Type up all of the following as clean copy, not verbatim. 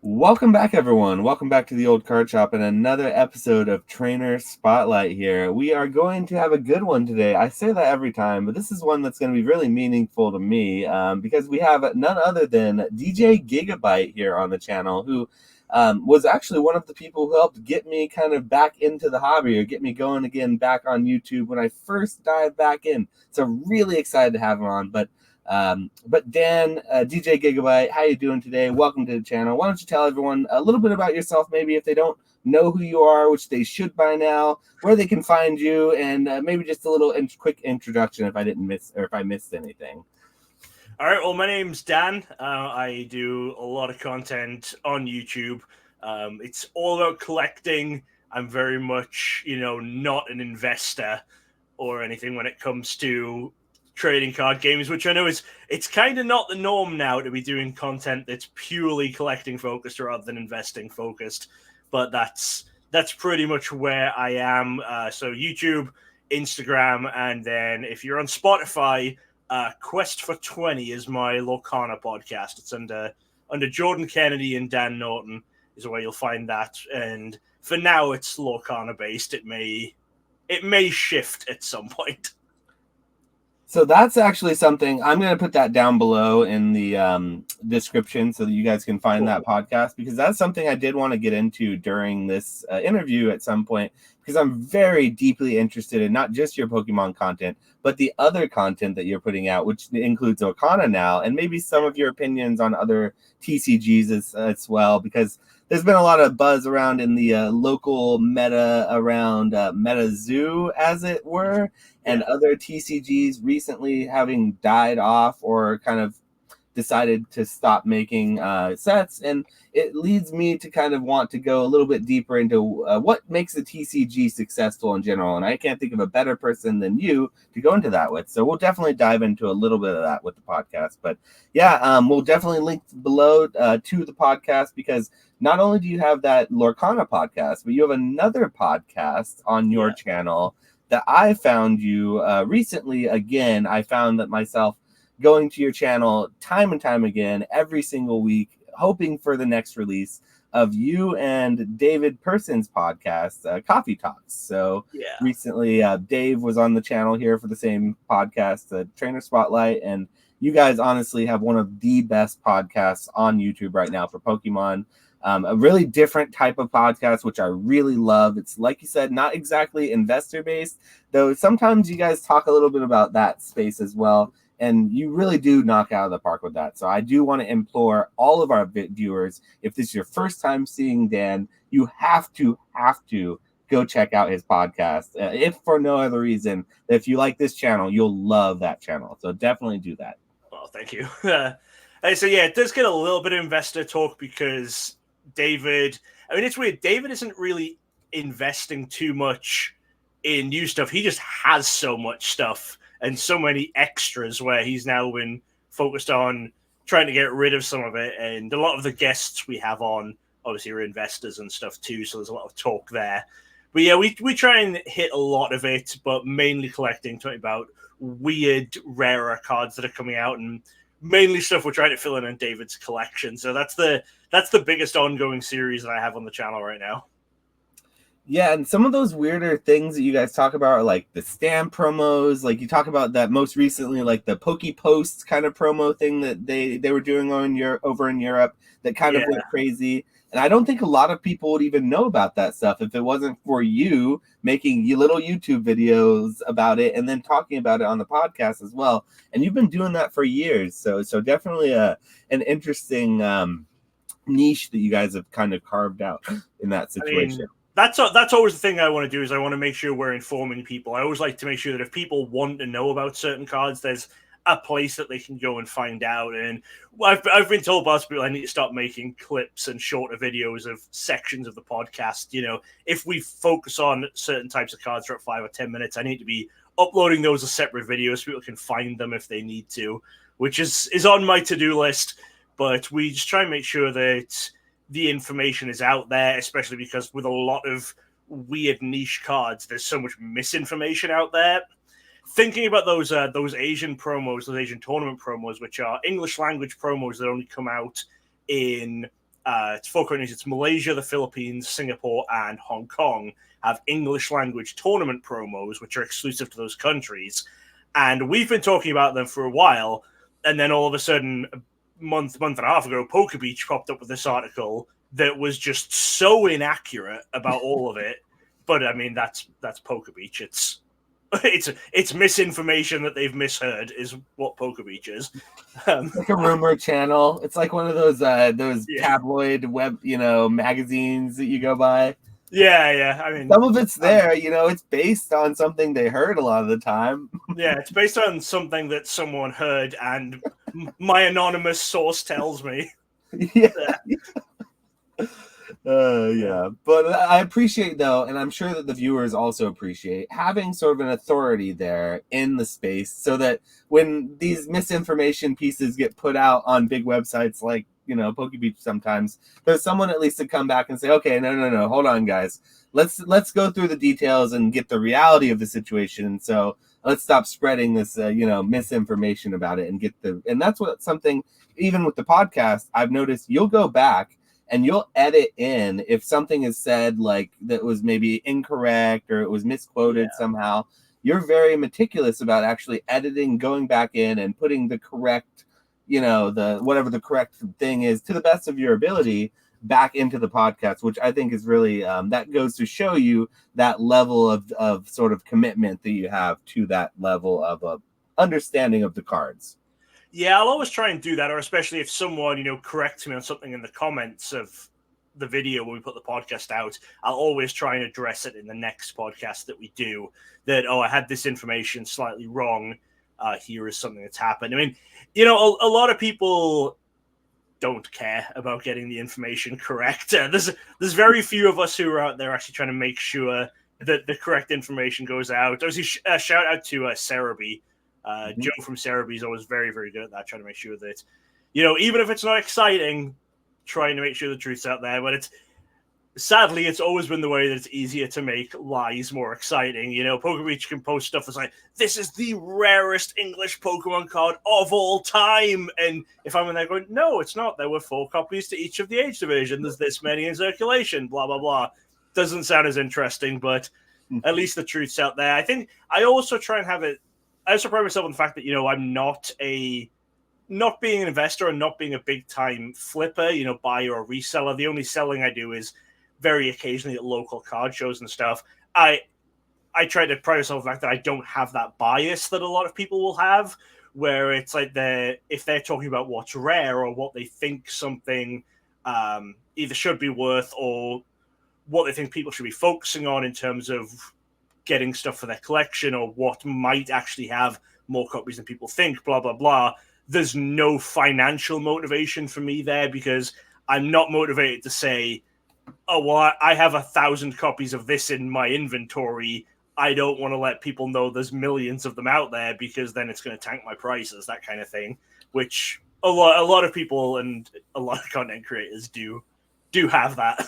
Welcome back, everyone. Welcome back to the Old Card Shop and another episode of Trainer Spotlight here. We are going to have a good one today. I say that every time, but this is one that's going to be really meaningful to me because we have none other than DJGigabyte here on the channel, who was actually one of the people who helped get me kind of back into the hobby or get me going again back on YouTube when I first dived back in. So really excited to have him on, but Dan, DJGigabyte, how you doing today? Welcome to the channel. Why don't you tell everyone a little bit about yourself, maybe if they don't know who you are, which they should by now, where they can find you, and maybe just a little quick introduction if I missed anything. All right, well, my name's Dan. I do a lot of content on YouTube. It's all about collecting. I'm very much, not an investor or anything when it comes to trading card games, which I know it's kind of not the norm now to be doing content that's purely collecting focused rather than investing focused. But that's pretty much where I am. So YouTube, Instagram, and then if you're on Spotify, Quest for 20 is my Lorcana podcast. It's under Jordan Kennedy and Dan Norton is where you'll find that. And for now, it's Lorcana based. It may shift at some point. So that's actually something I'm going to put that down below in the description so that you guys can find that podcast, because that's something I did want to get into during this interview at some point, because I'm very deeply interested in not just your Pokemon content, but the other content that you're putting out, which includes Lorcana now, and maybe some of your opinions on other TCGs as well, because there's been a lot of buzz around in the local meta around MetaZoo, as it were, and other TCGs recently having died off or kind of decided to stop making sets. And it leads me to kind of want to go a little bit deeper into what makes a TCG successful in general. And I can't think of a better person than you to go into that with. So we'll definitely dive into a little bit of that with the podcast. But yeah, we'll definitely link below to the podcast, because not only do you have that Lorcana podcast, but you have another podcast on your channel that I found you recently. Again, I found that myself going to your channel time and time again, every single week, hoping for the next release of you and David Person's podcast, Coffee Talks. So recently, Dave was on the channel here for the same podcast, Trainer Spotlight, and you guys honestly have one of the best podcasts on YouTube right now for Pokemon. A really different type of podcast, which I really love. It's, like you said, not exactly investor-based, though sometimes you guys talk a little bit about that space as well, and you really do knock out of the park with that. So I do want to implore all of our viewers, if this is your first time seeing Dan, you have to go check out his podcast. If for no other reason, if you like this channel, you'll love that channel. So definitely do that. Well, thank you. So yeah, it does get a little bit of investor talk because David, I mean, it's weird. David isn't really investing too much in new stuff. He just has so much stuff and so many extras where he's now been focused on trying to get rid of some of it. And a lot of the guests we have on obviously are investors and stuff too. So there's a lot of talk there. But yeah, we try and hit a lot of it, but mainly collecting, talking about weird, rarer cards that are coming out, and mainly stuff we're trying to fill in David's collection. So that's the biggest ongoing series that I have on the channel right now. Yeah, and some of those weirder things that you guys talk about are like the stamp promos. Like you talk about that most recently, like the Poke Posts kind of promo thing that they were doing over in Europe that kind of went crazy. And I don't think a lot of people would even know about that stuff if it wasn't for you making little YouTube videos about it and then talking about it on the podcast as well. And you've been doing that for years. So definitely an interesting niche that you guys have kind of carved out in that situation. I mean, that's always the thing I want to do, is I want to make sure we're informing people. I always like to make sure that if people want to know about certain cards, there's a place that they can go and find out. And I've been told by people I need to start making clips and shorter videos of sections of the podcast. You know, if we focus on certain types of cards for 5 or 10 minutes, I need to be uploading those as separate videos so people can find them if they need to, which is on my to-do list. But we just try and make sure that the information is out there, especially because with a lot of weird niche cards, there's so much misinformation out there. Thinking about those Asian promos, those Asian tournament promos, which are English language promos that only come out in it's 4 countries. It's Malaysia, the Philippines, Singapore, and Hong Kong have English language tournament promos, which are exclusive to those countries. And we've been talking about them for a while. And then all of a sudden, a month and a half ago, PokeBeach popped up with this article that was just so inaccurate about all of it. But I mean, that's PokeBeach. It's misinformation that they've misheard is what PokeBeach is. It's like a rumor channel. It's like one of those tabloid web, magazines that you go by. Yeah. I mean, some of it's there. It's based on something they heard a lot of the time. Yeah, it's based on something that someone heard, and my anonymous source tells me. Yeah. But I appreciate, though, and I'm sure that the viewers also appreciate having sort of an authority there in the space, so that when these misinformation pieces get put out on big websites like PokeBeach, sometimes there's someone at least to come back and say, okay, no, hold on, guys, let's go through the details and get the reality of the situation. So let's stop spreading this misinformation about it and that's what something, even with the podcast, I've noticed you'll go back and you'll edit in if something is said like that was maybe incorrect or it was misquoted somehow. You're very meticulous about actually editing, going back in and putting the correct, whatever the correct thing is to the best of your ability back into the podcast, which I think is really, that goes to show you that level of sort of commitment that you have to that level of understanding of the cards. Yeah, I'll always try and do that, or especially if someone, corrects me on something in the comments of the video when we put the podcast out, I'll always try and address it in the next podcast that we do. That, I had this information slightly wrong. Here is something that's happened. I mean, a lot of people don't care about getting the information correct. There's very few of us who are out there actually trying to make sure that the correct information goes out. There's a shout out to Cerebi. Joe from Cerebi is always very, very good at that, trying to make sure that, even if it's not exciting, trying to make sure the truth's out there. But sadly, it's always been the way that it's easier to make lies more exciting. PokeBeach can post stuff that's like, this is the rarest English Pokemon card of all time. And if I'm in there going, no, it's not. There were 4 copies to each of the age division. There's this many in circulation, blah, blah, blah. Doesn't sound as interesting, but at least the truth's out there. I think I also try and have it. I also pride myself on the fact that, I'm not being an investor and not being a big time flipper, buyer or reseller. The only selling I do is very occasionally at local card shows and stuff. I try to pride myself on the fact that I don't have that bias that a lot of people will have, where it's like if they're talking about what's rare or what they think something either should be worth or what they think people should be focusing on in terms of getting stuff for their collection or what might actually have more copies than people think, blah, blah, blah. There's no financial motivation for me there because I'm not motivated to say, oh, well, I have 1,000 copies of this in my inventory. I don't want to let people know there's millions of them out there because then it's going to tank my prices, that kind of thing, which a lot of people and a lot of content creators do have that.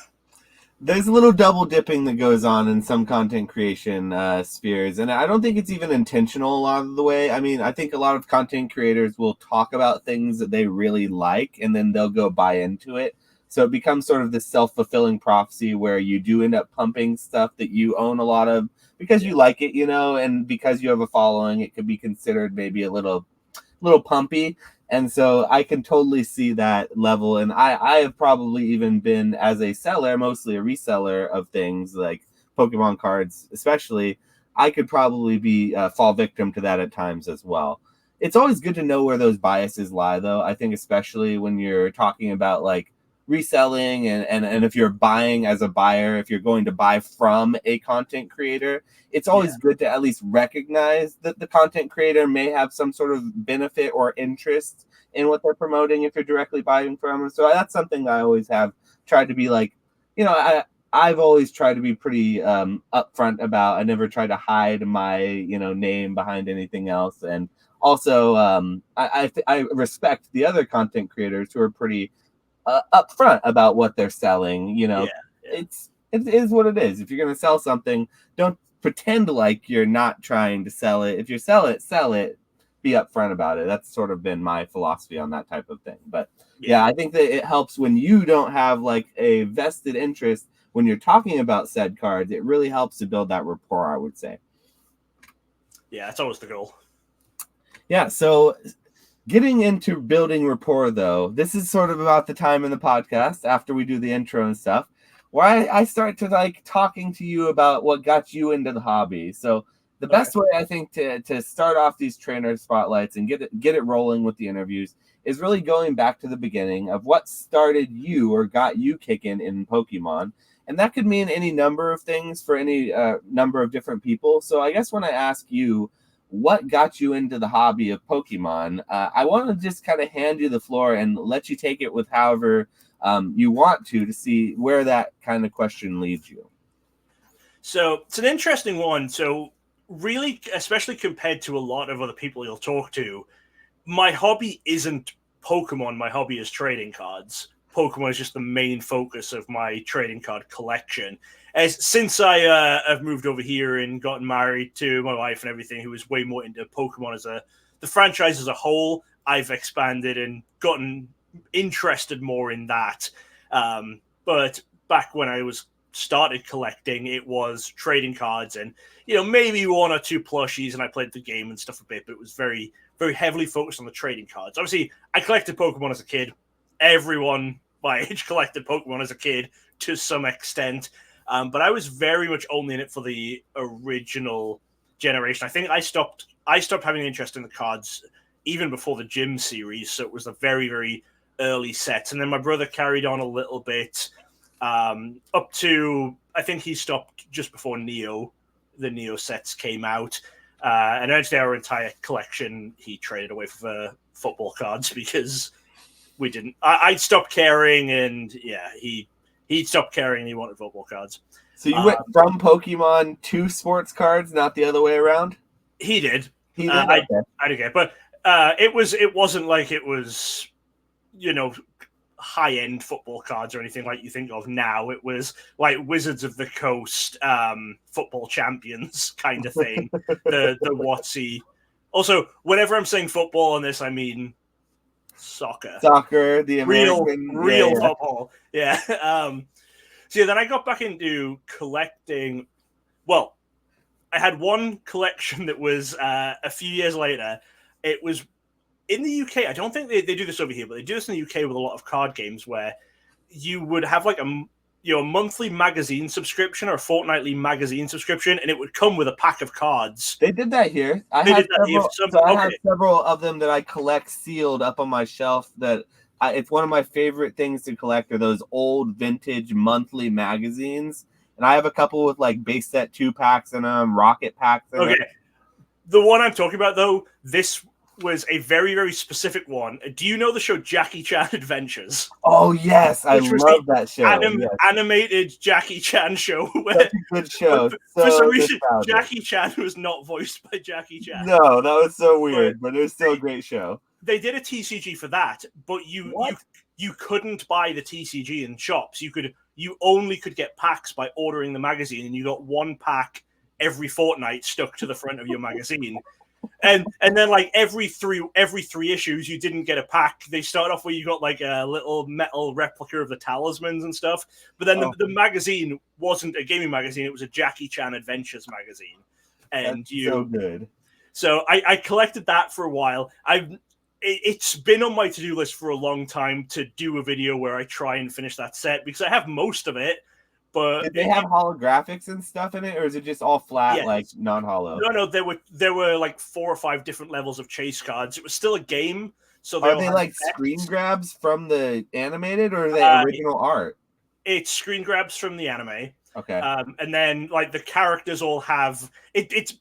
There's a little double dipping that goes on in some content creation spheres, and I don't think it's even intentional a lot of the way. I mean, I think a lot of content creators will talk about things that they really like, and then they'll go buy into it. So it becomes sort of this self-fulfilling prophecy where you do end up pumping stuff that you own a lot of because you like it, and because you have a following, it could be considered maybe a little pumpy. And so I can totally see that level. And I have probably even been, as a seller, mostly a reseller of things like Pokemon cards, especially, I could probably fall victim to that at times as well. It's always good to know where those biases lie, though. I think especially when you're talking about like reselling and if you're buying as a buyer, if you're going to buy from a content creator, it's always good to at least recognize that the content creator may have some sort of benefit or interest in what they're promoting if you're directly buying from them. So that's something I always have tried to be like, I've always tried to be pretty upfront about. I never try to hide my name behind anything else. And also I respect the other content creators who are pretty upfront about what they're selling. It is what it is. If you're going to sell something, don't pretend like you're not trying to sell it. If you sell it, be upfront about it. That's sort of been my philosophy on that type of thing. But Yeah, I think that it helps when you don't have like a vested interest when you're talking about said cards. It really helps to build that rapport, I would say. Yeah, it's always the goal. Yeah, so getting into building rapport, though, this is sort of about the time in the podcast after we do the intro and stuff, where I start to like talking to you about what got you into the hobby. So the best way I think to start off these trainer spotlights and get it rolling with the interviews is really going back to the beginning of what started you or got you kicking in Pokemon. And that could mean any number of things for any number of different people. So I guess when I ask you, what got you into the hobby of Pokemon, I want to just kind of hand you the floor and let you take it with however you want to see where that kind of question leads you. So it's an interesting one. So really, especially compared to a lot of other people you'll talk to, my hobby isn't Pokemon. My hobby is trading cards. Pokemon is just the main focus of my trading card collection. Since I have moved over here and gotten married to my wife and everything, who is way more into Pokemon as the franchise as a whole, I've expanded and gotten interested more in that. But back when I started collecting, it was trading cards and maybe one or two plushies, and I played the game and stuff a bit, but it was very, very heavily focused on the trading cards. Obviously, I collected Pokemon as a kid. Everyone my age collected Pokemon as a kid to some extent, but I was very much only in it for the original generation. I think I stopped having interest in the cards even before the Gym series, so it was the very, very early sets, and then my brother carried on a little bit up to, I think he stopped just before Neo. The Neo sets came out, and eventually our entire collection he traded away for football cards because we didn't. I'd stopped caring, and yeah, he'd stopped caring. And he wanted football cards. So you went from Pokemon to sports cards, not the other way around. He did. He did. I did get, but it wasn't like it was, high-end football cards or anything like you think of now. It was like Wizards of the Coast, football champions kind of thing. the WotC. Also, whenever I'm saying football on this, I mean soccer, the American real football. Yeah. So then I got back into collecting. Well, I had one collection that was a few years later. It was in the UK. I don't think they do this over here, but they do this in the UK with a lot of card games where you would have like a monthly magazine subscription or a fortnightly magazine subscription, and it would come with a pack of cards. They did that here. I have several of them that I collect sealed up on my shelf. It's one of my favorite things to collect are those old vintage monthly magazines. And I have a couple with like base set 2-packs in them, rocket packs in them. The one I'm talking about, though, this was a very, very specific one. Do you know the show Jackie Chan Adventures? Oh, yes. I love that show. Animated Jackie Chan show. Such a good show. For some reason, Jackie Chan was not voiced by Jackie Chan. No, that was so weird, but it was still a great show. They did a TCG for that, but you couldn't buy the TCG in shops. You only could get packs by ordering the magazine, and you got one pack every fortnight stuck to the front of your magazine. And then like every three issues you didn't get a pack. They start off where you got like a little metal replica of the talismans and stuff. But then the magazine wasn't a gaming magazine, it was a Jackie Chan Adventures magazine. And so good. So I collected that for a while. It's been on my to-do list for a long time to do a video where I try and finish that set because I have most of it. But did they have holographics and stuff in it, or is it just all flat, like non-holo? No. There were like 4 or 5 different levels of chase cards. It was still a game. So are they like screen grabs from the animated, or are they original art? It's screen grabs from the anime. Okay. And then like the characters all have it's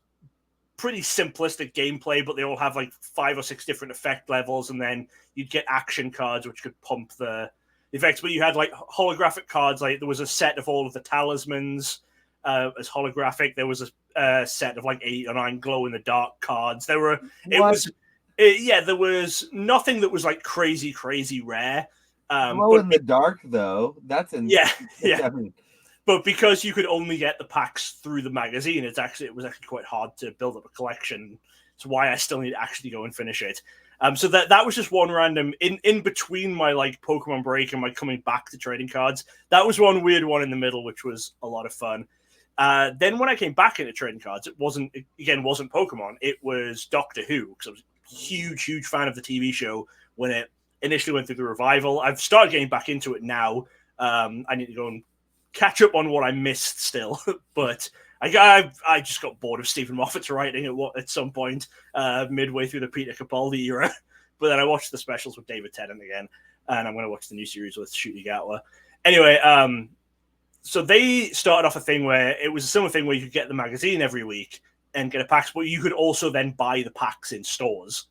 pretty simplistic gameplay, but they all have like 5 or 6 different effect levels, and then you'd get action cards which could pump the effects. But you had like holographic cards. Like there was a set of all of the talismans as holographic. There was a set of like 8 or 9 glow in the dark cards. There were there was nothing that was like crazy rare. Glow in the dark though, that's yeah. But because you could only get the packs through the magazine, it was actually quite hard to build up a collection. It's why I still need to actually go and finish it. So that was just one random in between my like Pokemon break and my coming back to trading cards. That was one weird one in the middle, which was a lot of fun. Then when I came back into trading cards, it wasn't Pokemon. It was Doctor Who, because I was a huge fan of the TV show when it initially went through the revival. I've started getting back into it now. I need to go and catch up on what I missed still, but I just got bored of Stephen Moffat's writing at some point midway through the Peter Capaldi era. But then I watched the specials with David Tennant again, and I'm going to watch the new series with Shuti Gatwa. Anyway, so they started off a thing where it was a similar thing where you could get the magazine every week and get a pack, but you could also then buy the packs in stores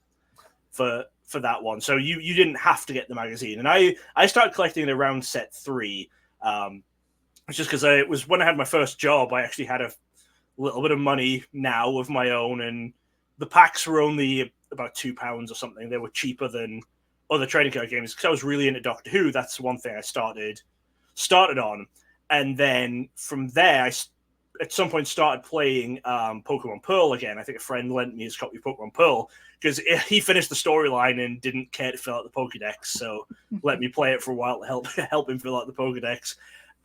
for that one. So you didn't have to get the magazine. And I started collecting it around set 3. It's just because it was when I had my first job, I actually had a little bit of money now of my own, and the packs were only about £2 or something. They were cheaper than other trading card games because I was really into Doctor Who. That's one thing I started on. And then from there, I at some point started playing Pokemon Pearl again. I think a friend lent me his copy of Pokemon Pearl because he finished the storyline and didn't care to fill out the Pokedex. So let me play it for a while to help him fill out the Pokedex.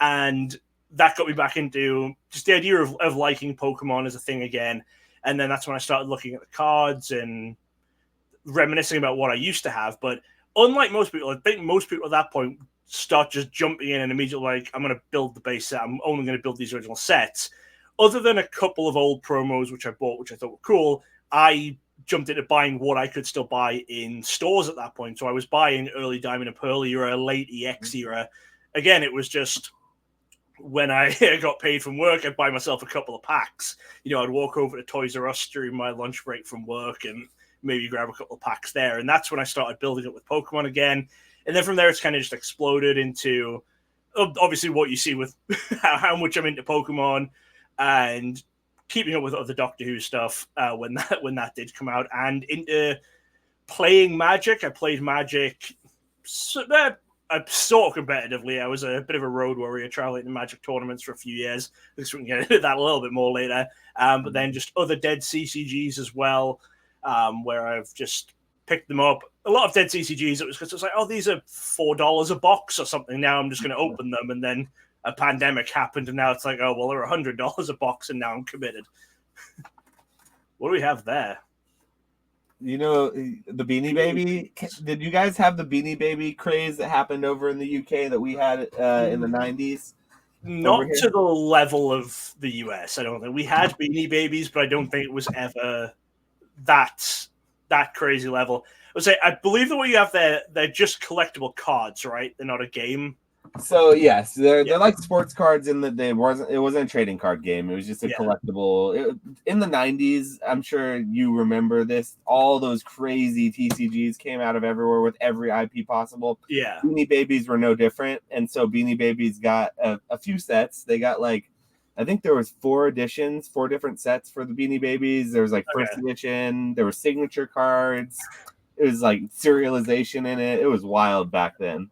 And that got me back into just the idea of liking Pokemon as a thing again. And then that's when I started looking at the cards and reminiscing about what I used to have. But unlike most people, I think most people at that point start just jumping in and immediately like, I'm going to build the base set. I'm only going to build these original sets. Other than a couple of old promos, which I bought, which I thought were cool, I jumped into buying what I could still buy in stores at that point. So I was buying early Diamond and Pearl era, late EX era. Again, it was just when I got paid from work, I'd buy myself a couple of packs. I'd walk over to Toys R Us during my lunch break from work and maybe grab a couple of packs there. And that's when I started building it with Pokemon again. And then from there, it's kind of just exploded into obviously what you see with how much I'm into Pokemon and keeping up with other Doctor Who stuff when that did come out, and into playing Magic. I played Magic sort of competitively. I was a bit of a road warrior traveling to Magic tournaments for a few years. I guess we can get into that a little bit more later. But then just other dead CCGs as well, where I've just picked them up. A lot of dead CCGs, it was because it's like, oh, these are $4 a box or something. Now I'm just going to open them. And then a pandemic happened, and now it's like, oh, well, they're $100 a box, and now I'm committed. What do we have there? The Beanie Baby. Did you guys have the Beanie Baby craze that happened over in the UK that we had in the 90s? Not to the level of the US, I don't think. We had Beanie Babies, but I don't think it was ever that crazy level. I believe that what you have there, they're just collectible cards, right? They're not a game. So yes, they're like sports cards in that it wasn't a trading card game. It was just a collectible. In the 90s, I'm sure you remember this. All those crazy TCGs came out of everywhere with every IP possible. Yeah, Beanie Babies were no different, and so Beanie Babies got a few sets. They got I think there was 4 different sets for the Beanie Babies. There was first edition. There were signature cards. It was like serialization in it. It was wild back then.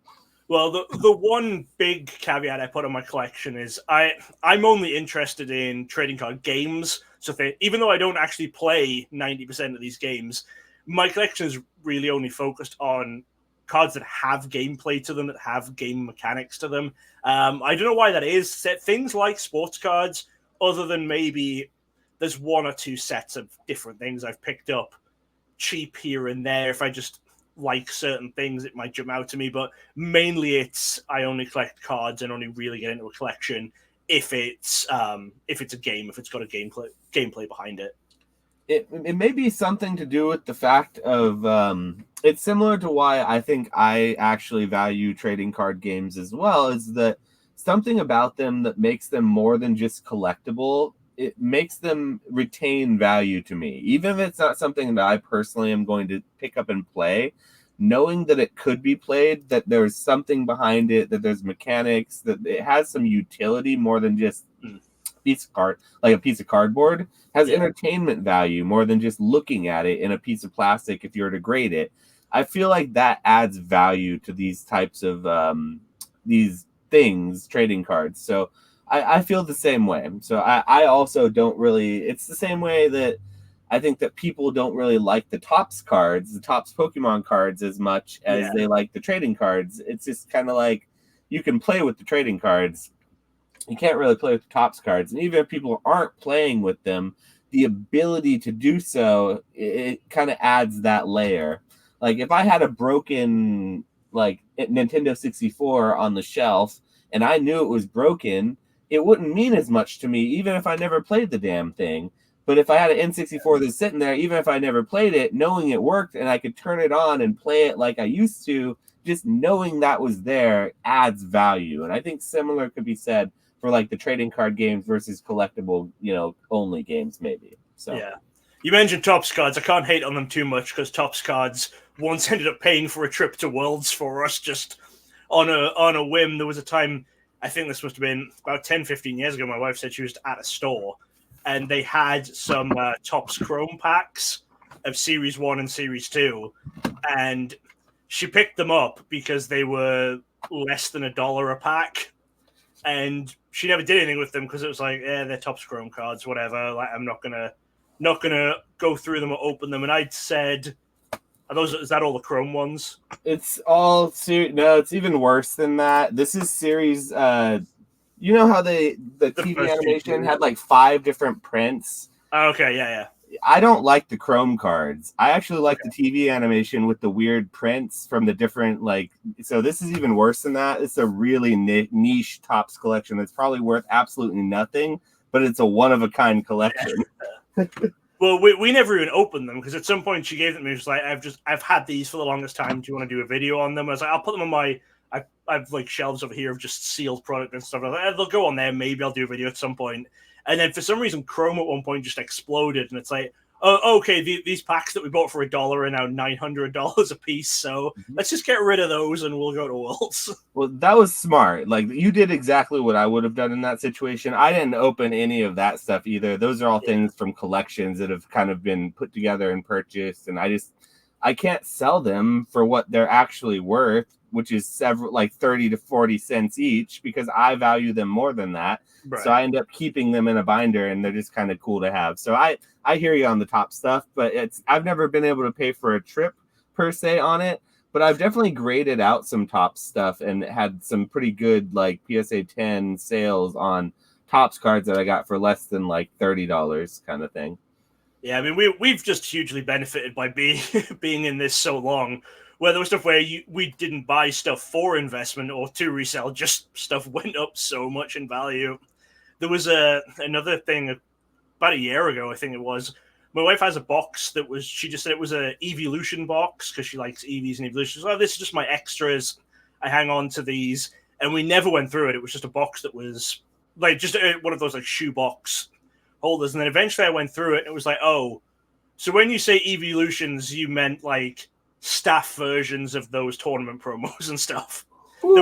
Well, the one big caveat I put on my collection is I'm only interested in trading card games. So even though I don't actually play 90% of these games, my collection is really only focused on cards that have gameplay to them, that have game mechanics to them. I don't know why that is. Things like sports cards, other than maybe there's 1 or 2 sets of different things I've picked up cheap here and there. If I just like certain things, it might jump out to me, but mainly I only collect cards and only really get into a collection if it's a game, if it's got a gameplay behind it. It may be something to do with the fact of it's similar to why I think I actually value trading card games as well, is that something about them that makes them more than just collectible. It makes them retain value to me. Even if it's not something that I personally am going to pick up and play, knowing that it could be played, that there's something behind it, that there's mechanics, that it has some utility more than just a piece of cardboard, has entertainment value more than just looking at it in a piece of plastic if you were to grade it. I feel like that adds value to these types of these things, trading cards. So I feel the same way. So I also don't really, it's the same way that I think that people don't really like the Topps cards, the Topps Pokemon cards, as much as they like the trading cards. It's just kind of like you can play with the trading cards. You can't really play with the Topps cards. And even if people aren't playing with them, the ability to do so, it kind of adds that layer. Like if I had a broken like Nintendo 64 on the shelf and I knew it was broken, it wouldn't mean as much to me, even if I never played the damn thing. But if I had an N64 that's sitting there, even if I never played it, knowing it worked and I could turn it on and play it like I used to, just knowing that was there adds value. And I think similar could be said for like the trading card games versus collectible, only games maybe. So yeah. You mentioned Topps cards. I can't hate on them too much because Topps cards once ended up paying for a trip to Worlds for us just on a whim. There was a time, I think this must have been about 10, 15 years ago, my wife said she was at a store and they had some Topps Chrome packs of Series 1 and Series 2. And she picked them up because they were less than $1 a pack. And she never did anything with them because it was like, yeah, they're Topps Chrome cards, whatever. Like, I'm not gonna go through them or open them. And I'd said, is that all the Chrome ones? It's all no, it's even worse than that. This is series you know how the TV animation had like 5 different prints? Okay, yeah. I don't like the Chrome cards. I actually like the TV animation with the weird prints from the different, so this is even worse than that. It's a really niche Topps collection that's probably worth absolutely nothing, but it's a one-of-a-kind collection. Well, we never even opened them because at some point she gave them to me. She was like, I've had these for the longest time. Do you want to do a video on them? I was like, I'll put them on my... I've like shelves over here of just sealed product and stuff. I was like, they'll go on there. Maybe I'll do a video at some point. And then for some reason, Chrome at one point just exploded. And it's like, oh, okay, these packs that we bought for $1 are now $900 a piece. So let's just get rid of those and we'll go to Worlds. Well, that was smart. Like, you did exactly what I would have done in that situation. I didn't open any of that stuff either. Those are all things from collections that have kind of been put together and purchased. And I can't sell them for what they're actually worth, which is 30 to 40 cents each, because I value them more than that. Right. So I end up keeping them in a binder, and they're just kind of cool to have. So I hear you on the top stuff, but I've never been able to pay for a trip per se on it, but I've definitely graded out some top stuff and had some pretty good like PSA 10 sales on Topps cards that I got for less than like $30 kind of thing. Yeah, I mean, we've just hugely benefited by being in this so long, where there was stuff where we didn't buy stuff for investment or to resell, just stuff went up so much in value. There was another thing about a year ago, I think it was. My wife has a box she just said it was a Evolution box because she likes EVs and Evolutions. Oh, this is just my extras. I hang on to these. And we never went through it. It was just a box that was like just one of those like shoebox holders. And then eventually I went through it and it was like, oh, so when you say Evolutions, you meant like staff versions of those tournament promos and stuff. Ooh.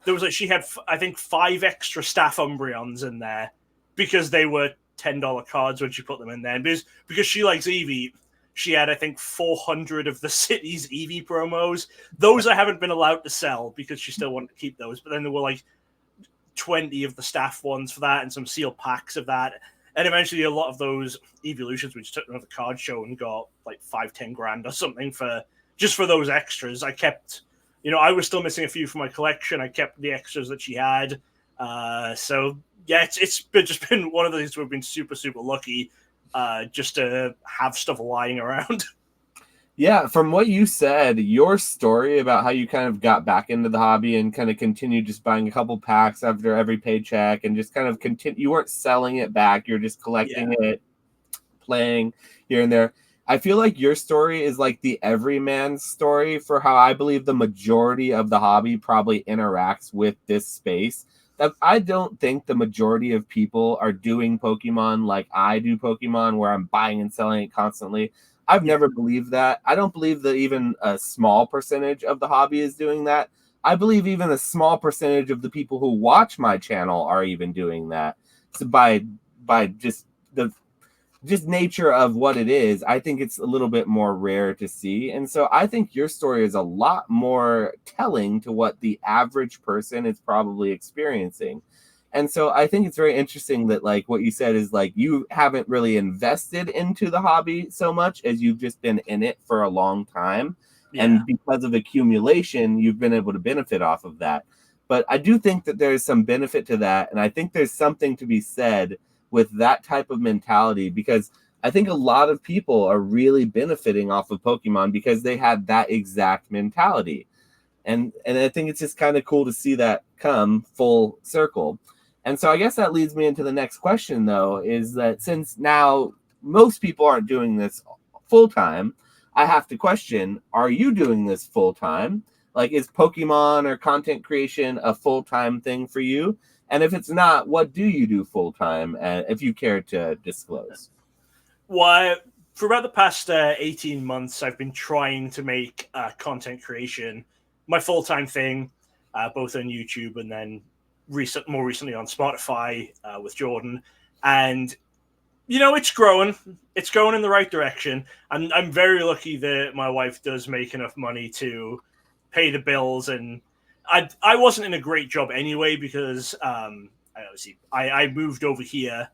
There was like she had I think 5 extra staff Umbreons in there because they were $10 cards when she put them in there. And because she likes Eevee, she had I think 400 of the city's Eevee promos. Those I haven't been allowed to sell because she still wanted to keep those. But then there were like 20 of the staff ones for that and some sealed packs of that. And eventually a lot of those Evolutions we just took another card show and got like 5-10 grand or something for those extras. I kept, I was still missing a few from my collection. I kept the extras that she had. So yeah, it's been one of those we've been super, super lucky just to have stuff lying around. Yeah, from what you said, your story about how you kind of got back into the hobby and kind of continued just buying a couple packs after every paycheck and just kind of continue. You weren't selling it back. You're just collecting it, playing here and there. I feel like your story is like the everyman's story for how I believe the majority of the hobby probably interacts with this space. I don't think the majority of people are doing Pokemon like I do Pokemon, where I'm buying and selling it constantly. I've never believed that. I don't believe that even a small percentage of the hobby is doing that. I believe even a small percentage of the people who watch my channel are even doing that. So by just the nature of what it is, I think it's a little bit more rare to see. And so I think your story is a lot more telling to what the average person is probably experiencing. And so I think it's very interesting that like what you said is like you haven't really invested into the hobby so much as you've just been in it for a long time. Yeah. And because of accumulation, you've been able to benefit off of that. But I do think that there's some benefit to that. And I think there's something to be said with that type of mentality, because I think a lot of people are really benefiting off of Pokemon because they had that exact mentality. And I think it's just kind of cool to see that come full circle. And so I guess that leads me into the next question, though, is that since now most people aren't doing this full time, I have to question, are you doing this full time? Like, is Pokemon or content creation a full time thing for you? And if it's not, what do you do full time, if you care to disclose? Well, for about the past 18 months, I've been trying to make content creation my full-time thing, both on YouTube and then more recently on Spotify with Jordan. And, it's growing. It's going in the right direction. I'm very lucky that my wife does make enough money to pay the bills. And I wasn't in a great job anyway because I moved over here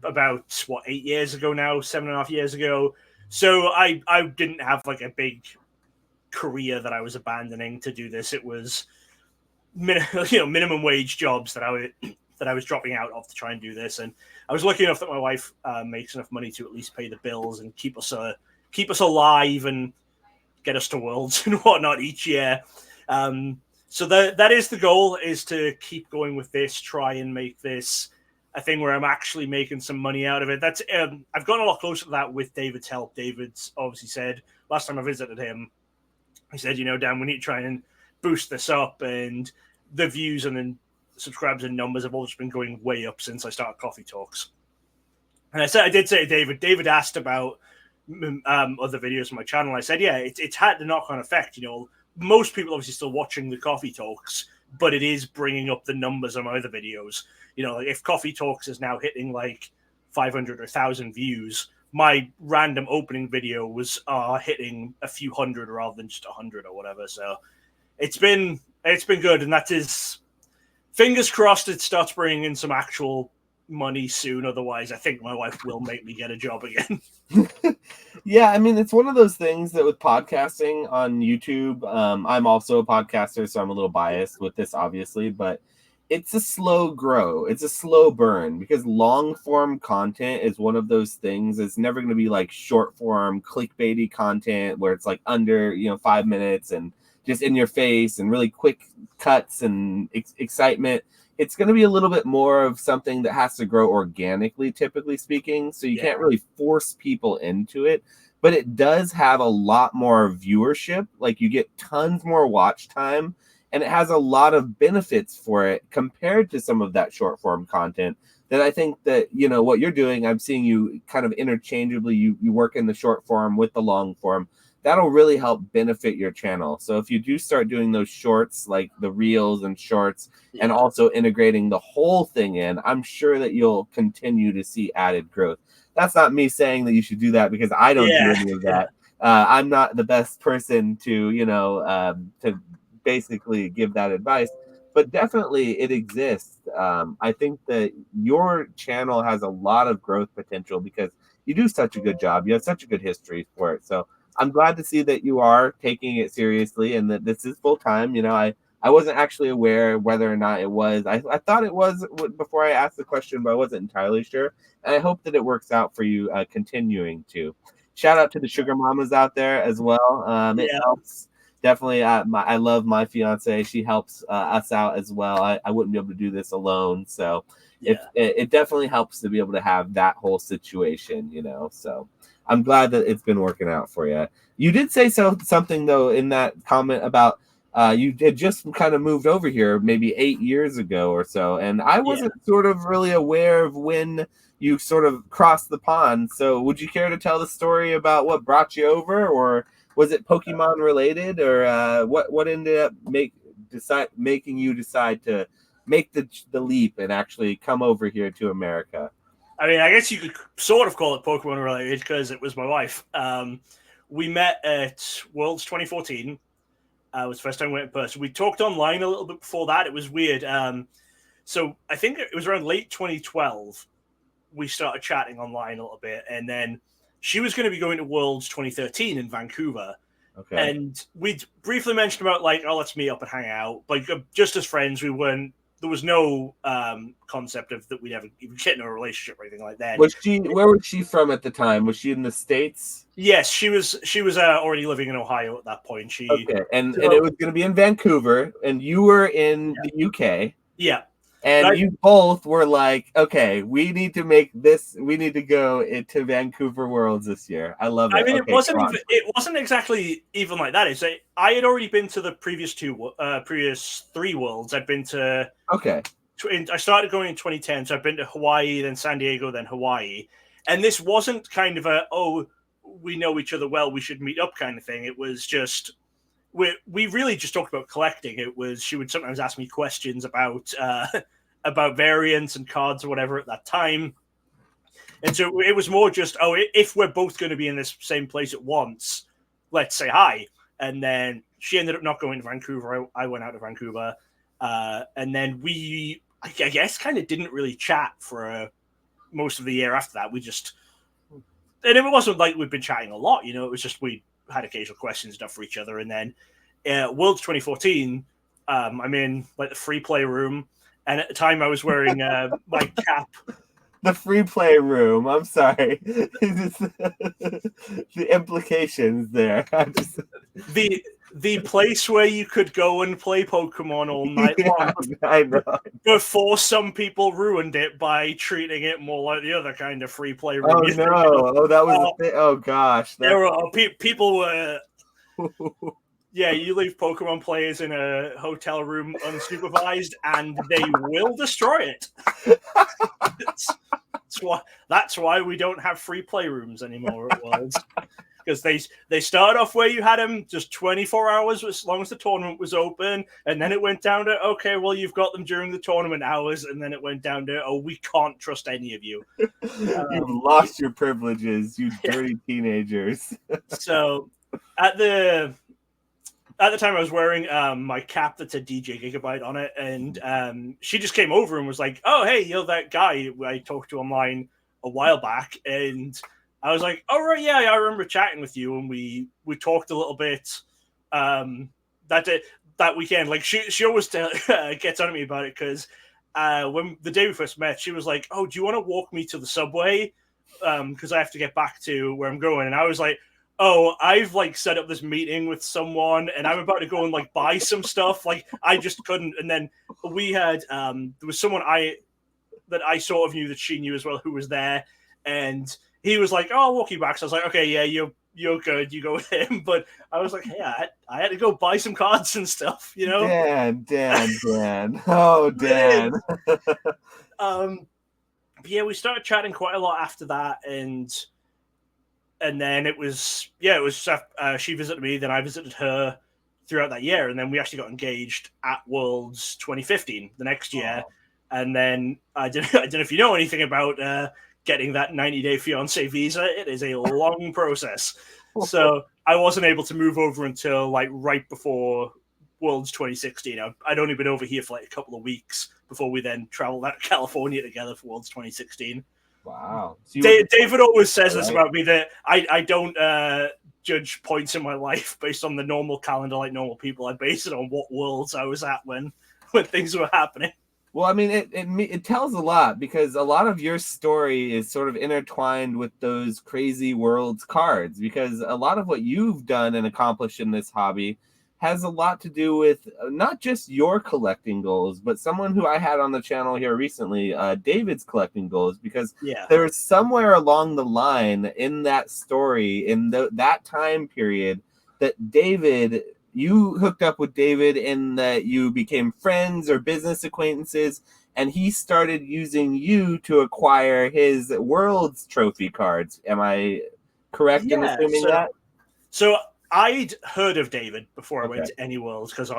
about 8 years ago now, 7.5 years ago. So I didn't have like a big career that I was abandoning to do this. It was minimum wage jobs that I was dropping out of to try and do this. And I was lucky enough that my wife makes enough money to at least pay the bills and keep us alive and get us to Worlds and whatnot each year. So that is the goal, is to keep going with this, try and make this a thing where I'm actually making some money out of it. That's I've gotten a lot closer to that with David's help. David's obviously said last time I visited him, he said, Dan, we need to try and boost this up, and the views and then subscribers and numbers have always been going way up since I started Coffee Talks. And I did say to David asked about other videos on my channel. I said, yeah, it's had the knock-on effect. Most people obviously still watching the Coffee Talks, but it is bringing up the numbers on my other videos. Like if Coffee Talks is now hitting like 500 or 1,000 views, my random opening video was hitting a few hundred rather than just 100 or whatever. So it's been good, and that is, fingers crossed, it starts bringing in some actual money soon. Otherwise, I think my wife will make me get a job again. Yeah, I mean, it's one of those things that with podcasting on YouTube, I'm also a podcaster, so I'm a little biased with this, obviously, but it's a slow grow. It's a slow burn, because long form content is one of those things. It's never going to be like short form clickbaity content where it's like under 5 minutes and just in your face and really quick cuts and excitement. It's going to be a little bit more of something that has to grow organically, typically speaking. So you can't really force people into it, but it does have a lot more viewership. Like you get tons more watch time, and it has a lot of benefits for it compared to some of that short form content that I think that, what you're doing, I'm seeing you kind of interchangeably, you work in the short form with the long form. That'll really help benefit your channel. So if you do start doing those shorts, like the reels and shorts, and also integrating the whole thing in, I'm sure that you'll continue to see added growth. That's not me saying that you should do that, because I don't do any of that. I'm not the best person to, to basically give that advice, but definitely it exists. I think that your channel has a lot of growth potential because you do such a good job. You have such a good history for it. So I'm glad to see that you are taking it seriously and that this is full time. I wasn't actually aware whether or not it was. I thought it was before I asked the question, but I wasn't entirely sure. And I hope that it works out for you continuing to. Shout out to the sugar mamas out there as well. It helps. Definitely, I love my fiance. She helps us out as well. I wouldn't be able to do this alone. So it definitely helps to be able to have that whole situation, So I'm glad that it's been working out for you. You did say something, though, in that comment about you had just kind of moved over here maybe 8 years ago or so. And I wasn't sort of really aware of when you sort of crossed the pond. So would you care to tell the story about what brought you over, or was it Pokemon related, or what ended up making you decide to make the leap and actually come over here to America? I mean, I guess you could sort of call it Pokemon related because it was my wife. We met at Worlds 2014. It was the first time we went in person. We talked online a little bit before that. It was weird. So I think it was around late 2012 we started chatting online a little bit, and then she was going to be going to Worlds 2013 in Vancouver. Okay. And we'd briefly mentioned about like, oh, let's meet up and hang out. Like, just as friends, we weren't. There was no concept of that we'd ever even get in a relationship or anything like that. Where was she from at the time? Was she in the States? Yes, she was. She was already living in Ohio at that point. Okay, and it was going to be in Vancouver, and you were in the UK. Yeah. And you both were like, okay, we need to make this. We need to go into Vancouver Worlds this year. I love it. I mean, okay, it wasn't exactly even like that. It's I had already been to the previous three Worlds. I'd been to. Okay. I started going in 2010, so I've been to Hawaii, then San Diego, then Hawaii. And this wasn't kind of we know each other well, we should meet up kind of thing. It was just we really just talked about collecting. It was she would sometimes ask me questions about variants and cards or whatever at that time. And so it was more just, if we're both going to be in this same place at once, let's say hi. And then she ended up not going to Vancouver. I went out to Vancouver. And then we, I guess, kind of didn't really chat for most of the year after that. We just, and it wasn't like we'd been chatting a lot, it was just we had occasional questions and stuff for each other. And then Worlds 2014, I'm in like the free play room. And at the time I was wearing my cap. The free play room. I'm sorry. The implications there. The place where you could go and play Pokemon all night long. I know. Before some people ruined it by treating it more like the other kind of free play room. Oh no! Oh, that was the thing. Oh gosh! There were people were. Yeah, you leave Pokemon players in a hotel room unsupervised, and they will destroy it. That's why we don't have free playrooms anymore at Worlds. Because they started off where you had them just 24 hours as long as the tournament was open, and then it went down to, okay, well, you've got them during the tournament hours, and then it went down to, oh, we can't trust any of you. You've lost your privileges, you dirty teenagers. So at the time I was wearing my cap that said DJGigabyte on it, and she just came over and was like, oh, hey, you're that guy I talked to online a while back. And I was like, oh, right, yeah, I remember chatting with you, and we talked a little bit that weekend. Like, she always gets on at me about it, because when the day we first met, she was like, oh, do you want to walk me to the subway? Because I have to get back to where I'm going. And I was like, oh, I've like set up this meeting with someone, and I'm about to go and like buy some stuff. Like, I just couldn't. And then we had there was someone that I sort of knew that she knew as well who was there, and he was like, "Oh, I'll walk you back." So I was like, "Okay, yeah, you're good. You go with him." But I was like, "Hey, I had to go buy some cards and stuff, Dan. Oh, Dan. But yeah, we started chatting quite a lot after that, and then it was she visited me, then I visited her throughout that year, and then we actually got engaged at Worlds 2015 the next year. And then I don't know if you know anything about getting that 90-day fiance visa. It is a long process. So I wasn't able to move over until like right before Worlds 2016. I'd only been over here for like a couple of weeks before we then traveled out to California together for Worlds 2016. Wow. So David always says this about me, that I don't judge points in my life based on the normal calendar like normal people. I base it on what Worlds I was at when things were happening. Well, I mean, it tells a lot, because a lot of your story is sort of intertwined with those crazy Worlds cards, because a lot of what you've done and accomplished in this hobby has a lot to do with not just your collecting goals, but someone who I had on the channel here recently, David's collecting goals, because there's somewhere along the line in that story, in that time period, that David... You hooked up with David in that you became friends or business acquaintances, and he started using you to acquire his Worlds trophy cards. Am I correct in assuming that? So I'd heard of David before I went to any Worlds, because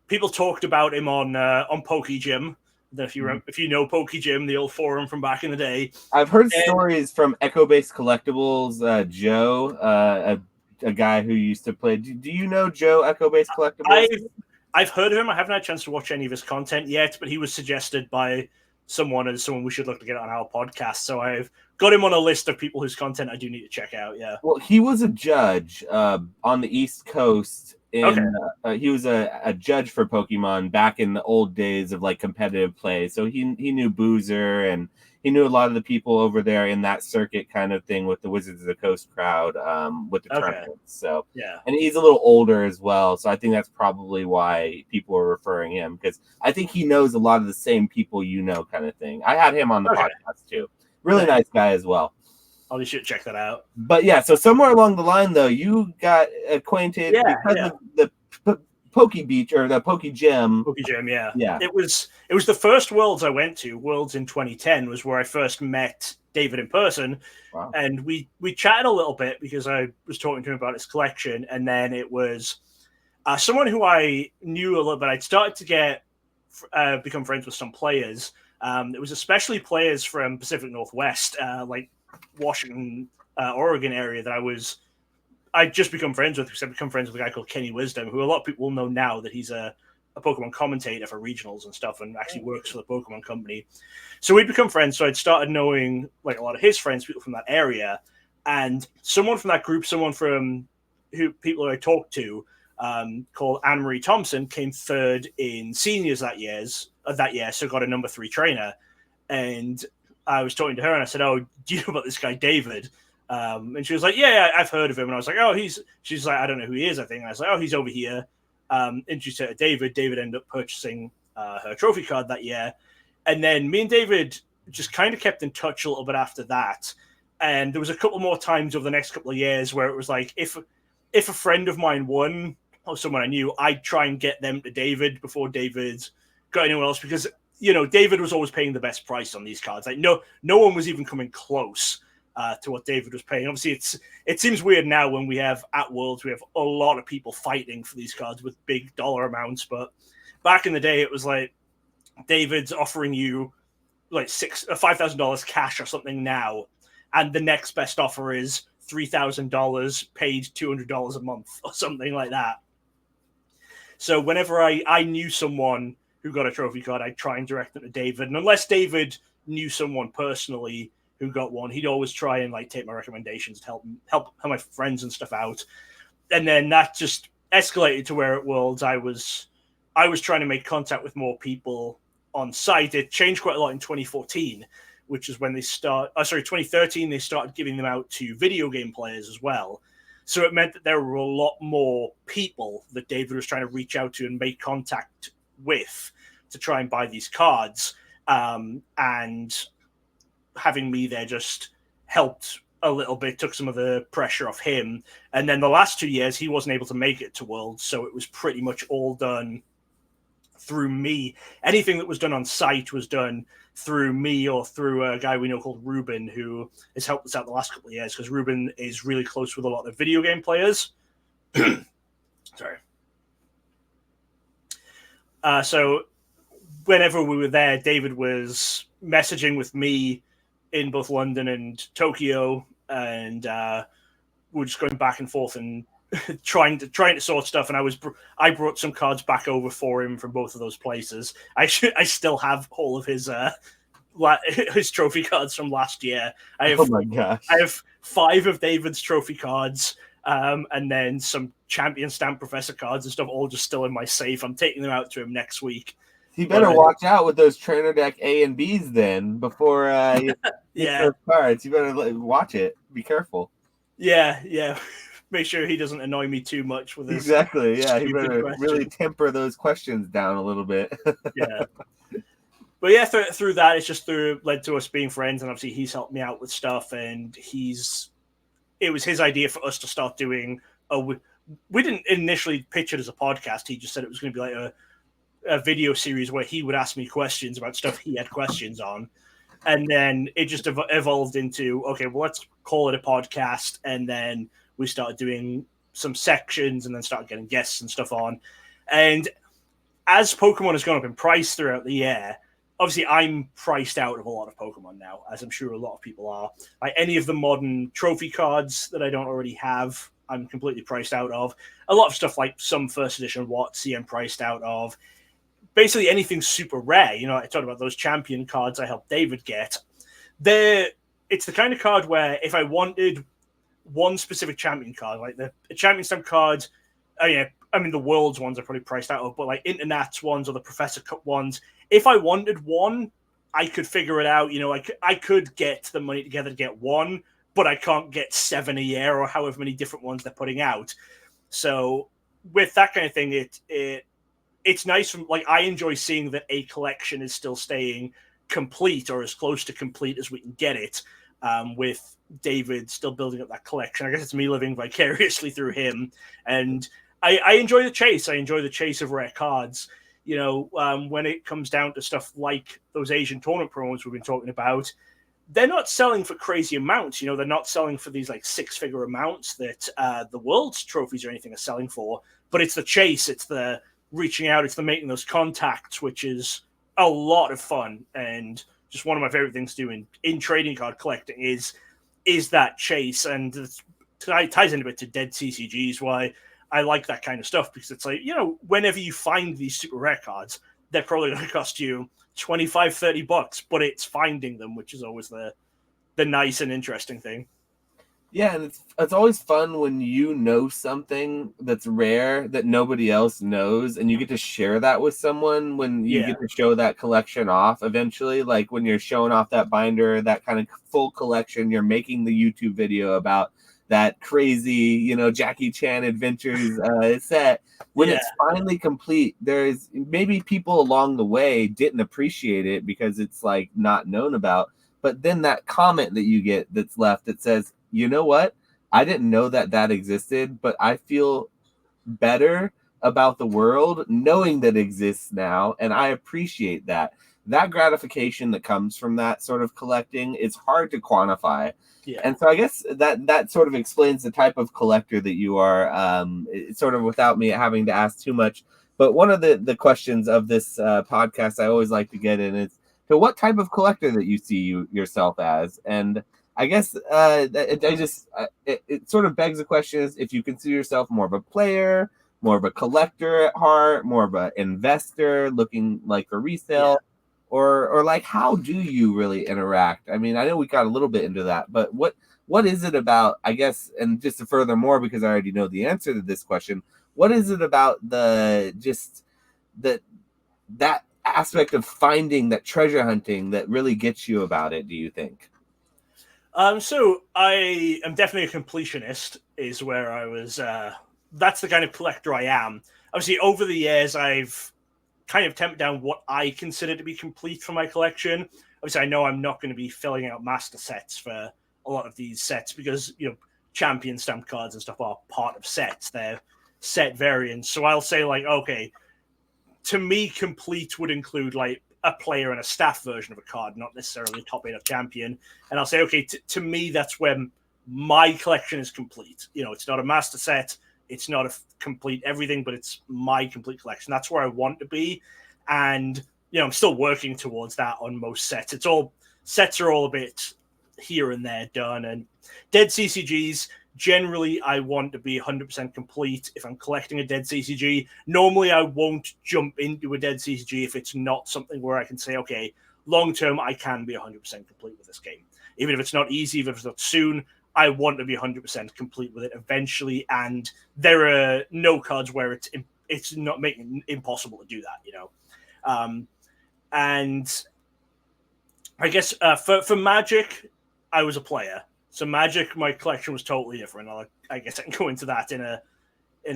people talked about him on PokeGym. If you know PokeGym, the old forum from back in the day. I've heard stories from Echo-Based Collectibles, Joe, a guy who used to play. Do you know Joe, Echo-Based Collectibles? I've heard of him. I haven't had a chance to watch any of his content yet, but he was suggested by someone as someone we should look to get on our podcast. So I've got him on a list of people whose content I do need to check out. Yeah. Well, he was a judge on the East Coast. He was a judge for Pokemon back in the old days of like competitive play. So he knew Boozer, and he knew a lot of the people over there in that circuit kind of thing with the Wizards of the Coast crowd with the tournaments. So yeah, and he's a little older as well. So I think that's probably why people are referring him, because I think he knows a lot of the same people kind of thing. I had him on the podcast too. Really nice guy as well. I'll be sure to check that out. But yeah, so somewhere along the line, though, you got acquainted because of the Poke Beach or the Poke Gym. Poke Gym, yeah. Yeah. It was the first Worlds I went to. Worlds in 2010 was where I first met David in person. Wow. And we chatted a little bit because I was talking to him about his collection. And then it was someone who I knew a little bit. I'd started to become friends with some players. It was especially players from Pacific Northwest, like Washington, Oregon area that I'd just become friends with, because I've become friends with a guy called Kenny Wisdom, who a lot of people will know now that he's a Pokemon commentator for regionals and stuff, and actually works for the Pokemon company. So we'd become friends. So I'd started knowing like a lot of his friends, people from that area, and someone from that group, someone from people I talked to, called Anne Marie Thompson, came third in seniors that year, so got a number 3 trainer. And I was talking to her and I said, "Oh, do you know about this guy, David?" And she was like, yeah, I've heard of him. And I was like, "Oh, she's like, I don't know who he is, I think." And I was like, "Oh, he's over here." Introduced her to David. David ended up purchasing her trophy card that year. And then me and David just kind of kept in touch a little bit after that. And there was a couple more times over the next couple of years where it was like, if a friend of mine won, or someone I knew, I'd try and get them to David before David got anyone else, because David was always paying the best price on these cards. Like no one was even coming close to what David was paying. Obviously, it seems weird now when we have at Worlds, we have a lot of people fighting for these cards with big dollar amounts. But back in the day, it was like David's offering you like $5,000 cash or something now, and the next best offer is $3,000 paid $200 a month or something like that. So whenever I knew someone who got a trophy card, I'd try and direct them to David. And unless David knew someone personally who got one, he'd always try and like take my recommendations to help my friends and stuff out. And then that just escalated to where at Worlds I was trying to make contact with more people on site. It changed quite a lot in 2014, which is when 2013, they started giving them out to video game players as well. So it meant that there were a lot more people that David was trying to reach out to and make contact with to try and buy these cards. And having me there just helped a little bit, took some of the pressure off him. And then the last 2 years, he wasn't able to make it to Worlds, so it was pretty much all done through me. Anything that was done on site was done through me or through a guy we know called Ruben, who has helped us out the last couple of years, because Ruben is really close with a lot of video game players. Sorry. So whenever we were there, David was messaging with me in both London and Tokyo, and we were just going back and forth and trying to sort stuff. And I brought some cards back over for him from both of those places. I still have all of his trophy cards from last year. Oh my gosh! I have 5 of David's trophy cards, and then some Champion Stamp Professor cards and stuff, all just still in my safe. I'm taking them out to him next week. You better watch out with those trainer deck A and Bs then before you get those cards. You better watch it. Be careful. Yeah. Make sure he doesn't annoy me too much with his exactly. Yeah, he better really temper those questions down a little bit. Yeah. But yeah, through that, it's just led to us being friends, and obviously he's helped me out with stuff, and it was his idea for us to start doing we didn't initially pitch it as a podcast. He just said it was going to be like a video series where he would ask me questions about stuff he had questions on. And then it just evolved into, okay, well, let's call it a podcast. And then we started doing some sections and then started getting guests and stuff on. And as Pokemon has gone up in price throughout the year, obviously I'm priced out of a lot of Pokemon now, as I'm sure a lot of people are. Like any of the modern trophy cards that I don't already have, I'm completely priced out of. A lot of stuff like some first edition WotC I'm priced out of. Basically anything super rare. You know, I talked about those champion cards I helped David get. It's the kind of card where if I wanted one specific champion card, like the champion stamp card, I mean the world's ones are probably priced out of, but like Internet's ones or the Professor Cup ones, if I wanted one, I could figure it out. You know, I could get the money together to get one, but I can't get 7 a year or however many different ones they're putting out. So with that kind of thing, it's nice. From like, I enjoy seeing that a collection is still staying complete or as close to complete as we can get it. With David still building up that collection, I guess it's me living vicariously through him, and I enjoy the chase. I enjoy the chase of rare cards. You know, when it comes down to stuff like those Asian tournament promos we've been talking about, they're not selling for crazy amounts. You know, they're not selling for these like 6-figure amounts that the world's trophies or anything are selling for. But it's the chase, it's the reaching out, it's the making those contacts, which is a lot of fun. And just one of my favorite things to do in trading card collecting is that chase. And it ties in a bit to dead CCGs, why I like that kind of stuff, because it's like, you know, whenever you find these super rare cards, they're probably going to cost you $25-$30, but it's finding them, which is always the nice and interesting thing. Yeah, and it's always fun when you know something that's rare that nobody else knows, and you get to share that with someone when you get to show that collection off eventually. Like when you're showing off that binder, that kind of full collection, you're making the YouTube video about that crazy, you know, Jackie Chan Adventures set. When it's finally complete, there's maybe people along the way didn't appreciate it because it's like not known about. But then that comment that you get that's left that says, you know what? I didn't know that existed, but I feel better about the world knowing that it exists now, and I appreciate that. That gratification that comes from that sort of collecting is hard to quantify. Yeah. And so I guess that sort of explains the type of collector that you are, sort of without me having to ask too much. But one of the questions of this podcast I always like to get in is, so what type of collector that you see yourself as? And I guess it sort of begs the question is if you consider yourself more of a player, more of a collector at heart, more of an investor looking like for resale, or like how do you really interact? I mean, I know we got a little bit into that, but what is it about, I guess, and just to further more, because I already know the answer to this question, what is it about that aspect of finding that treasure hunting that really gets you about it, do you think? So I am definitely a completionist, is where I was. That's the kind of collector I am. Obviously, over the years, I've kind of tempted down what I consider to be complete for my collection. Obviously, I know I'm not going to be filling out master sets for a lot of these sets because, you know, champion stamp cards and stuff are part of sets. They're set variants. So I'll say, like, okay, to me, complete would include, like, a player and a staff version of a card, not necessarily a top 8 of champion. And I'll say, okay, to me, that's when my collection is complete. You know, it's not a master set, it's not a complete everything, but it's my complete collection. That's where I want to be. And, you know, I'm still working towards that on most sets. Sets are all a bit here and there done. And dead CCGs, generally, I want to be 100% complete if I'm collecting a dead CCG. Normally, I won't jump into a dead CCG if it's not something where I can say, okay, long term, I can be 100% complete with this game. Even if it's not easy, even if it's not soon, I want to be 100% complete with it eventually. And there are no cards where it's not making it impossible to do that, you know. And I guess for Magic, I was a player. So Magic, my collection was totally different. I guess I can go into that in a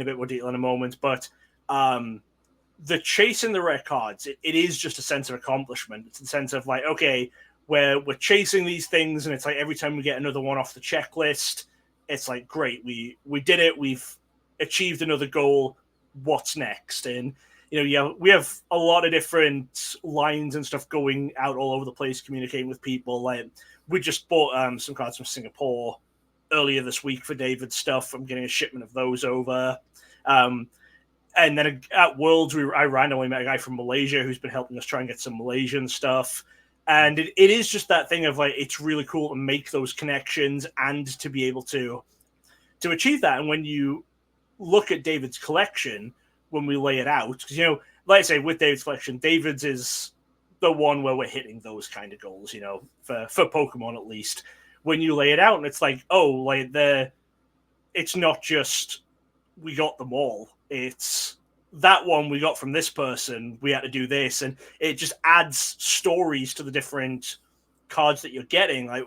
bit more detail in a moment. But the chasing the rare cards, it is just a sense of accomplishment. It's a sense of like, okay, we're chasing these things, and it's like every time we get another one off the checklist, it's like, great, we did it. We've achieved another goal. What's next? And we have a lot of different lines and stuff going out all over the place, communicating with people. Like, we just bought some cards from Singapore earlier this week for David's stuff. I'm getting a shipment of those over. And then at Worlds, I randomly met a guy from Malaysia who's been helping us try and get some Malaysian stuff. And it is just that thing of like, it's really cool to make those connections and to be able to to achieve that, and when you look at David's collection, when we lay it out, because, you know, like I say, with David's collection, David's is the one where we're hitting those kind of goals, you know, for Pokemon at least. When you lay it out, and it's like, oh, like it's not just we got them all. It's that one we got from this person. We had to do this, and it just adds stories to the different cards that you're getting. Like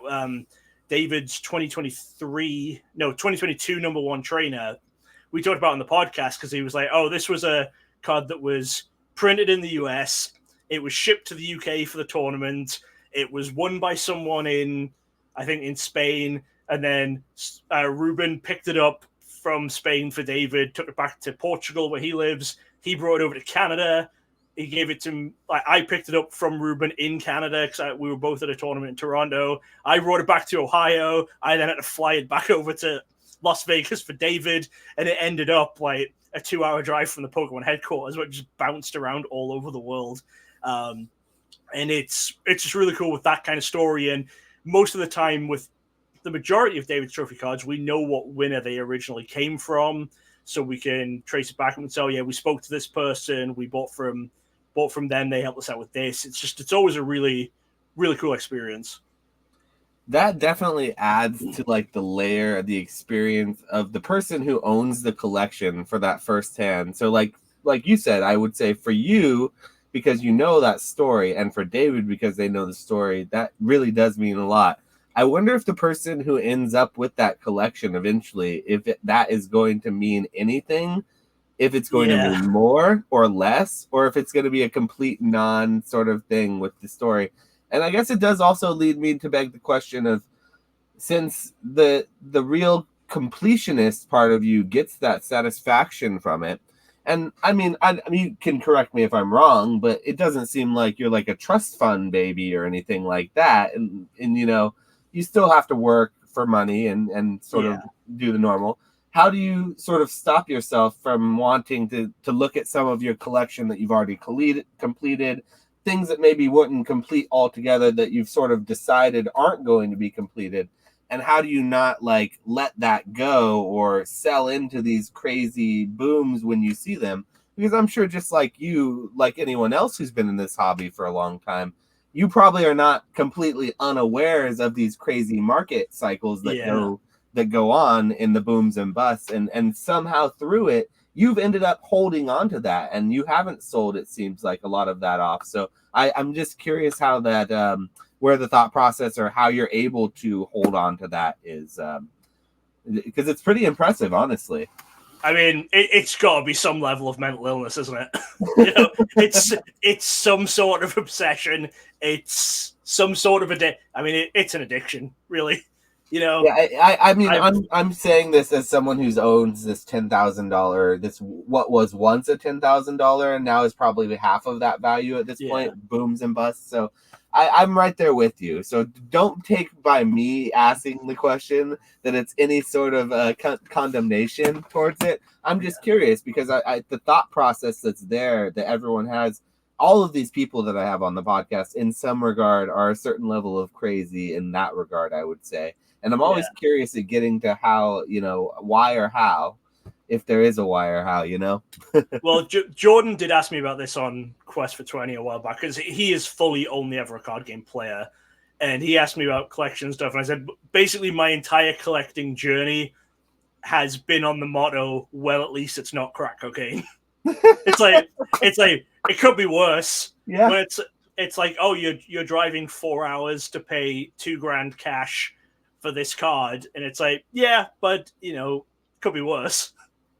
David's 2022 number one trainer, we talked about on the podcast, because he was like, oh, this was a card that was printed in the US. It was shipped to the UK for the tournament. It was won by someone in Spain. And then Ruben picked it up from Spain for David, took it back to Portugal where he lives. He brought it over to Canada. He gave it to me. I picked it up from Ruben in Canada because we were both at a tournament in Toronto. I brought it back to Ohio. I then had to fly it back over to Las Vegas for David, and it ended up like a 2-hour drive from the Pokemon headquarters, where it just bounced around all over the world. And it's just really cool with that kind of story. And most of the time, with the majority of David's trophy cards, we know what winner they originally came from, so we can trace it back and say, oh yeah, we spoke to this person, we bought from them, they helped us out with this. It's always a really, really cool experience. That definitely adds to like the layer of the experience of the person who owns the collection for that first hand. So like you said, I would say for you, because you know that story, and for David, because they know the story, that really does mean a lot. I wonder if the person who ends up with that collection eventually, that is going to mean anything, if it's going to mean more or less, or if it's going to be a complete non sort of thing with the story. And I guess it does also lead me to beg the question of, since the real completionist part of you gets that satisfaction from it, and I mean, you can correct me if I'm wrong, but it doesn't seem like you're like a trust fund baby or anything like that. And you know, you still have to work for money and sort of do the normal. How do you sort of stop yourself from wanting to look at some of your collection that you've already completed, things that maybe wouldn't complete altogether that you've sort of decided aren't going to be completed? And how do you not like let that go or sell into these crazy booms when you see them? Because I'm sure, just like you, like anyone else who's been in this hobby for a long time, you probably are not completely unawares of these crazy market cycles that go on in the booms and busts, and somehow through it you've ended up holding on to that, and you haven't sold, it seems like, a lot of that off. So I'm just curious how that where the thought process, or how you're able to hold on to that is, because it's pretty impressive, honestly. I mean, it's got to be some level of mental illness, isn't it? You know, it's some sort of obsession. It's some sort of it's an addiction, really. You know. Yeah, I mean, I'm saying this as someone who's owns this $10,000, this what was once a $10,000 and now is probably half of that value at this point, booms and busts. So I'm right there with you. So don't take by me asking the question that it's any sort of condemnation towards it. I'm just curious, because I the thought process that's there, that everyone has, all of these people that I have on the podcast in some regard are a certain level of crazy in that regard, I would say. And I'm always curious at getting to how, you know, why or how, if there is a why or how, you know? Well, Jordan did ask me about this on Quest for 20 a while back, because he is fully only ever a card game player. And he asked me about collection stuff. And I said, basically, my entire collecting journey has been on the motto, well, at least it's not crack cocaine. it's like, it could be worse. Yeah. But it's like, oh, you're driving 4 hours to pay $2,000 cash for this card, and it's like, yeah, but you know, could be worse.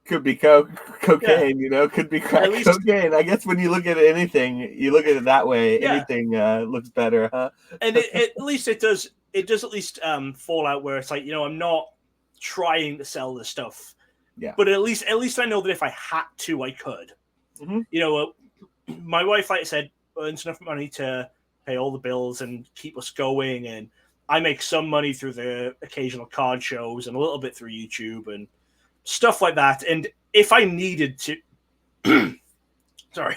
Could be cocaine, you know, could be crack cocaine. I guess when you look at anything, you look at it that way. Anything looks better, huh? And at least it does at least fall out where it's like, you know, I'm not trying to sell this stuff. Yeah. But at least I know that if I had to, I could. Mm-hmm. You know, my wife, like I said, earns enough money to pay all the bills and keep us going, and I make some money through the occasional card shows and a little bit through YouTube and stuff like that. And if I needed to, sorry,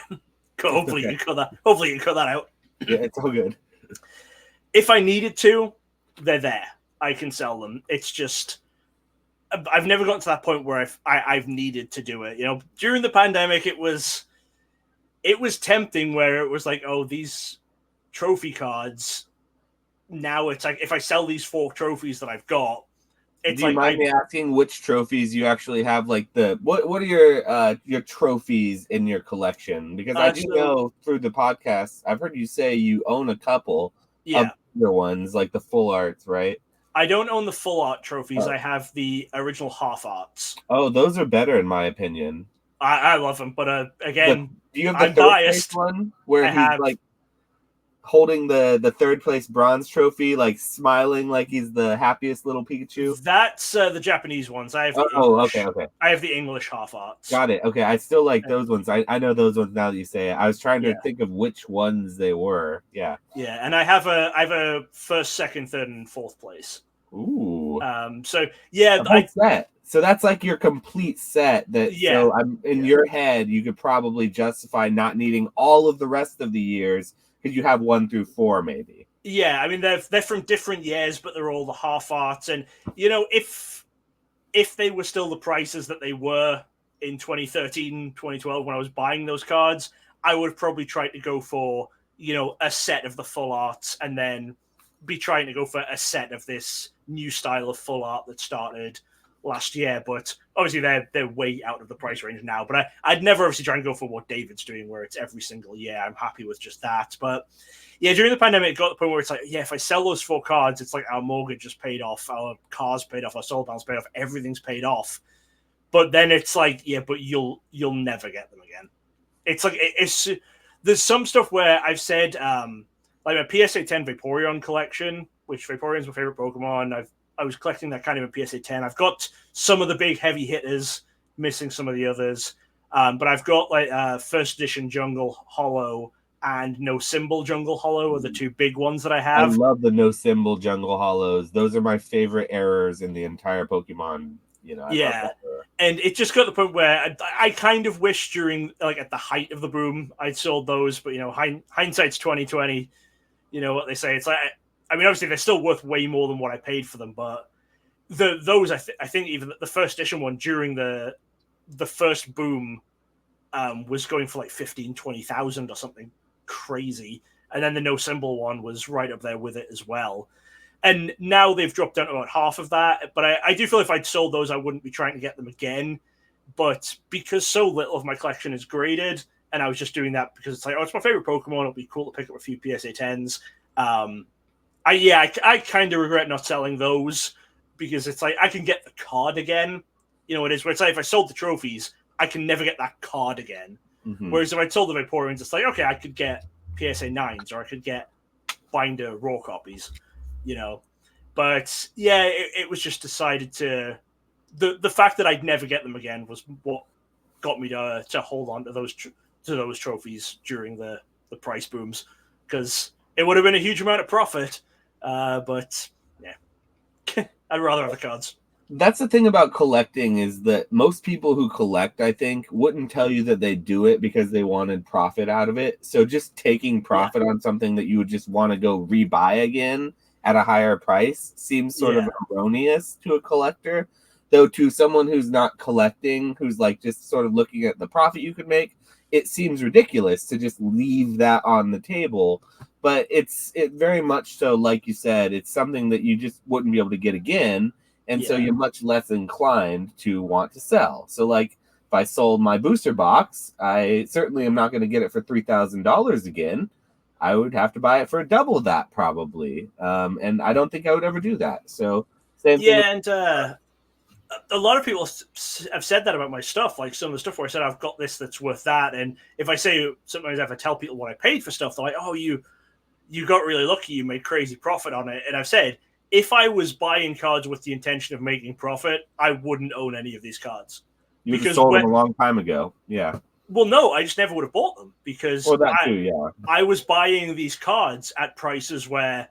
hopefully you cut that out. Yeah, it's all good. If I needed to, they're there. I can sell them. It's just I've never gotten to that point where I've needed to do it. During the pandemic, it was tempting where it was like, oh, these trophy cards. Now it's like if I sell these 4 trophies that I've got, it's Do you like mind me asking which trophies you actually have? Like what are your trophies in your collection? Because I do know through the podcast, I've heard you say you own a couple of your ones, like the full arts, right? I don't own the full art trophies. I have the original half arts. Oh, those are better in my opinion. I love them, but again, do you have the I'm third biased. place one where he's like holding the third place bronze trophy, like smiling like he's the happiest little Pikachu? That's the Japanese ones. I have okay. I have the English half arts. Got it. Okay, I still like those ones. I know those ones now that you say it. I was trying to think of which ones they were. Yeah. Yeah, and I have a first, second, third, and fourth place. Ooh. So yeah, set. So that's like your complete set. So I'm in your head, you could probably justify not needing all of the rest of the years because you have 1 through 4, maybe. Yeah, I mean they're from different years, but they're all the half arts, and if they were still the prices that they were in 2013, 2012 when I was buying those cards, I would probably try to go for a set of the full arts, and then be trying to go for a set of this new style of full art that started last year. But obviously they're way out of the price range now. But I'd never obviously try and go for what David's doing, where it's every single year. I'm happy with just that. But yeah, during the pandemic, it got to the point where it's like, yeah, if I sell those 4 cards, it's like our mortgage is paid off, our car's paid off, our solar panel's paid off, everything's paid off. But then it's like, yeah, but you'll never get them again. It's like there's some stuff where I've said, like my PSA 10 Vaporeon collection, which Vaporeon's my favorite Pokemon. I was collecting that kind of a PSA 10. I've got some of the big heavy hitters, missing some of the others. But I've got like first edition Jungle Hollow and No Symbol Jungle Hollow are the 2 big ones that I have. I love the No Symbol Jungle Hollows. Those are my favorite errors in the entire Pokemon. And it just got to the point where I kind of wish during, like, at the height of the boom, I'd sold those. But hindsight's 2020. You know what they say? It's like, I mean, obviously they're still worth way more than what I paid for them. But those I think even the first edition one during the first boom was going for like 15,000-20,000 or something crazy, and then the No Symbol one was right up there with it as well. And now they've dropped down to about half of that. But I do feel if I'd sold those, I wouldn't be trying to get them again. But because so little of my collection is graded, and I was just doing that because it's like, oh, it's my favorite Pokemon, it'll be cool to pick up a few PSA 10s. I kind of regret not selling those, because it's like I can get the card again. It is where it's like if I sold the trophies, I can never get that card again. Mm-hmm. Whereas if I sold the Vaporeons, it's like, okay, I could get PSA 9s, or I could get binder raw copies. But yeah, it was just decided to the fact that I'd never get them again was what got me to hold on to those trophies during the price booms, because it would have been a huge amount of profit. But yeah, I'd rather have the cards. That's the thing about collecting, is that most people who collect, I think, wouldn't tell you that they do it because they wanted profit out of it. So just taking profit on something that you would just want to go rebuy again at a higher price seems sort of erroneous to a collector. Though to someone who's not collecting, who's like just sort of looking at the profit you could make, it seems ridiculous to just leave that on the table. But it very much so, like you said, it's something that you just wouldn't be able to get again. And so you're much less inclined to want to sell. So like if I sold my booster box, I certainly am not going to get it for $3,000 again. I would have to buy it for double that probably. And I don't think I would ever do that. So same thing. Yeah, and a lot of people have said that about my stuff. Like some of the stuff where I said I've got this that's worth that. And if I say, sometimes if I tell people what I paid for stuff, they're like, oh, you got really lucky. You made crazy profit on it. And I've said, if I was buying cards with the intention of making profit, I wouldn't own any of these cards. You would have sold them a long time ago. Yeah. Well, no, I just never would have bought them, because I was buying these cards at prices where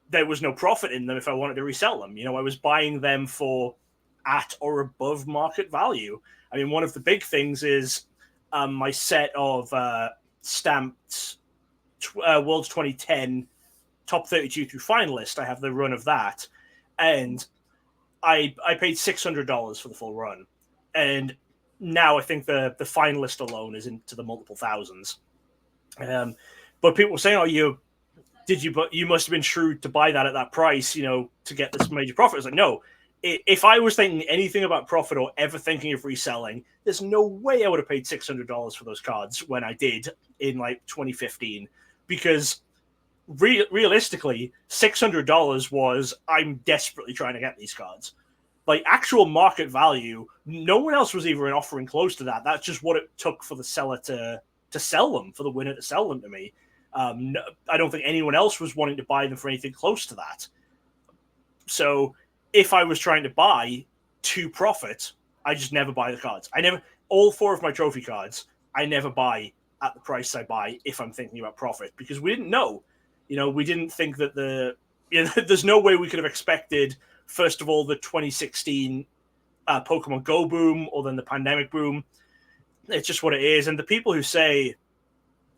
there was no profit in them if I wanted to resell them. I was buying them for at or above market value. I mean, one of the big things is my set of stamped Worlds 2010 top 32 through finalist. I have the run of that, and I paid $600 for the full run, and now I think the finalist alone is into the multiple thousands. But people were saying, "Oh, but you must have been shrewd to buy that at that price, to get this major profit." It's like, no. If I was thinking anything about profit or ever thinking of reselling, there's no way I would have paid $600 for those cards when I did in like 2015, because realistically, $600 was, I'm desperately trying to get these cards. Like, actual market value, no one else was even offering close to that. That's just what it took for the seller to sell them, for the winner to sell them to me. I don't think anyone else was wanting to buy them for anything close to that. So if I was trying to buy to profit, I just never buy the cards. All 4 of my trophy cards, I never buy at the price I buy if I'm thinking about profit, because we didn't know. We didn't think that there's no way we could have expected, first of all, the 2016 Pokemon Go boom, or then the pandemic boom. It's just what it is. And the people who say,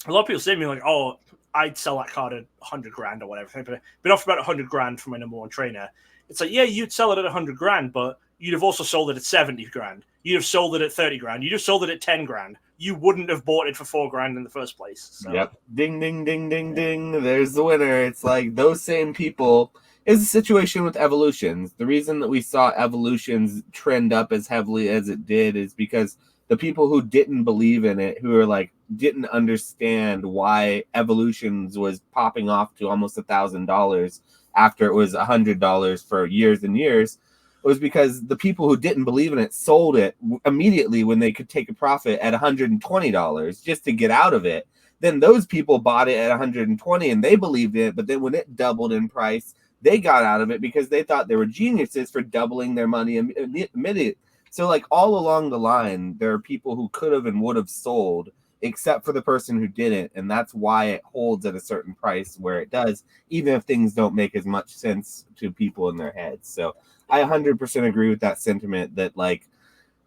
a lot of people say to me like, "Oh, I'd sell that card at 100 grand or whatever." I've been offered about 100 grand for my number 1 trainer. It's like, yeah, you'd sell it at 100 grand, but you'd have also sold it at 70 grand. You'd have sold it at 30 grand. You'd have sold it at 10 grand. You wouldn't have bought it for 4 grand in the first place. So. Yep. Ding, ding, ding, ding, ding. There's the winner. It's like those same people. Is the situation with evolutions. The reason that we saw evolutions trend up as heavily as it did is because the people who didn't believe in it, who are like, didn't understand why evolutions was popping off to almost $1,000 after it was $100 for years and years, was because the people who didn't believe in it sold it immediately when they could take a profit at $120 just to get out of it. Then those people bought it at $120 and they believed it, but then when it doubled in price, they got out of it because they thought they were geniuses for doubling their money immediately. So like all along the line, there are people who could have and would have sold, except for the person who didn't. And that's why it holds at a certain price where it does, even if things don't make as much sense to people in their heads. So I 100% agree with that sentiment that like,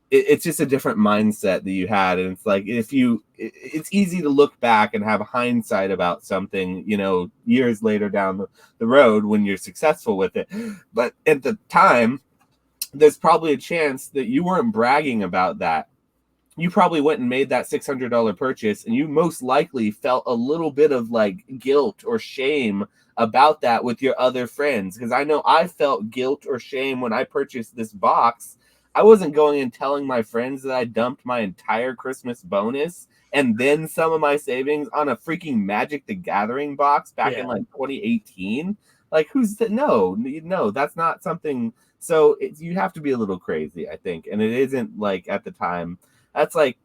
it's just a different mindset that you had. And it's like, it's easy to look back and have hindsight about something, years later down the road when you're successful with it. But at the time, there's probably a chance that you weren't bragging about that. You probably went and made that $600 purchase, and you most likely felt a little bit of like guilt or shame about that with your other friends. Because I know I felt guilt or shame when I purchased this box. I wasn't going and telling my friends that I dumped my entire Christmas bonus and then some of my savings on a freaking Magic the Gathering box back in like 2018. Like, no, that's not something. So you have to be a little crazy, I think. And it isn't like at the time. That's like,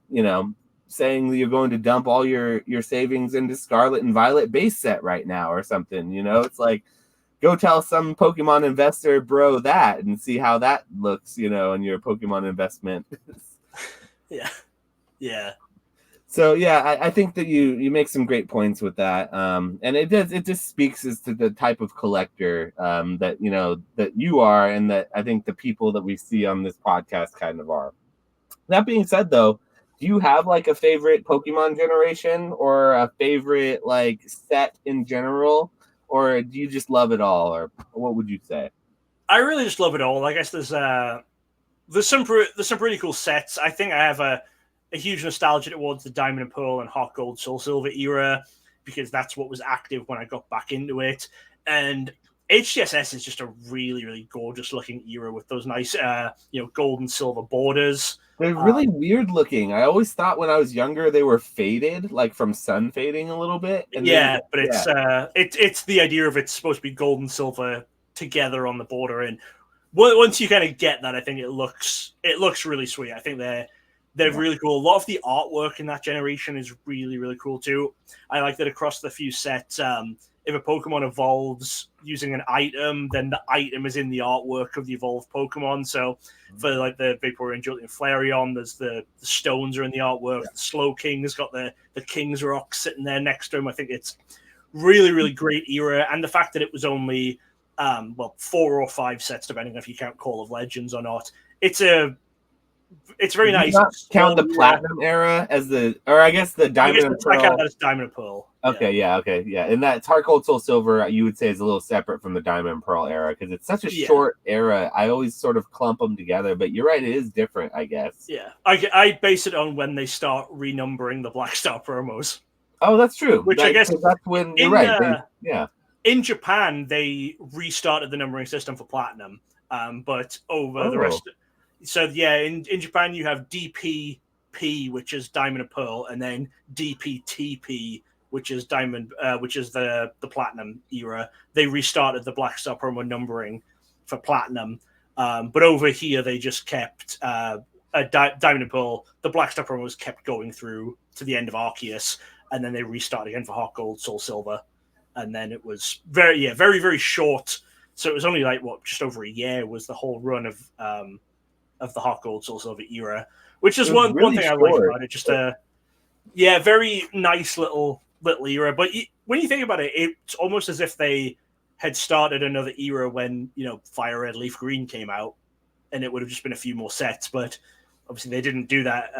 saying that you're going to dump all your savings into Scarlet and Violet base set right now or something. It's like, go tell some Pokemon investor bro that and see how that looks, in your Pokemon investment. Yeah. So yeah, I think that you make some great points with that. And it just speaks as to the type of collector that that you are, and that I think the people that we see on this podcast kind of are. That being said, though, do you have like a favorite Pokemon generation or a favorite like set in general? Or do you just love it all? Or what would you say? I really just love it all. I guess there's some pretty cool sets. I think I have a huge nostalgia towards the Diamond and Pearl and Heart Gold Soul Silver era, because that's what was active when I got back into it. And HCSS is just a really, really gorgeous looking era with those nice, gold and silver borders. They're really weird looking. I always thought when I was younger they were faded, like from sun fading a little bit. And it's the idea of it's supposed to be gold and silver together on the border. And once you kind of get that, I think it looks really sweet. I think they're really cool. A lot of the artwork in that generation is really, really cool too. I like that across the few sets. If a Pokemon evolves using an item, then the item is in the artwork of the evolved Pokemon. So for like the Vaporeon, Jolteon, Flareon, there's the stones are in the artwork. The Slow King's got the King's Rock sitting there next to him. I think it's really, really great era. And the fact that it was only 4 or 5 sets, depending if you count Call of Legends or not. It's a It's very Do you nice. not count the Small, platinum era as or I guess the I guess diamond and I count pearl. that as diamond and pearl. Okay, yeah. And that Heart Gold Soul Silver, you would say, is a little separate from the Diamond and Pearl era because it's such a short era. I always sort of clump them together, but you're right, it is different, I guess. Yeah, I base it on when they start renumbering the Black Star promos. Oh, that's true. Which I guess that's when you're right. In Japan, they restarted the numbering system for platinum, but over the rest. So yeah, in Japan you have DPP, which is Diamond and Pearl, and then DPTP, which is Diamond, which is the Platinum era. They restarted the Black Star promo numbering for Platinum, but over here they just kept Diamond and Pearl. The Black Star promos kept going through to the end of Arceus, and then they restarted again for Heart Gold, Soul Silver, and then it was very, very short. So it was only like just over a year was the whole run of the Heart Gold, Soul Silver era, which is one thing I like about it. Just very nice little era. But when you think about it, it's almost as if they had started another era when Fire Red, Leaf Green came out, and it would have just been a few more sets. But obviously they didn't do that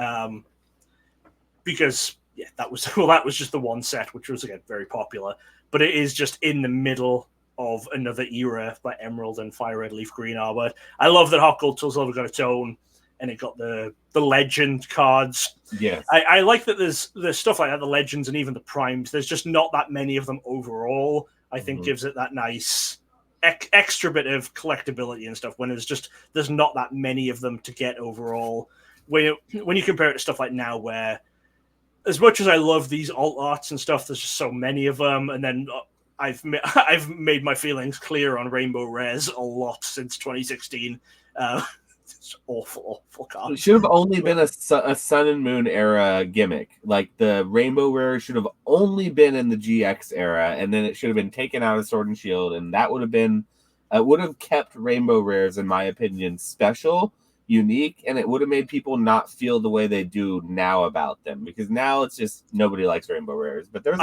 because that was just the one set, which was again very popular. But it is just in the middle of another era like Emerald and Fire Red, Leaf Green are. But I love that Heart Gold, Soul Silver got its own, and it got the legend cards. Yes, I like that there's stuff like that, the legends and even the primes. There's just not that many of them overall. I think gives it that nice extra bit of collectability and stuff. When there's not that many of them to get overall. When you compare it to stuff like now, where as much as I love these alt arts and stuff, there's just so many of them, and then I've made my feelings clear on Rainbow Rares a lot since 2016. It's awful card. It should have only been a Sun and Moon era gimmick. Like the Rainbow Rare should have only been in the GX era, and then it should have been taken out of Sword and Shield, and that would have kept Rainbow Rares, in my opinion, special, unique, and it would have made people not feel the way they do now about them, because now it's just nobody likes Rainbow Rares. But there's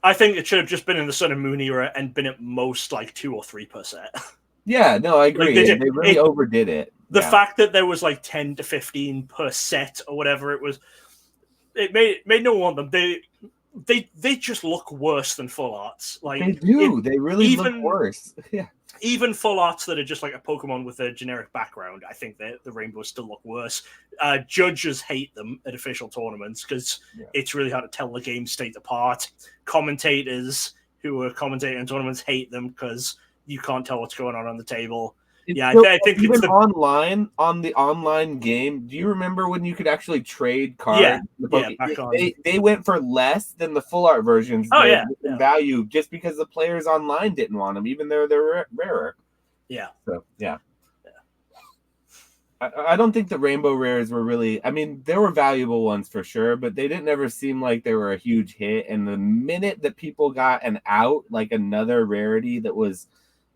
I think it should have just been in the Sun and Moon era and been at most like 2 or 3 per set. Yeah, no, I agree. They really overdid it. The fact that there was like 10 to 15 per set or whatever it was, it made no one want them. They just look worse than full arts. Like they do. They really look worse. Yeah. Even full arts that are just like a Pokemon with a generic background, I think that the rainbows still look worse. Judges hate them at official tournaments because it's really hard to tell the game state apart. Commentators who are commentating in tournaments hate them because you can't tell what's going on the table. I think even online on the online game. Do you remember when you could actually trade cards? They went for less than the full art versions. Value just because the players online didn't want them, even though they're rarer. Yeah. So I don't think the Rainbow Rares were really. I mean, there were valuable ones for sure, but they didn't ever seem like they were a huge hit. And the minute that people got like another rarity that was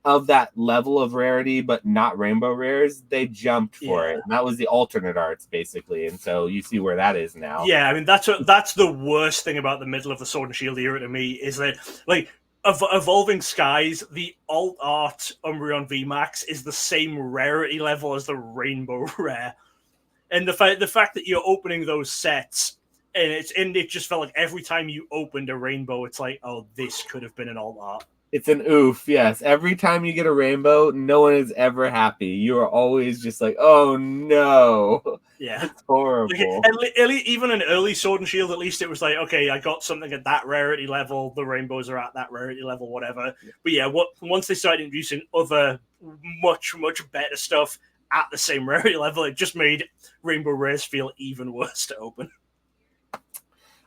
of that level of rarity, but not Rainbow Rares, they jumped for it. And that was the alternate arts, basically. And so you see where that is now. Yeah, I mean, that's the worst thing about the middle of the Sword and Shield era to me, is that, like, Evolving Skies, the alt art Umbreon VMAX is the same rarity level as the Rainbow Rare. And the fact that you're opening those sets, and it just felt like every time you opened a rainbow, it's like, oh, this could have been an alt art. It's an oof, yes. Every time you get a rainbow, no one is ever happy. You are always just like, oh no. Yeah. It's horrible. Even in early Sword and Shield, at least it was like, okay, I got something at that rarity level, the rainbows are at that rarity level, whatever. But yeah, once they started introducing other much, much better stuff at the same rarity level, it just made Rainbow Rares feel even worse to open.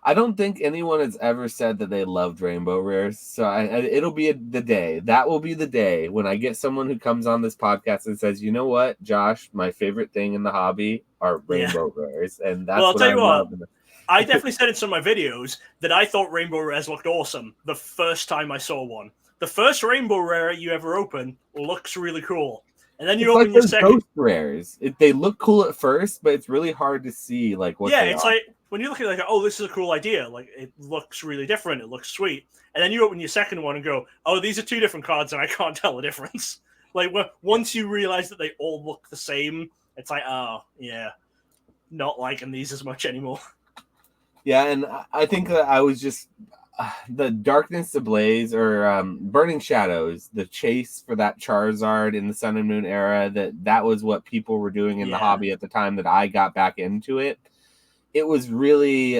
I don't think anyone has ever said that they loved Rainbow Rares, so it'll be the day. That will be the day when I get someone who comes on this podcast and says, you know what, Josh, my favorite thing in the hobby are Rainbow Rares, and that's I'll tell you what. love. I definitely said in some of my videos that I thought Rainbow Rares looked awesome the first time I saw one. The first Rainbow Rare you ever open looks really cool. And then you open your second. Ghost Rares. They look cool at first, but it's really hard to see like what they it's are. like when you look at it, like, oh, this is a cool idea. Like, it looks really different. It looks sweet. And then you open your second one and go, oh, these are two different cards and I can't tell the difference. Like, once you realize that they all look the same, It's like, oh yeah, not liking these as much anymore. Yeah, and I think that I was just the Darkness Ablaze or Burning Shadows, the chase for that Charizard in the Sun and Moon era. That was what people were doing in the hobby at the time that I got back into it. It was really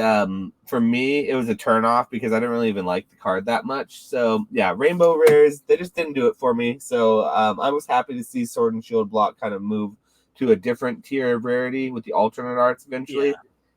for me, it was a turnoff because I didn't really even like the card that much. So yeah, Rainbow Rares, they just didn't do it for me. So I was happy to see Sword and Shield block kind of move to a different tier of rarity with the alternate arts eventually. Yeah.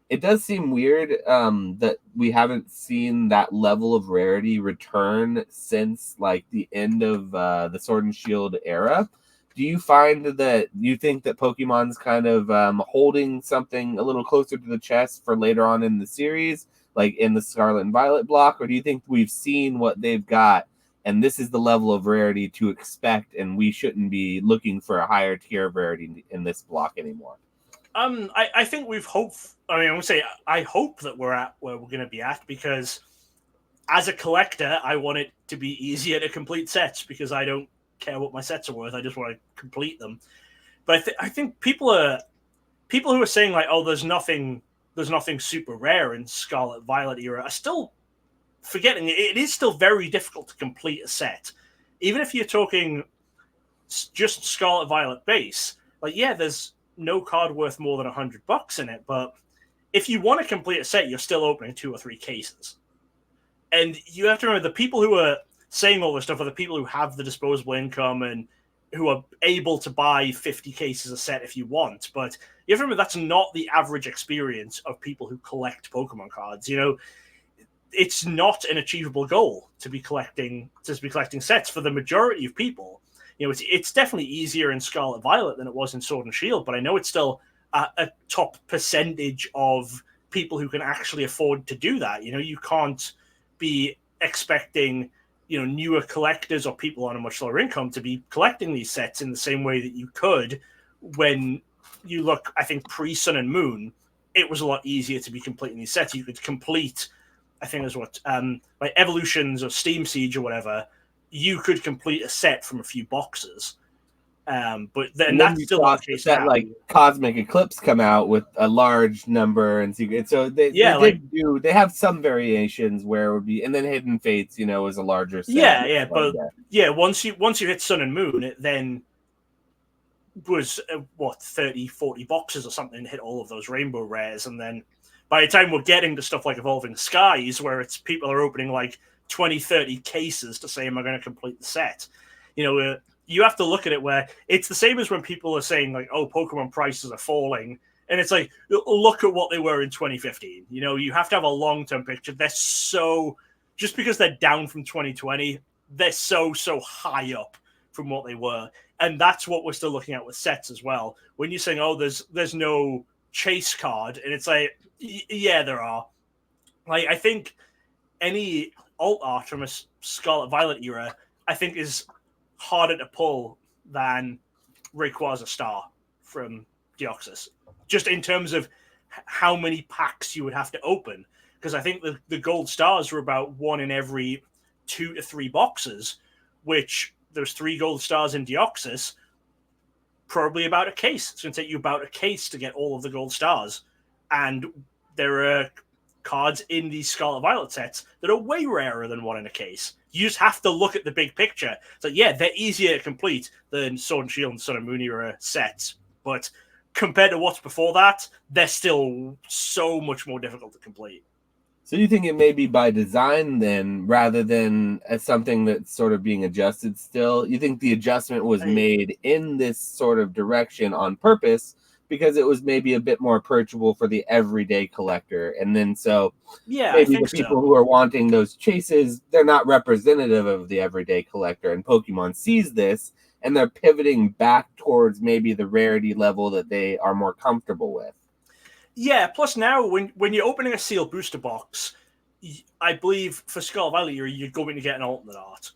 It does seem weird that we haven't seen that level of rarity return since like the end of the Sword and Shield era. Do you find that you think that Pokemon's kind of holding something a little closer to the chest for later on in the series, like in the Scarlet and Violet block, or do you think we've seen what they've got and this is the level of rarity to expect, and we shouldn't be looking for a higher tier of rarity in this block anymore? I think we've hoped. I mean, I would say I hope that we're at where we're going to be at, because as a collector, I want it to be easier to complete sets because I don't care what my sets are worth. I just want to complete them. But I think people who are saying like, oh, there's nothing super rare in Scarlet Violet era are still forgetting it is still very difficult to complete a set, even if you're talking just Scarlet Violet base. Like, yeah, there's no card worth more than $100 in it, but if you want to complete a set, you're still opening 2 or 3 cases. And you have to remember, the people who are saying all this stuff are the people who have the disposable income and who are able to buy 50 cases a set if you want. But you have to remember, that's not the average experience of people who collect Pokemon cards. You know, it's not an achievable goal to be collecting sets for the majority of people. You know, it's definitely easier in Scarlet Violet than it was in Sword and Shield, but I know it's still a top percentage of people who can actually afford to do that. You know, you can't be expecting, you know, newer collectors or people on a much lower income to be collecting these sets in the same way that you could when you look, I think, pre-Sun and Moon. It was a lot easier to be completing these sets. You could complete, I think it was like Evolutions or Steam Siege or whatever. You could complete a set from a few boxes. But then that's still not the case that now. Like Cosmic Eclipse come out with a large number and secret. So they have some variations where it would be, and then Hidden Fates, you know, is a larger set. Once you hit Sun and Moon, it then was 30, 40 boxes or something, hit all of those rainbow rares, and then by the time we're getting to stuff like Evolving Skies, where it's people are opening like 20, 30 cases to say, am I going to complete the set? You know, you have to look at it where it's the same as when people are saying like, oh, Pokemon prices are falling. And it's like, look at what they were in 2015. You know, you have to have a long-term picture. Just because they're down from 2020, they're so high up from what they were. And that's what we're still looking at with sets as well. When you're saying, oh, there's no chase card, and it's like, yeah, there are. Like, I think any alt art from a Scarlet Violet era, I think, is harder to pull than Rayquaza Star from Deoxys, just in terms of how many packs you would have to open. Because I think the gold stars were about 1 in every 2 to 3 boxes, which there's 3 gold stars in Deoxys, probably about a case. It's going to take you about a case to get all of the gold stars. And there are cards in these Scarlet Violet sets that are way rarer than 1 in a case. You just have to look at the big picture. So yeah, they're easier to complete than Sword and Shield and Sun and Moon era sets, but compared to what's before that, they're still so much more difficult to complete. So you think it may be by design then, rather than as something that's sort of being adjusted still? You think the adjustment was made in this sort of direction on purpose because it was maybe a bit more approachable for the everyday collector? And then so maybe the people who are wanting those chases, they're not representative of the everyday collector. And Pokemon sees this and they're pivoting back towards maybe the rarity level that they are more comfortable with. Yeah, plus now when you're opening a sealed booster box, I believe for Scarlet Violet, you're going to get an alternate art.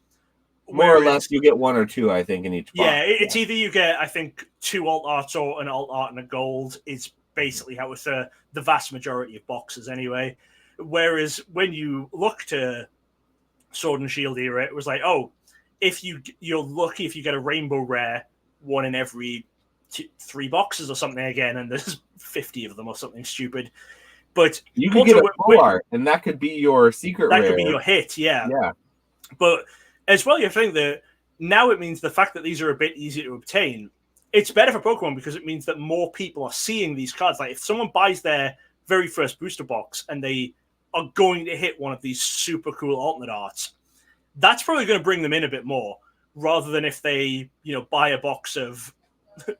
More or less, you get 1 or 2, I think, in each box. Yeah, it's either you get, I think, 2 alt arts or an alt art and a gold. It's basically how it's the vast majority of boxes anyway. Whereas when you look to Sword and Shield era, it was like, oh, if you're lucky if you get a rainbow rare 1 in every 3 boxes or something again, and there's 50 of them or something stupid. But you could get a full art, and that could be your secret rare. That could be your hit, yeah. Yeah. But as well, you think that now it means the fact that these are a bit easier to obtain, it's better for Pokemon because it means that more people are seeing these cards. Like if someone buys their very first booster box and they are going to hit one of these super cool alternate arts, that's probably going to bring them in a bit more, rather than if they, buy a box of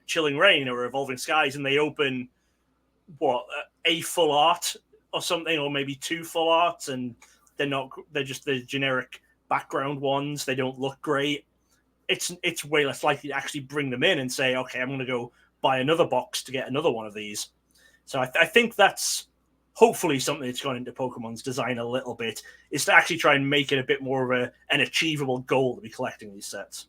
Chilling Rain or Evolving Skies and they open a full art or something, or maybe 2 full arts, and they're just the generic background ones. They don't look great. It's way less likely to actually bring them in and say, okay, I'm going to go buy another box to get another one of these. So I think that's hopefully something that's gone into Pokemon's design a little bit, is to actually try and make it a bit more of an achievable goal to be collecting these sets.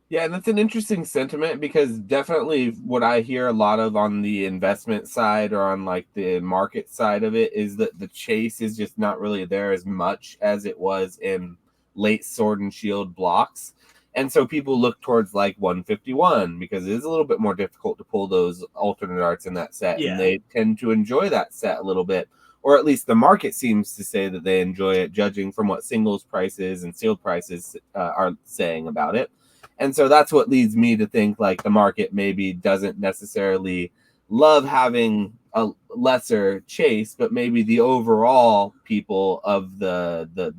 Yeah, and that's an interesting sentiment, because definitely what I hear a lot of on the investment side or on like the market side of it is that the chase is just not really there as much as it was in late Sword and Shield blocks. And so people look towards like 151 because it is a little bit more difficult to pull those alternate arts in that set. Yeah. And they tend to enjoy that set a little bit, or at least the market seems to say that they enjoy it, judging from what singles prices and sealed prices are saying about it. And so that's what leads me to think like the market maybe doesn't necessarily love having a lesser chase, but maybe the overall people of the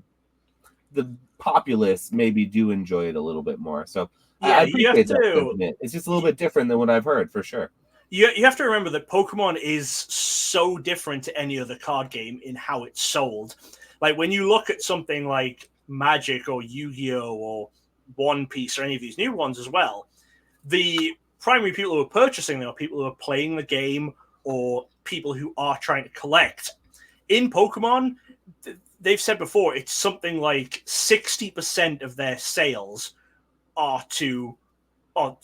populace maybe do enjoy it a little bit more. So yeah, I appreciate that sentiment. It's just a little bit different than what I've heard, for sure. You have to remember that Pokemon is so different to any other card game in how it's sold. Like when you look at something like Magic or Yu-Gi-Oh! Or One Piece or any of these new ones as well, the primary people who are purchasing them are people who are playing the game or people who are trying to collect. In Pokemon, they've said before, it's something like 60% of their sales are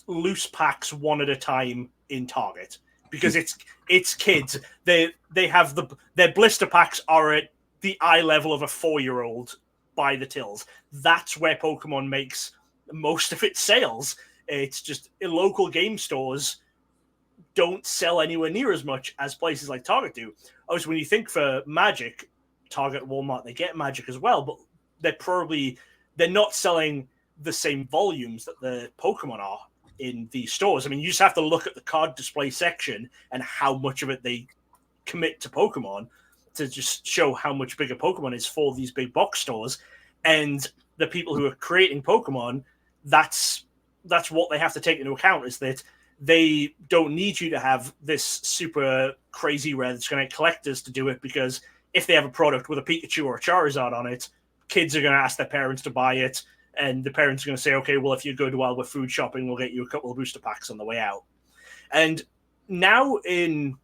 loose packs one at a time in Target, because it's kids. They have their blister packs are at the eye level of a 4-year-old by the tills. That's where Pokemon makes most of its sales. It's just local game stores don't sell anywhere near as much as places like Target do. Obviously, when you think for Magic, Target, Walmart, they get Magic as well, but they're not selling the same volumes that the Pokemon are in these stores. I mean, you just have to look at the card display section and how much of it they commit to Pokemon to just show how much bigger Pokemon is for these big box stores. And the people who are creating Pokemon, that's what they have to take into account, is that they don't need you to have this super crazy rare that's going to get collectors to do it, because if they have a product with a Pikachu or a Charizard on it, kids are going to ask their parents to buy it, and the parents are going to say, okay, well, if you go to Wild with Food shopping, we'll get you a couple of booster packs on the way out. And now in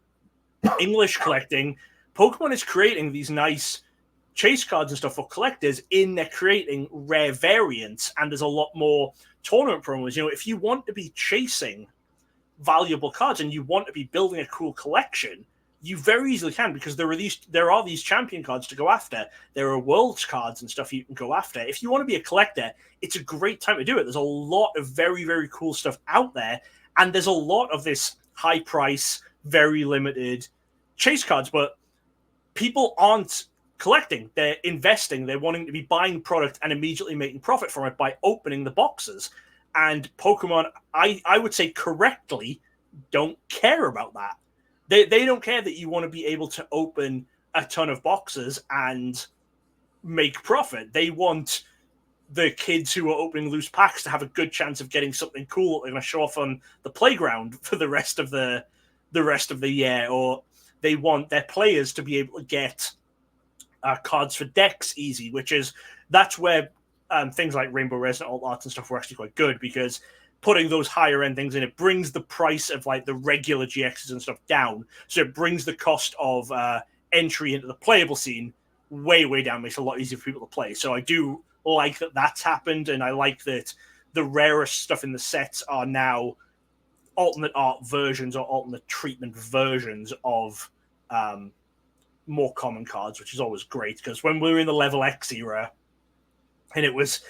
English collecting, Pokemon is creating these nice chase cards and stuff for collectors. They're creating rare variants, and there's a lot more tournament promos. If you want to be chasing valuable cards and you want to be building a cool collection, you very easily can, because there are these champion cards to go after. There are worlds cards and stuff you can go after. If you want to be a collector, it's a great time to do it. There's a lot of very, very cool stuff out there, and there's a lot of this high price, very limited chase cards, but people aren't collecting. They're investing. They're wanting to be buying product and immediately making profit from it by opening the boxes. And Pokemon, I would say correctly, don't care about that. They don't care that you want to be able to open a ton of boxes and make profit. They want the kids who are opening loose packs to have a good chance of getting something cool they're going to show off on the playground for the rest of the year, or they want their players to be able to get cards for decks easy, that's where things like Rainbow Resonant Alt Arts and stuff were actually quite good, because putting those higher end things in, it brings the price of like the regular GXs and stuff down. So it brings the cost of entry into the playable scene way, way down. Makes it a lot easier for people to play. So I do like that that's happened, and I like that the rarest stuff in the sets are now alternate art versions or alternate treatment versions of more common cards, which is always great, because when we were in the level X era, and it was,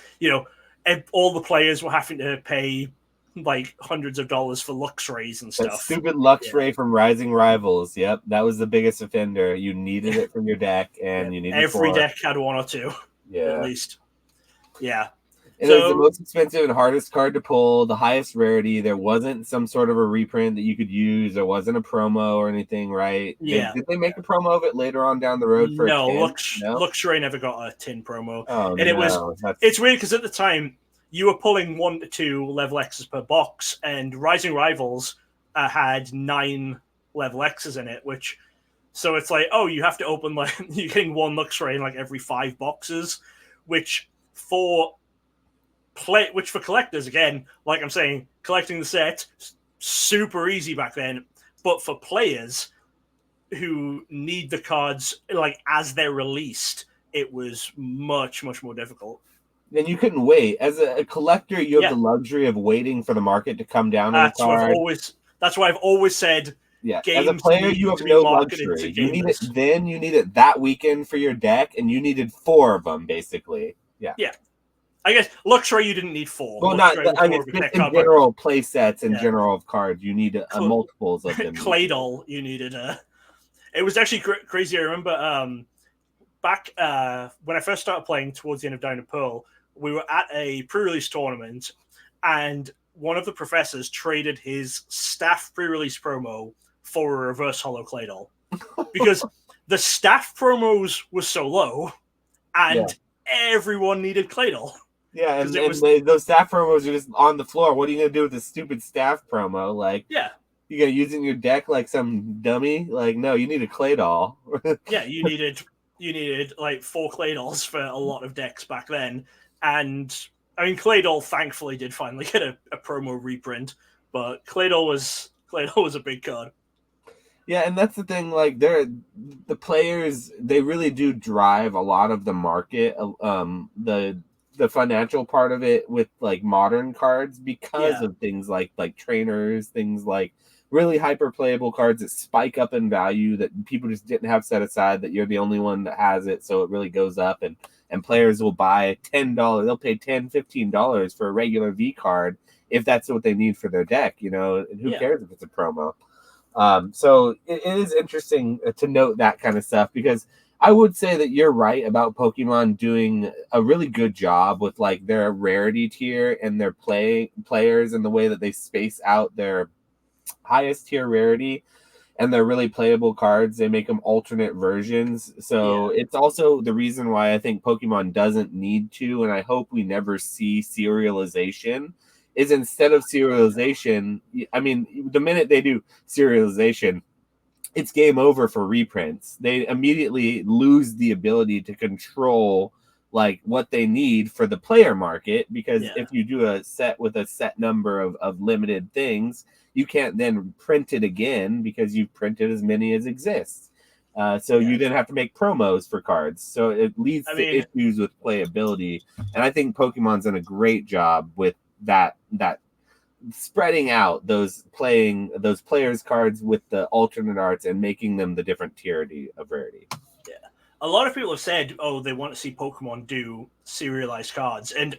all the players were having to pay like hundreds of dollars for Luxrays and That stuff. stupid Luxray from Rising Rivals. Yep, that was the biggest offender. You needed it for your deck, and you needed every 4. deck had 1 or 2, at least. Yeah. And it was the most expensive and hardest card to pull, the highest rarity. There wasn't some sort of a reprint that you could use. There wasn't a promo or anything, right? Yeah. Did they make a promo of it later on down the road for no, a tin? No, Luxray never got a tin promo. Oh, and it's weird because at the time you were pulling 1 to 2 level X's per box, and Rising Rivals had 9 level X's in it, so it's like, oh, you have to open like you're getting 1 Luxray in like every 5 boxes, which for collectors, again, like I'm saying, collecting the set super easy back then, but for players who need the cards like as they're released, it was much more difficult. And you couldn't wait. As a collector, you have the luxury of waiting for the market to come down on the card. That's why I've always said, as a player, you have no luxury. You need it then, you need it that weekend for your deck, and you needed 4 of them, basically. Yeah. I guess Luxray you didn't need 4. Well, I guess just in general play sets and general of cards, you need multiples of them. Claydol, you needed It was actually crazy. I remember back when I first started playing towards the end of Diamond and Pearl, we were at a pre-release tournament, and one of the professors traded his staff pre-release promo for a reverse holo Claydol because the staff promos were so low, and everyone needed Claydol. Yeah, and those staff promos are just on the floor. What are you going to do with the stupid staff promo? Like, you going to use it in your deck like some dummy? Like, no, you need a Claydol. You needed like 4 Claydols for a lot of decks back then. And, I mean, Claydol thankfully did finally get a promo reprint, but Claydol was a big card. Yeah, and that's the thing, like, the players, they really do drive a lot of the market, the financial part of it with like modern cards because of things like trainers, things like really hyper playable cards that spike up in value that people just didn't have set aside, that you're the only one that has it, so it really goes up, and players will buy $10, they'll pay $10-15 for a regular V card if that's what they need for their deck, and who cares if it's a promo. So it is interesting to note that kind of stuff, because I would say that you're right about Pokemon doing a really good job with like their rarity tier and their players and the way that they space out their highest tier rarity and their really playable cards. They make them alternate versions. So it's also the reason why I think Pokemon doesn't need to, and I hope we never see serialization, is instead of serialization, I mean, the minute they do serialization, it's game over for reprints. They immediately lose the ability to control like what they need for the player market, because if you do a set with a set number of limited things, you can't then print it again because you've printed as many as exists. So you then have to make promos for cards. So it leads to issues with playability. And I think Pokemon's done a great job with that spreading out those players' cards with the alternate arts and making them the different tier of rarity. Yeah, a lot of people have said, "Oh, they want to see Pokemon do serialized cards," and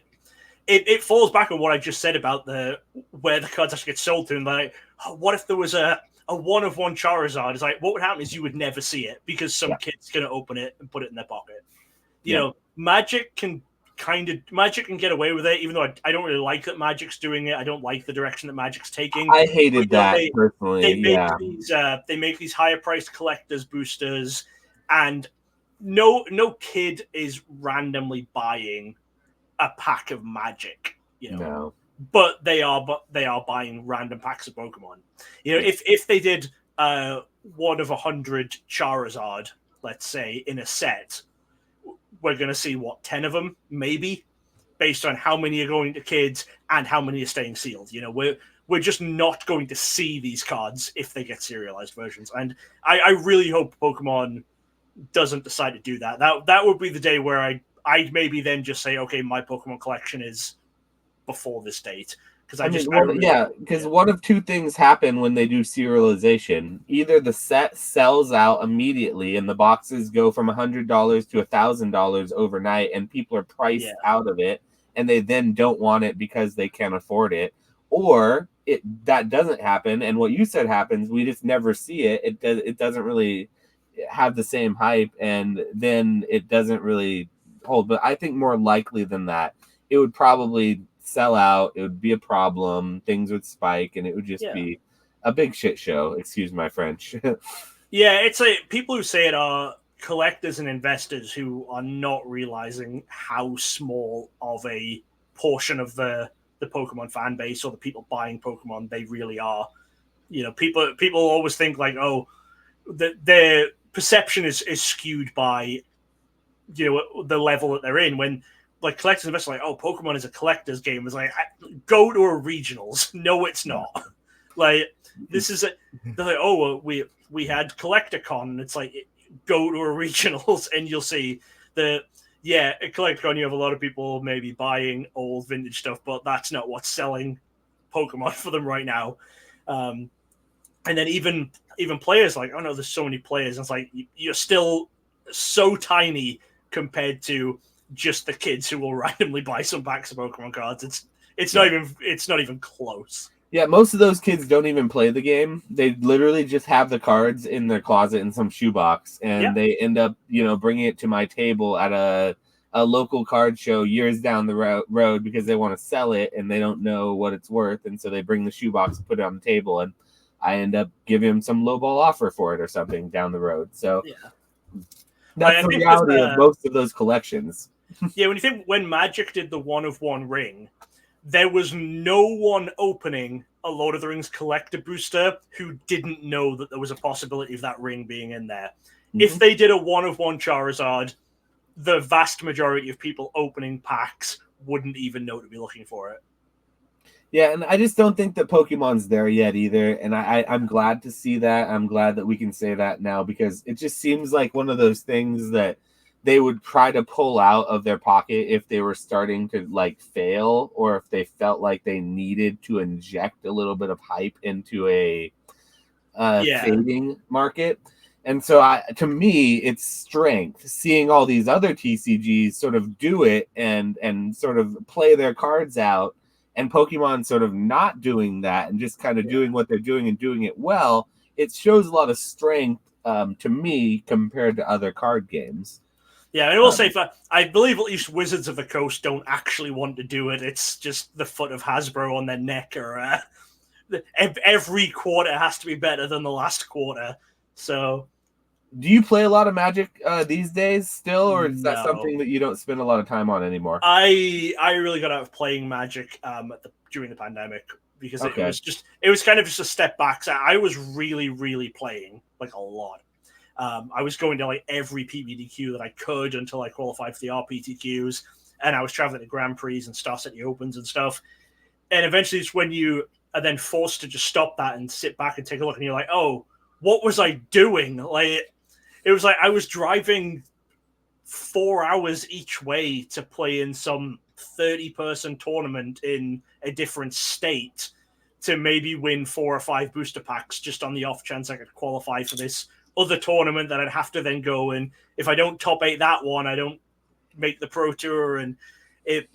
it falls back on what I just said about where the cards actually get sold to. And like, what if there was a 1-of-1 Charizard? It's like, what would happen is you would never see it because some kid's gonna open it and put it in their pocket. You know, Magic can get away with it, even though I don't really like that Magic's doing it. I don't like the direction that Magic's taking. I hated that personally. They make these higher priced collectors boosters, and no kid is randomly buying a pack of Magic. No. But they are buying random packs of Pokemon. If they did 1 of 100 Charizard, let's say, in a set, we're going to see 10 of them, maybe, based on how many are going to kids and how many are staying sealed. We're just not going to see these cards if they get serialized versions. And I really hope Pokemon doesn't decide to do that. That would be the day where I'd maybe then just say, okay, my Pokemon collection is before this date. Because one of two things happen when they do serialization. Either the set sells out immediately and the boxes go from $100 to $1,000 overnight and people are priced out of it and they then don't want it because they can't afford it. or that doesn't happen, and what you said happens, we just never see it. It doesn't really have the same hype, and then it doesn't really hold. But I think more likely than that, it would probably sell out. It would be a problem. Things would spike, and it would just be a big shit show. Excuse my French. Yeah, it's like people who say it are collectors and investors who are not realizing how small of a portion of the Pokemon fan base or the people buying Pokemon they really are. You know, people always think like, oh, their perception is skewed by, you know, the level that they're in. When like collectors and investors are like, oh, Pokemon is a collector's game. It's like, go to a regionals. No, it's not. Like, this is they're like, oh, well, we had CollectorCon, and it's like, go to a regionals and you'll see at CollectorCon you have a lot of people maybe buying old vintage stuff, but that's not what's selling Pokemon for them right now. And then even players like, oh no, there's so many players, and it's like, you're still so tiny compared to just the kids who will randomly buy some packs of Pokemon cards. It's not even close. Yeah, most of those kids don't even play the game. They literally just have the cards in their closet in some shoebox, and they end up, bringing it to my table at a local card show years down the road because they want to sell it and they don't know what it's worth, and so they bring the shoebox and put it on the table, and I end up giving them some lowball offer for it or something down the road. So that's the reality of most of those collections. Yeah, when you think when Magic did the 1-of-1 ring, there was no one opening a Lord of the Rings collector booster who didn't know that there was a possibility of that ring being in there. Mm-hmm. If they did a 1-of-1 Charizard, the vast majority of people opening packs wouldn't even know to be looking for it. Yeah, and I just don't think that Pokemon's there yet either, and I'm glad to see that. I'm glad that we can say that now, because it just seems like one of those things that they would try to pull out of their pocket if they were starting to like fail, or if they felt like they needed to inject a little bit of hype into a fading market. And so to me, it's strength seeing all these other TCGs sort of do it and sort of play their cards out, and Pokemon sort of not doing that and just kind of doing what they're doing and doing it well. It shows a lot of strength to me compared to other card games. Yeah, I will say, I believe at least Wizards of the Coast don't actually want to do it. It's just the foot of Hasbro on their neck, or every quarter has to be better than the last quarter. So, do you play a lot of Magic these days still, or is that something that you don't spend a lot of time on anymore? I really got out of playing Magic during the pandemic, because it was kind of just a step back. So I was really, really playing like a lot. I was going to like every PBDQ that I could until I qualified for the RPTQs, and I was traveling to Grand Prix and Star City Opens and stuff. And eventually it's when you are then forced to just stop that and sit back and take a look, and you're like, oh, what was I doing? Like, it was like I was driving 4 hours each way to play in some 30-person tournament in a different state to maybe win 4 or 5 booster packs just on the off chance I could qualify for this other tournament that I'd have to then go, and if I don't top 8 that one, I don't make the Pro Tour, and it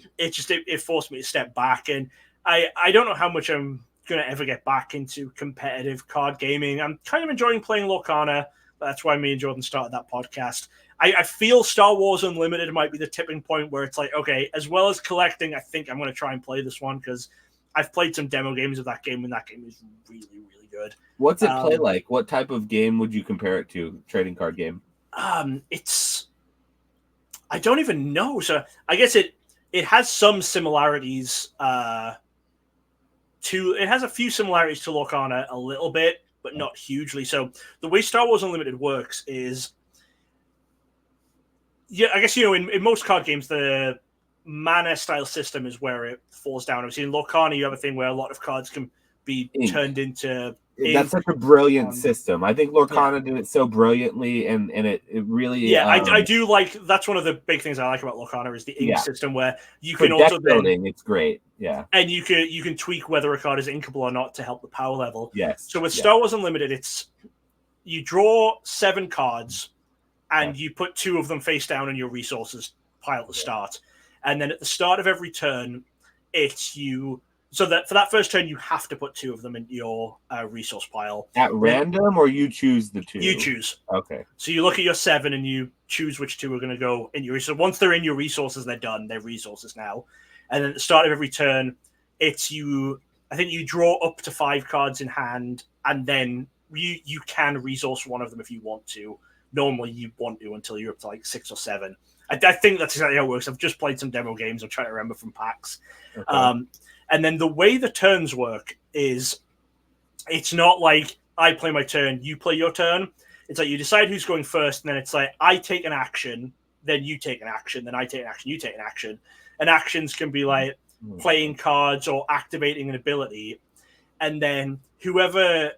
forced me to step back. And I don't know how much I'm going to ever get back into competitive card gaming. I'm kind of enjoying playing Lorcana. That's why me and Jordan started that podcast. I feel Star Wars Unlimited might be the tipping point where it's like, okay, as well as collecting, I think I'm going to try and play this one, because I've played some demo games of that game, and that game is really, really good. What's it play like? What type of game would you compare it to? Trading card game? It's, I don't even know. So I guess it has some similarities it has a few similarities to Lorcana a little bit, but not hugely. So the way Star Wars Unlimited works is, I guess, in most card games, the mana style system is where it falls down. Obviously, in Lorcana, you have a thing where a lot of cards can be turned into ink. That's such a brilliant system. I think Lorcana did it so brilliantly, and it really... Yeah, I do like... That's one of the big things I like about Lorcana is the ink system, where you for can deck also building, it's great. Yeah. And you can tweak whether a card is inkable or not to help the power level. Yes. So with Star Wars Unlimited, it's you draw 7 cards, and you put 2 of them face down in your resources pile at the start. And then at the start of every turn, it's you So that for that first turn, you have to put 2 of them into your resource pile. At random, or you choose the 2? You choose. Okay. So you look at your 7 and you choose which 2 are going to go in your resources. Once they're in your resources, they're done. They're resources now. And then at the start of every turn, it's you. I think you draw up to 5 cards in hand, and then you can resource one of them if you want to. Normally, you want to until you're up to like 6 or 7. I think that's exactly how it works. I've just played some demo games. I'm trying to remember from packs. Okay. And then the way the turns work is it's not like I play my turn, you play your turn. It's like you decide who's going first, and then it's like I take an action, then you take an action, then I take an action, you take an action. And actions can be like playing cards or activating an ability. And then whoever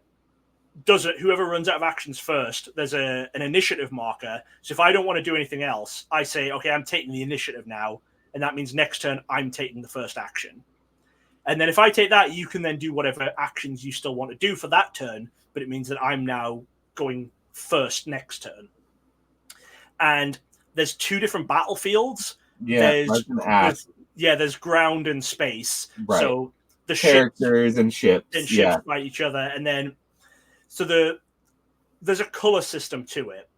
runs out of actions first, there's an initiative marker. So if I don't want to do anything else, I say, okay, I'm taking the initiative now. And that means next turn, I'm taking the first action. And then if I take that, you can then do whatever actions you still want to do for that turn. But it means that I'm now going first next turn. And there's 2 different battlefields. Yeah, there's ground and space. Right. So the characters and ships fight each other. And then so there's a color system to it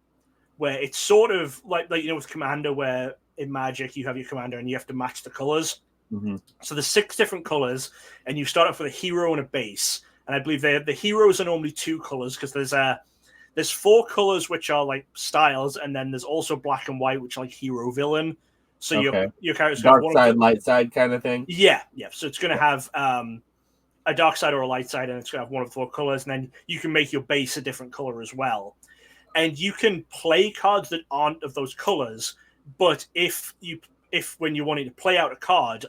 where it's sort of like with Commander, where in Magic you have your Commander and you have to match the colors. Mm-hmm. So there's 6 different colors, and you start off with a hero and a base. And I believe the heroes are normally 2 colors because there's 4 colors which are like styles, and then there's also black and white, which are like hero villain. So your character's dark side, light side kind of thing. Yeah. So it's going to have a dark side or a light side, and it's going to have one of the 4 colors, and then you can make your base a different color as well. And you can play cards that aren't of those colors, but if when you're wanting to play out a card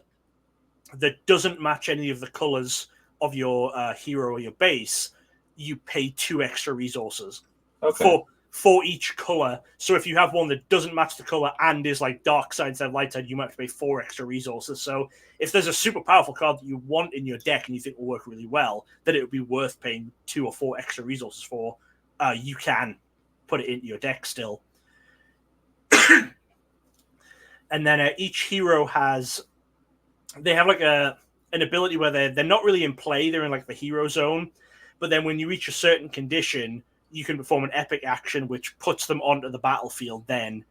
that doesn't match any of the colors of your hero or your base, you pay 2 extra resources for each color. So if you have one that doesn't match the color and is like dark side, light side, you might have to pay 4 extra resources. So if there's a super powerful card that you want in your deck and you think will work really well, then it would be worth paying 2 or 4 extra resources for. You can put it into your deck still. And then each hero have like an ability where they're not really in play. They're in like the hero zone. But then when you reach a certain condition, you can perform an epic action, which puts them onto the battlefield then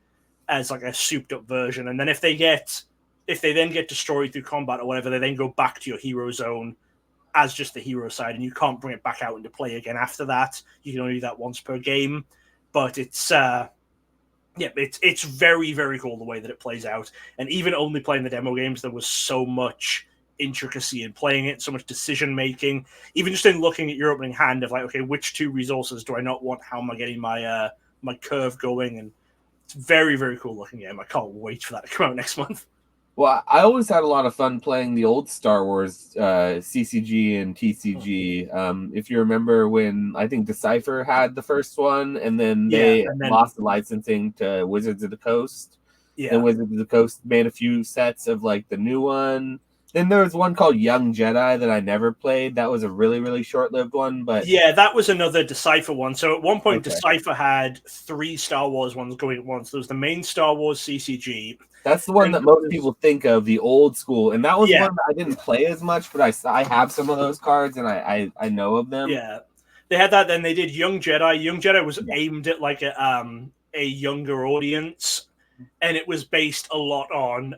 as like a souped up version. And then if they then get destroyed through combat or whatever, they then go back to your hero zone as just the hero side, and you can't bring it back out into play again after that. You can only do that once per game. But it's it's very, very cool the way that it plays out. And even only playing the demo games, there was so much intricacy in playing it, so much decision making. Even just in looking at your opening hand of like, okay, which 2 resources do I not want? How am I getting my my curve going? And it's very, very cool looking game. I can't wait for that to come out next month. Well, I always had a lot of fun playing the old Star Wars CCG and TCG. If you remember when I think Decipher had the first one, and then they lost the licensing to Wizards of the Coast. Yeah. And Wizards of the Coast made a few sets of like the new one. Then there was one called Young Jedi that I never played. That was a really, really short-lived one. But yeah, that was another Decipher one. So at one point, Decipher had 3 Star Wars ones going at once. There was the main Star Wars CCG. That's the one that most people think of, the old school. And that was one that I didn't play as much, but I have some of those cards, and I know of them. Yeah. They had that, then they did Young Jedi. Young Jedi was aimed at like a younger audience. And it was based a lot on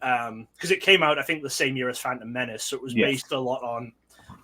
because it came out, I think, the same year as Phantom Menace, so it was based a lot on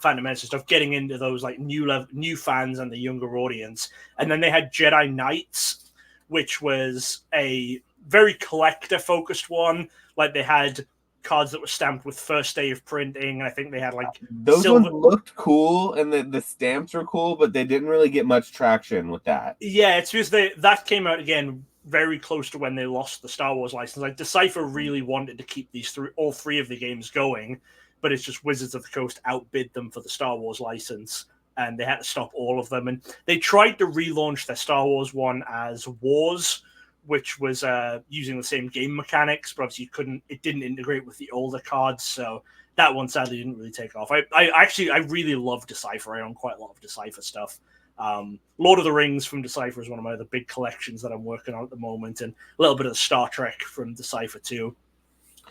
Phantom Menace and stuff, getting into those like new fans and the younger audience. And then they had Jedi Knights, which was a very collector focused one. Like they had cards that were stamped with first day of printing, and I think they had like those ones looked cool, and the stamps were cool, but they didn't really get much traction with that. Yeah, it's because that came out again very close to when they lost the Star Wars license. Like Decipher really wanted to keep all 3 of the games going, but it's just Wizards of the Coast outbid them for the Star Wars license, and they had to stop all of them. And they tried to relaunch their Star Wars one as Wars, which was using the same game mechanics, but obviously it didn't integrate with the older cards, so that one sadly didn't really take off. I really love Decipher. I own quite a lot of Decipher stuff. Lord of the Rings from Decipher is one of my other big collections that I'm working on at the moment, and a little bit of Star Trek from Decipher too.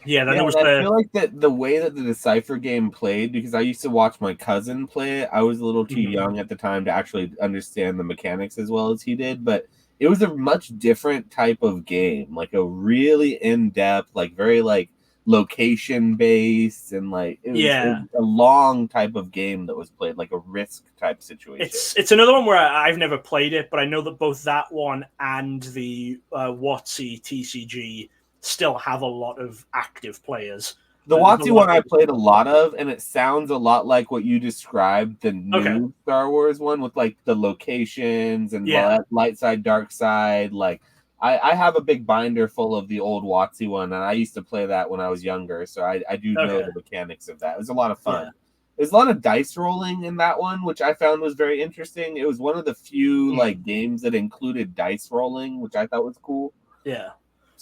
Yeah, then Yeah, there was and I the feel like that the way that the Decipher game played, because I used to watch my cousin play it. I was a little too Mhm. young at the time to actually understand the mechanics as well as he did, but it was a much different type of game, like a really in-depth, like very like location based, and like it was yeah. a long type of game that was played, like a risk type situation. It's another one where I've never played it, but I know that both that one and the WotC TCG still have a lot of active players. The There's a WotC lot one of I people still played a playing. lot of, and it sounds a lot like what you described, the Okay, new Star Wars one with like the locations and yeah, light side, dark side. Like I have a big binder full of the old WotC one, and I used to play that when I was younger, so I do know okay, the mechanics of that. It was a lot of yeah, fun. There's a lot of dice rolling in that one, which I found was very interesting. It was one of the few mm, like games that included dice rolling, which I thought was cool. yeah.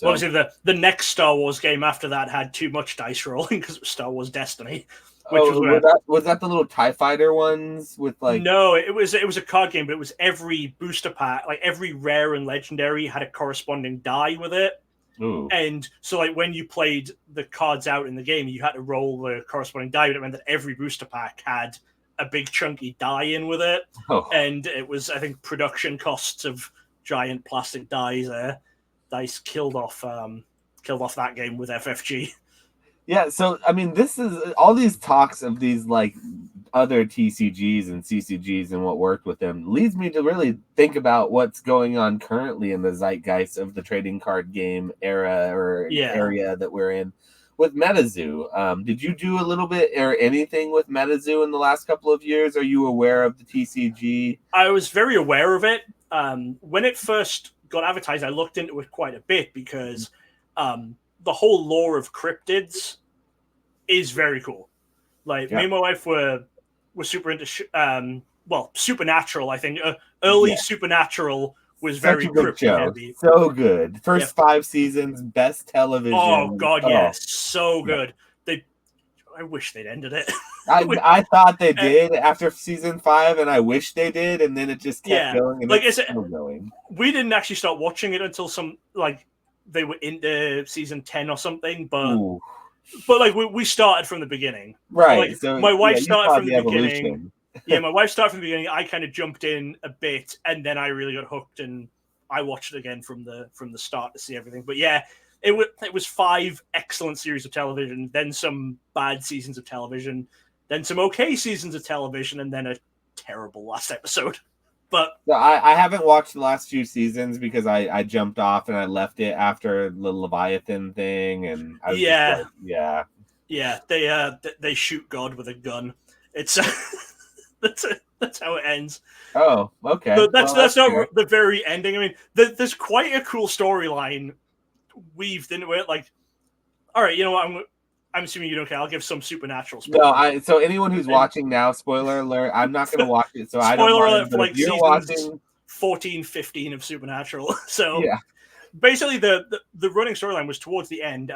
Well, So obviously, the next Star Wars game after that had too much dice rolling because it was Star Wars Destiny, which was oh, where was that the little TIE fighter ones with like no, it was a card game, but it was every booster pack, like every rare and legendary had a corresponding die with it. ooh. And so, like, when you played the cards out in the game, you had to roll the corresponding die, but it meant that every booster pack had a big chunky die in with it. Oh, And it was, I think, production costs of giant plastic dies there. Dice killed off that game with FFG. yeah. So, I mean, this is all these talks of these like other TCGs and CCGs and what worked with them leads me to really think about what's going on currently in the zeitgeist of the trading card game era or Yeah. area that we're in with MetaZoo. Did you do a little bit or anything with MetaZoo in the last couple of years? Are you aware of the TCG? I was very aware of it. When it first got advertised, I looked into it quite a bit because the whole lore of cryptids is very cool. Like me Yeah. and my wife were super into Supernatural. I think early Yeah. Supernatural was Such very a good cryptid show. heavy. So good. Yeah. First 5 seasons, best Oh television. god, Oh, yes, so yeah. good. I wish they'd ended it. I thought they Uh, did after season 5, and I wish they did, and then it just kept yeah, going, and like it's still going. we didn't actually start watching it until some like they were into season 10 or something, but Ooh, like we started from the beginning. Or like right. So my yeah, wife you started saw from the the beginning. evolution. Yeah, my wife started from the beginning. I kind of jumped in a bit, and then I really got hooked, and I watched it again from the start to see everything. But yeah, it was 5 excellent series of television, then some bad seasons of television, then some okay seasons of television, and then a terrible last episode. But So I haven't watched the last few seasons because I jumped off and I left it after the Leviathan thing, and I was just yeah, like, yeah. yeah, they shoot God with a gun. It's that's how it ends. Oh, okay. But that's Well, that's not fair. the very ending. I mean, there's quite a cool storyline weaved into it. Like, all right, you know what? I'm assuming you don't care. I'll give some supernatural No, spoilers. so anyone who's And watching now, spoiler alert, I'm not going to watch it, so I don't spoiler mind. alert for But if like you're seasons watching, 14, 15 of Supernatural. So yeah, basically, the running storyline was towards the end.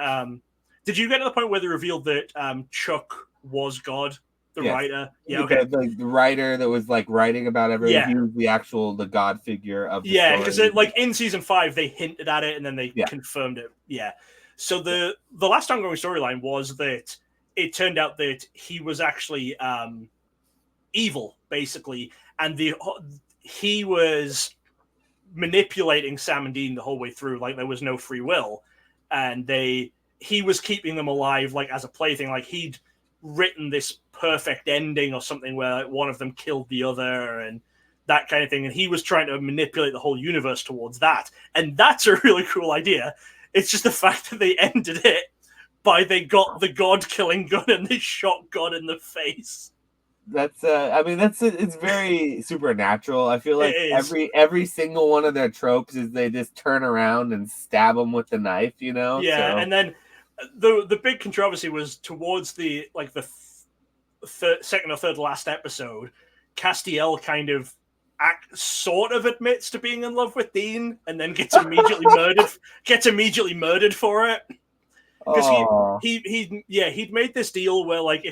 Did you get to the point where they revealed that Chuck was God, the yes, writer? Yeah, okay. the writer that was like writing about everything, Yeah, he was the god figure of the yeah, because story. like in season 5 they hinted at it and then they Yeah, confirmed it. Yeah. So the last ongoing storyline was that it turned out that he was actually evil, basically, and he was manipulating Sam and Dean the whole way through. Like there was no free will, and he was keeping them alive like as a plaything. Like he'd written this perfect ending or something where like, one of them killed the other and that kind of thing, and he was trying to manipulate the whole universe towards that. And that's a really cool idea. It's just the fact that they ended it by they got the god killing gun and they shot God in the face. that's I mean it's very supernatural. I feel It like is. every single one of their tropes is they just turn around and stab them with the knife, you know. Yeah, So and then the big controversy was towards the like the second or third last episode. Castiel kind of sort of admits to being in love with Dean, and then gets immediately murdered. Gets immediately murdered for it because oh, he'd made this deal where like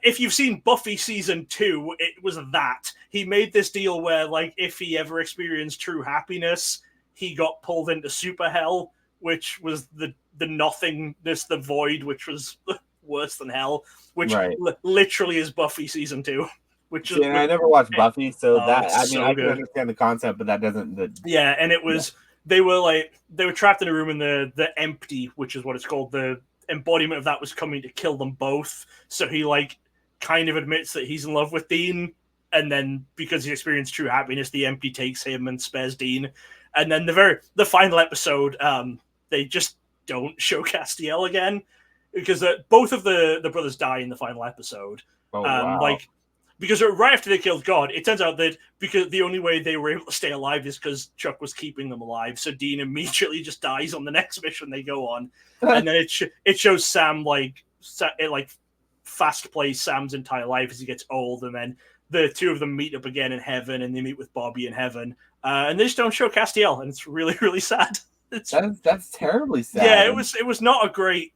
if you've seen Buffy season 2, it was that he made this deal where like if he ever experienced true happiness, he got pulled into super hell, which was nothingness, the void, which was worse than hell, which Right. literally is Buffy season 2. Which See, and I never watched Buffy, so that it's I mean, so I good. can understand the concept, but that doesn't. Yeah, and it was they were trapped in a room, and the empty, which is what it's called, the embodiment of that was coming to kill them both. So he kind of admits that he's in love with Dean, and then because he experienced true happiness, the empty takes him and spares Dean. And then the final episode, they just don't show Castiel again because both of the brothers die in the final episode. Oh, wow. Because right after they killed God, it turns out that because the only way they were able to stay alive is because Chuck was keeping them alive. So Dean immediately just dies on the next mission they go on, and then it shows Sam fast plays Sam's entire life as he gets old, and then the two of them meet up again in heaven, and they meet with Bobby in heaven, and they just don't show Castiel, and it's really, really sad. That's terribly sad. Yeah, it was not a great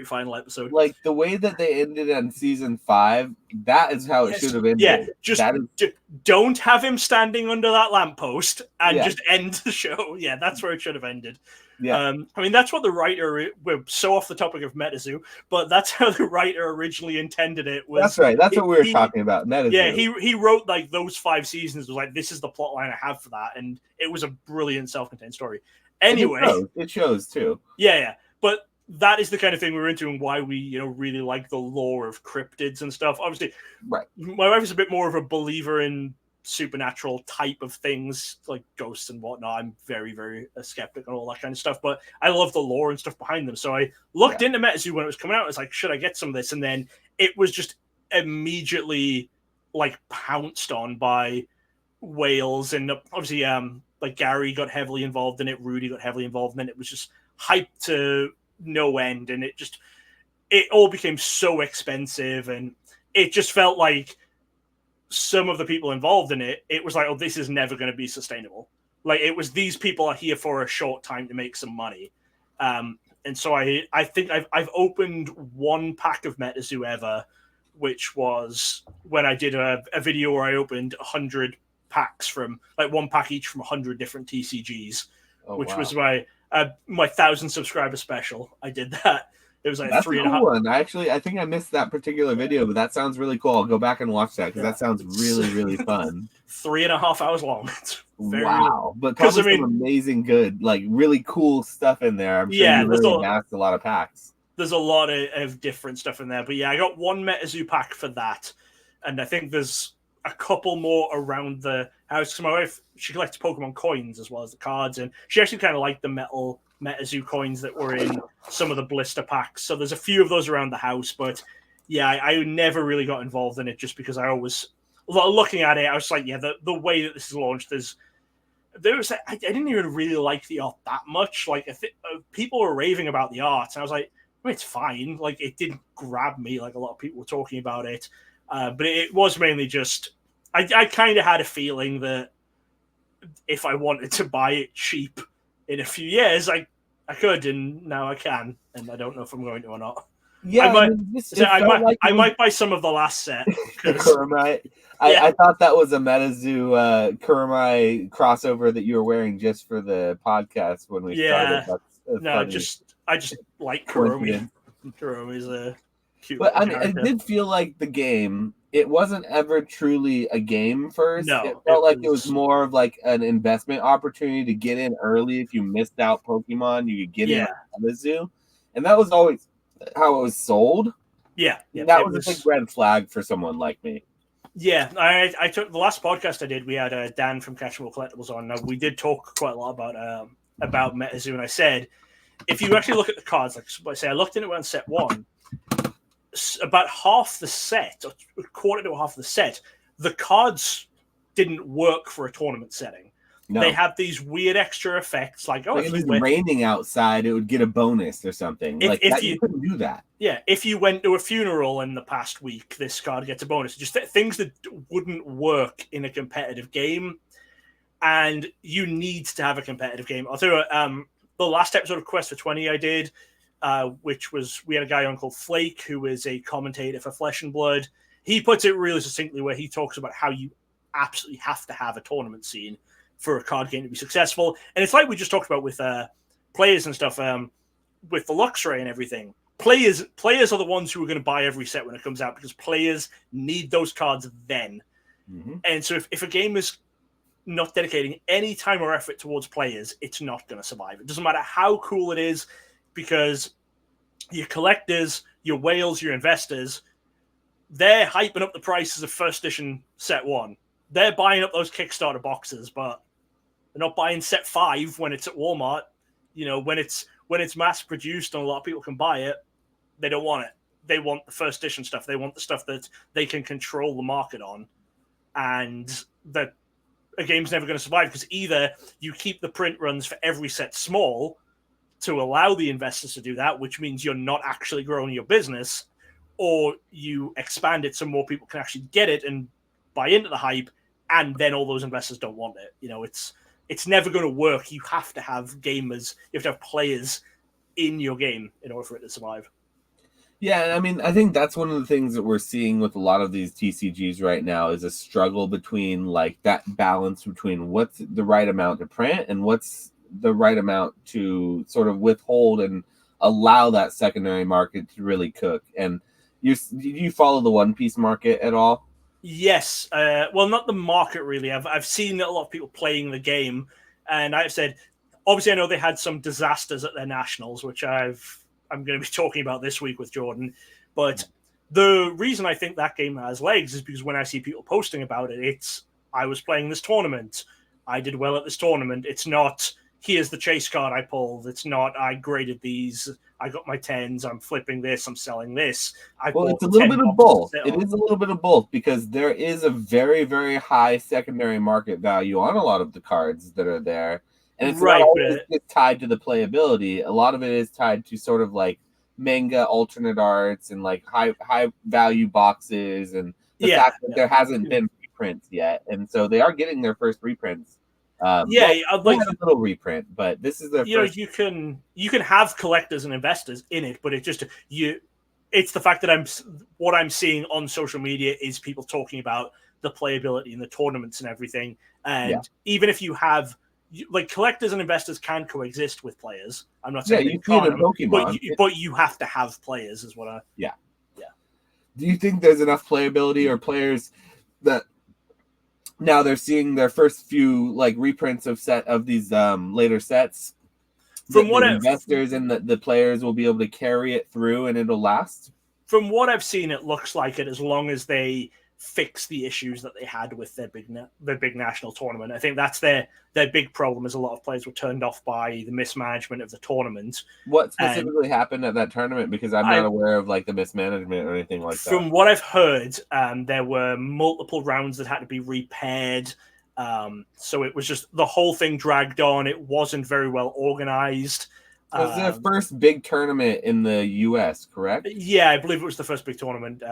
final episode. Like the way that they ended on season 5, that is how it should have ended. Yeah, just don't have him standing under that lamppost and just end the show. Yeah, that's where it should have ended. Yeah, I mean that's what the writer. We're so off the topic of MetaZoo, but that's how the writer originally intended it. That's right. That's what we were talking about. MetaZoo. Yeah, he wrote those 5 seasons. Was like, this is the plot line I have for that, and it was a brilliant self-contained story. Anyway, it shows too. Yeah, but that is the kind of thing we're into, and why we really like the lore of cryptids and stuff. Obviously, right. My wife is a bit more of a believer in supernatural type of things like ghosts and whatnot. I'm very, very skeptic on all that kind of stuff, but I love the lore and stuff behind them. So I looked into MetaZoo when it was coming out. I was like, should I get some of this? And then it was just immediately pounced on by whales, and obviously Gary got heavily involved in it, Rudy got heavily involved in it. It was just hyped to no end, and it all became so expensive, and it just felt like some of the people involved in it was like, oh, this is never going to be sustainable. Like, it was, these people are here for a short time to make some money. And so I think I've opened 1 pack of MetaZoo ever, which was when I did a video where I opened 100 packs from 1 pack each from 100 different TCGs, which was my 1,000 subscriber special. I did that. It was like that's 3.5. Cool one. I think I missed that particular video, but that sounds really cool. I'll go back and watch that because that sounds really, really fun. 3.5 hours long. It's wow, but probably some amazing, good, really cool stuff in there. I'm sure you really amassed a lot of packs. There's a lot of different stuff in there, but yeah, I got 1 MetaZoo pack for that, and I think there's a couple more around the house. So my wife, she collects Pokemon coins as well as the cards, and she actually kind of liked the metal MetaZoo coins that were in some of the blister packs. So there's a few of those around the house, but yeah, I never really got involved in it just because I always, looking at it, I was like, yeah, the way that this is launched, I didn't even really like the art that much. People were raving about the art, and I was like, well, it's fine. It didn't grab me like a lot of people were talking about it. But it was mainly just, I kind of had a feeling that if I wanted to buy it cheap in a few years, I could, and now I can, and I don't know if I'm going to or not. Yeah, I might buy some of the last set. Kuramai. I thought that was a MetaZoo Kuramai crossover that you were wearing just for the podcast when we started. I just like Kuromi. Kuromi's a cute. But it did feel like the game. It wasn't ever truly a game first. No, it felt like it was more of an investment opportunity to get in early. If you missed out Pokemon, you could get in on the zoo. And that was always how it was sold. Yeah. That was a big red flag for someone like me. Yeah, I took the last podcast I did, we had Dan from Catchable Collectibles on. Now, we did talk quite a lot about MetaZoo, and I said, if you actually look at the cards, I looked in it on set 1, about half the set, or a quarter to half the set, the cards didn't work for a tournament setting. No. They have these weird extra effects, if it was raining outside, it would get a bonus or something. You couldn't do that. Yeah, if you went to a funeral in the past week, this card gets a bonus. Just things that wouldn't work in a competitive game, and you need to have a competitive game. I'll tell you, the last episode of Quest for 20 I did, which was, we had a guy on called Flake, who is a commentator for Flesh and Blood. He puts it really succinctly where he talks about how you absolutely have to have a tournament scene for a card game to be successful. And it's like we just talked about with players and stuff. with the Luxray and everything, players are the ones who are going to buy every set when it comes out because players need those cards then. Mm-hmm. And so if a game is not dedicating any time or effort towards players, it's not going to survive. It doesn't matter how cool it is, because your collectors, your whales, your investors, they're hyping up the prices of first edition set 1. They're buying up those Kickstarter boxes, but they're not buying set 5 when it's at Walmart. You know, when it's mass produced and a lot of people can buy it, they don't want it. They want the first edition stuff. They want the stuff that they can control the market on, and that a game's never going to survive, because either you keep the print runs for every set small to allow the investors to do that, which means you're not actually growing your business, or you expand it so more people can actually get it and buy into the hype, and then all those investors don't want it. You know, it's never going to work. You have to have gamers, you have to have players in your game in order for it to survive. Yeah, I mean, I think that's one of the things that we're seeing with a lot of these TCGs right now is a struggle between like that balance between what's the right amount to print and what's the right amount to sort of withhold and allow that secondary market to really cook. And do you follow the One Piece market at all? Yes. Well, not the market really. I've seen a lot of people playing the game, and I've said, obviously, I know they had some disasters at their nationals, which I'm going to be talking about this week with Jordan. But the reason I think that game has legs is because when I see people posting about it, it's, I was playing this tournament, I did well at this tournament. It's not, here's the chase card I pulled. It's not, I graded these, I got my 10s, I'm flipping this, I'm selling this. Well, it's a little bit of both. It is a little bit of both, because there is a very, very high secondary market value on a lot of the cards that are there. And it's not always tied to the playability. A lot of it is tied to sort of like manga alternate arts and like high value boxes, and the fact that there hasn't been reprints yet. And so they are getting their first reprints. I'd like a little reprint, but this is their first. You can have collectors and investors in it, but it's the fact that what I'm seeing on social media is people talking about the playability and the tournaments and everything. And even if you have, like, collectors and investors can coexist with players. I'm not saying you can't, Pokemon, but you have to have players, is what I. Yeah. Do you think there's enough playability or players that now they're seeing their first few like reprints of these later sets? From what investors and the players will be able to carry it through and it'll last? From what I've seen, it looks like it, as long as they fix the issues that they had with their big national tournament. I think that's their big problem, is a lot of players were turned off by the mismanagement of the tournament. What specifically happened at that tournament? Because I'm not aware of like the mismanagement or anything like that. From what I've heard, there were multiple rounds that had to be repaired. So it was just, the whole thing dragged on. It wasn't very well organized. It was their first big tournament in the U.S., correct? Yeah, I believe it was the first big tournament.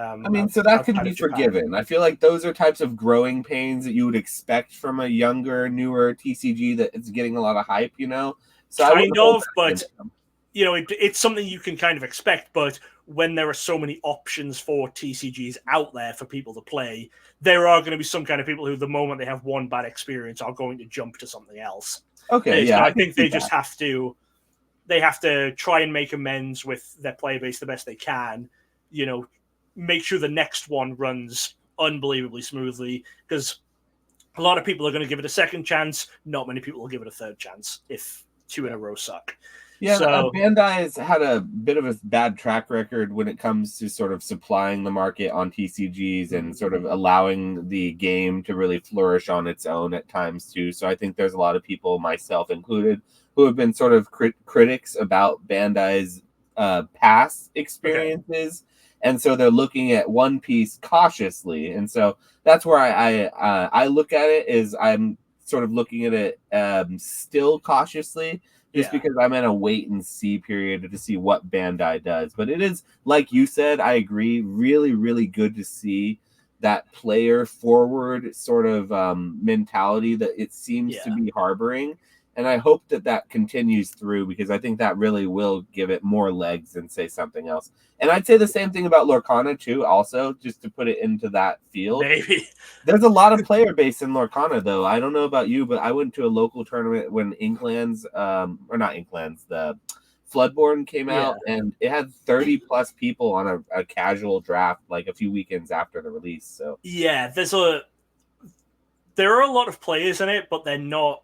So that can be forgiven. I feel like those are types of growing pains that you would expect from a younger, newer TCG that is getting a lot of hype, you know? So but it's something you can kind of expect. But when there are so many options for TCGs out there for people to play, there are going to be some kind of people who, the moment they have one bad experience, are going to jump to something else. Okay, so I think they just have to. They have to try and make amends with their player base the best they can. You know, make sure the next one runs unbelievably smoothly, because a lot of people are going to give it a second chance. Not many people will give it a third chance if 2 in a row suck. Yeah, Bandai has had a bit of a bad track record when it comes to sort of supplying the market on TCGs and sort of allowing the game to really flourish on its own at times too. So I think there's a lot of people, myself included, who have been sort of critics about Bandai's past experiences. Okay. And so they're looking at One Piece cautiously. And so that's where I look at it, is I'm sort of looking at it still cautiously, just because I'm in a wait and see period to see what Bandai does. But it is, like you said, I agree, really, really good to see that player forward sort of mentality that it seems to be harboring. And I hope that continues through, because I think that really will give it more legs than, say, something else. And I'd say the same thing about Lorcana, too, also, just to put it into that field. Maybe. There's a lot of player base in Lorcana, though. I don't know about you, but I went to a local tournament when Inklands, or not Inklands, the Floodborne came Yeah. out, and it had 30 plus people on a casual draft like a few weekends after the release. So yeah, there are a lot of players in it, but they're not.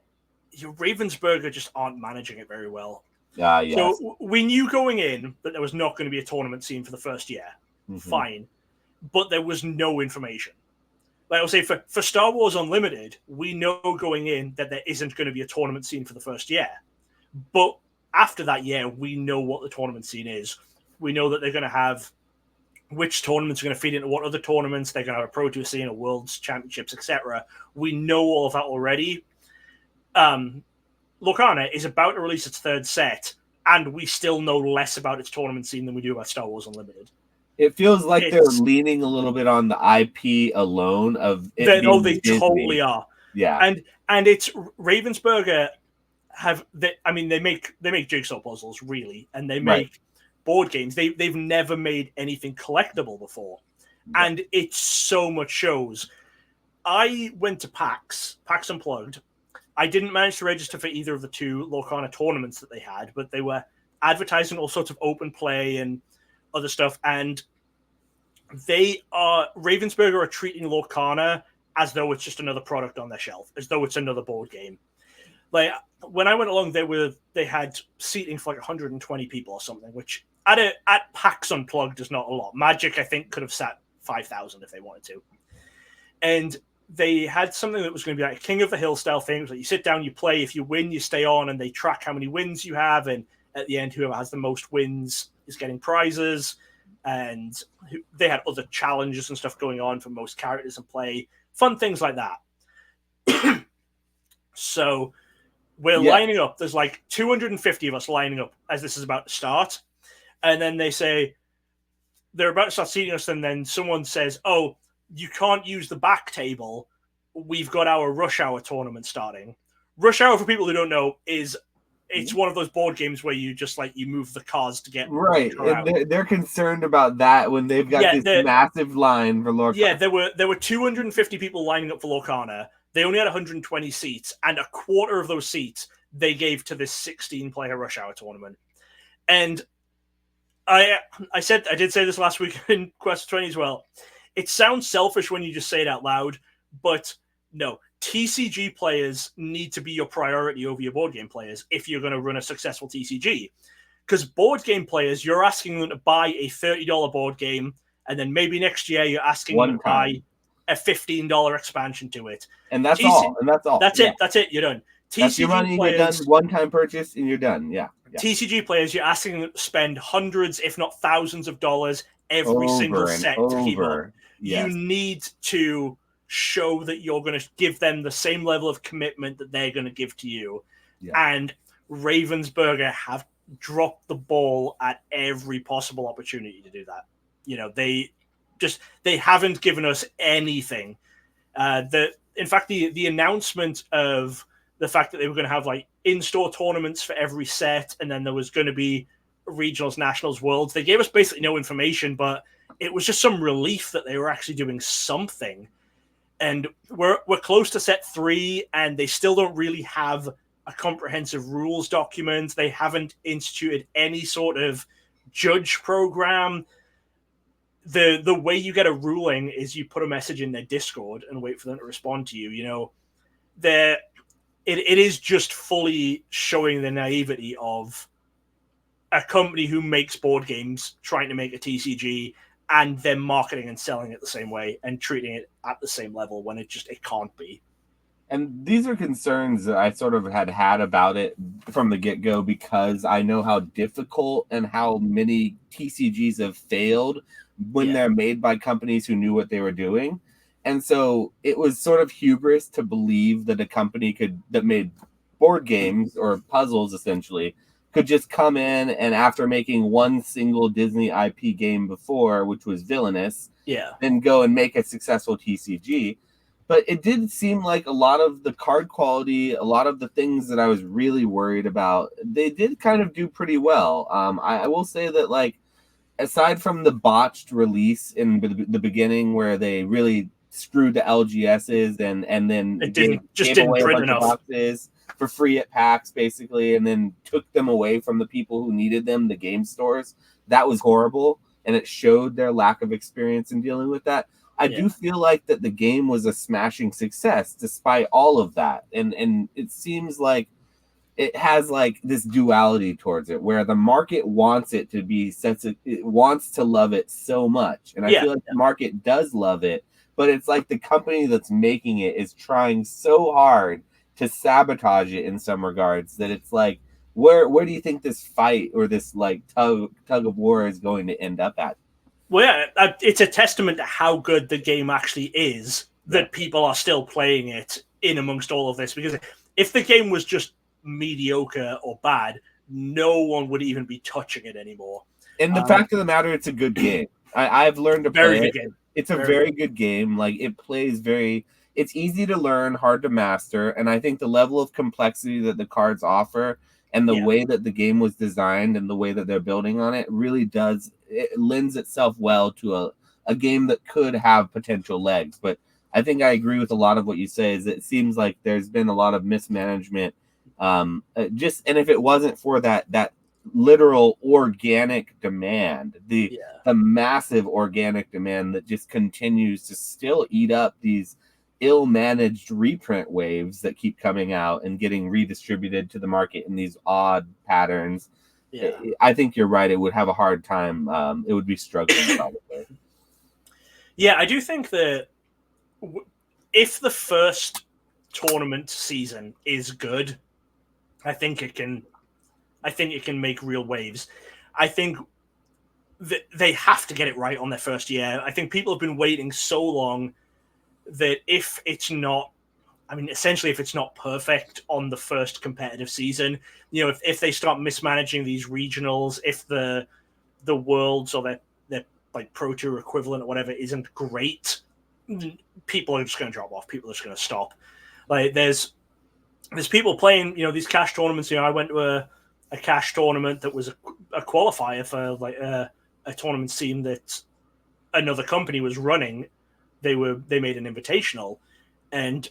Ravensburger just aren't managing it very well. yes. So we knew going in that there was not going to be a tournament scene for the first year. Fine. But there was no information. Like I'll say for Star Wars Unlimited, we know going in that there isn't going to be a tournament scene for the first year. But after that year, we know what the tournament scene is. We know that they're going to have which tournaments are going to feed into what other tournaments. They're going to have a Pro Tour scene, a Worlds Championships, etc. We know all of that already. Lorcana is about to release its third set, and we still know less about its tournament scene than we do about Star Wars Unlimited. It feels like they're leaning a little bit on the IP alone of it being they Disney. Totally are. Yeah, and it's Ravensburger they make jigsaw puzzles really, and they make board games. They've never made anything collectible before, and it so much shows. I went to PAX Unplugged. I didn't manage to register for either of the two Lorcana tournaments that they had, but they were advertising all sorts of open play and other stuff, and Ravensburger are treating Lorcana as though it's just another product on their shelf, as though it's another board game. Like when I went along, they had seating for like 120 people or something, which at PAX Unplugged is not a lot. Magic, I think, could have sat 5,000 if they wanted to, and they had something that was going to be like a King of the Hill style thing. It was like you sit down, you play. If you win, you stay on, and they track how many wins you have, and at the end, whoever has the most wins is getting prizes. And they had other challenges and stuff going on for most characters and play. Fun things like that. So we're lining up. There's like 250 of us lining up as this is about to start. And then they say, they're about to start seating us, and then someone says, oh, you can't use the back table. We've got our Rush Hour tournament starting. Rush Hour, for people who don't know, it's one of those board games where you just you move the cards to get and they're concerned about that when they've got this massive line for Lorcana. Yeah, there were 250 people lining up for Lorcana. They only had 120 seats, and a quarter of those seats they gave to this 16-player Rush Hour tournament. And I did say this last week in Quest 20 as well. It sounds selfish when you just say it out loud, but no. TCG players need to be your priority over your board game players if you're going to run a successful TCG. Because board game players, you're asking them to buy a $30 board game, and then maybe next year you're asking them to buy a $15 expansion to it. And that's all. That's it. You're done. That's your money. You're done. One-time purchase, and you're done. Yeah. TCG players, you're asking them to spend hundreds, if not thousands of dollars every single set to keep up. Yes. You need to show that you're going to give them the same level of commitment that they're going to give to you. Yeah. And Ravensburger have dropped the ball at every possible opportunity to do that. They haven't given us anything. In fact, the announcement of the fact that they were going to have in-store tournaments for every set, and then there was going to be regionals, nationals, worlds. They gave us basically no information, but it was just some relief that they were actually doing something. And we're close to set 3, and they still don't really have a comprehensive rules document. They haven't instituted any sort of judge program. The way you get a ruling is you put a message in their Discord and wait for them to respond to you. It is just fully showing the naivety of a company who makes board games trying to make a TCG, and they're marketing and selling it the same way and treating it at the same level when it can't be. And these are concerns that I sort of had about it from the get-go, because I know how difficult and how many TCGs have failed when they're made by companies who knew what they were doing. And so it was sort of hubris to believe that a company that made board games or puzzles essentially could just come in and, after making one single Disney IP game before, which was Villainous, then go and make a successful TCG. But it did seem like a lot of the card quality, a lot of the things that I was really worried about, they did kind of do pretty well. I will say that, aside from the botched release in the beginning where they really screwed the LGSs and then it didn't print enough boxes, for free at PAX, basically, and then took them away from the people who needed them, the game stores. That was horrible, and it showed their lack of experience in dealing with that. I do feel like that the game was a smashing success despite all of that, and it seems like it has like this duality towards it where the market wants it to be it wants to love it so much, and I feel like the market does love it, but it's like the company that's making it is trying so hard to sabotage it in some regards that it's like where do you think this fight or this like tug of war is going to end up at? Well, it's a testament to how good the game actually is that people are still playing it in amongst all of this, because if the game was just mediocre or bad, no one would even be touching it anymore. And the fact of the matter, it's a good game. I've learned to play it. Game. It's a very good game. Like it plays it's easy to learn, hard to master, and I think the level of complexity that the cards offer and the way that the game was designed and the way that they're building on it really it lends itself well to a game that could have potential legs. But I think I agree with a lot of what you say. Is it seems like there's been a lot of mismanagement. And if it wasn't for that literal organic demand, the massive organic demand that just continues to still eat up these ill-managed reprint waves that keep coming out and getting redistributed to the market in these odd patterns. I think you're right. It would have a hard time. It would be struggling probably. Yeah, I do think that if the first tournament season is good, I think it can make real waves. I think that they have to get it right on their first year. I think people have been waiting so long that if it's not perfect on the first competitive season, if they start mismanaging these regionals, if the worlds or their like Pro Tour equivalent or whatever isn't great, people are just going to drop off. People are just going to stop. Like there's people playing, these cash tournaments. I went to a cash tournament that was a qualifier for like a tournament scene that another company was running. They made an invitational, and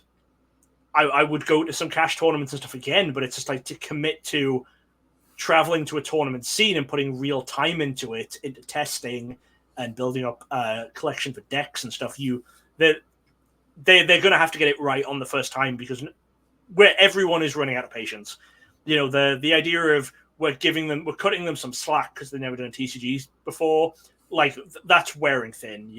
I would go to some cash tournaments and stuff again, but it's just like to commit to traveling to a tournament scene and putting real time into testing and building up a collection for decks and stuff. They're going to have to get it right on the first time, because where everyone is running out of patience. The idea of we're cutting them some slack because they've never done TCGs before, like that's wearing thin.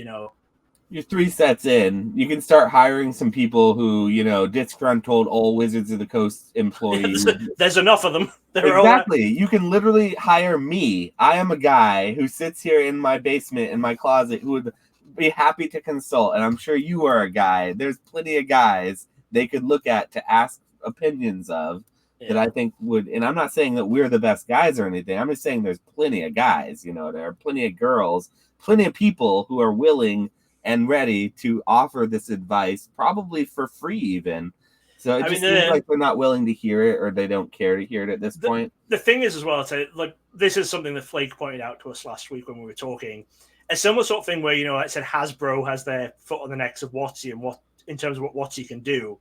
You're 3 sets in. You can start hiring some people who, disgruntled old Wizards of the Coast employees. There's enough of them. Exactly. You can literally hire me. I am a guy who sits here in my basement, in my closet, who would be happy to consult. And I'm sure you are a guy. There's plenty of guys they could look at to ask opinions of that I think would, and I'm not saying that we're the best guys or anything. I'm just saying there's plenty of guys, there are plenty of girls, plenty of people who are willing and ready to offer this advice, probably for free even. So it seems like they're not willing to hear it, or they don't care to hear it at this point. The thing is as well, like this is something that Flake pointed out to us last week when we were talking. A similar sort of thing where, I said Hasbro has their foot on the necks of WotC and in terms of what WotC can do.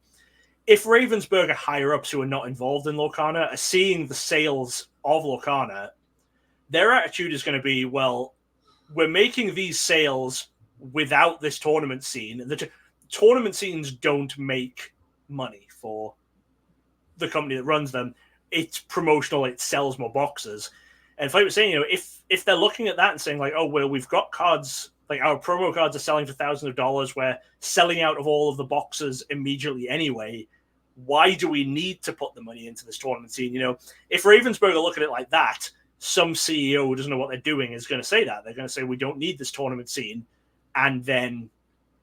If Ravensburg are higher ups who are not involved in Lorcana are seeing the sales of Lorcana, their attitude is going to be, well, we're making these sales without this tournament scene. The tournament scenes don't make money for the company that runs them. It's promotional. It sells more boxes. And if I was saying, if they're looking at that and saying like, oh, well, we've got cards, like our promo cards are selling for thousands of dollars. We're selling out of all of the boxes immediately anyway. Why do we need to put the money into this tournament scene? If Ravensburg are looking at it like that, some CEO who doesn't know what they're doing is going to say that. They're going to say, we don't need this tournament scene. And then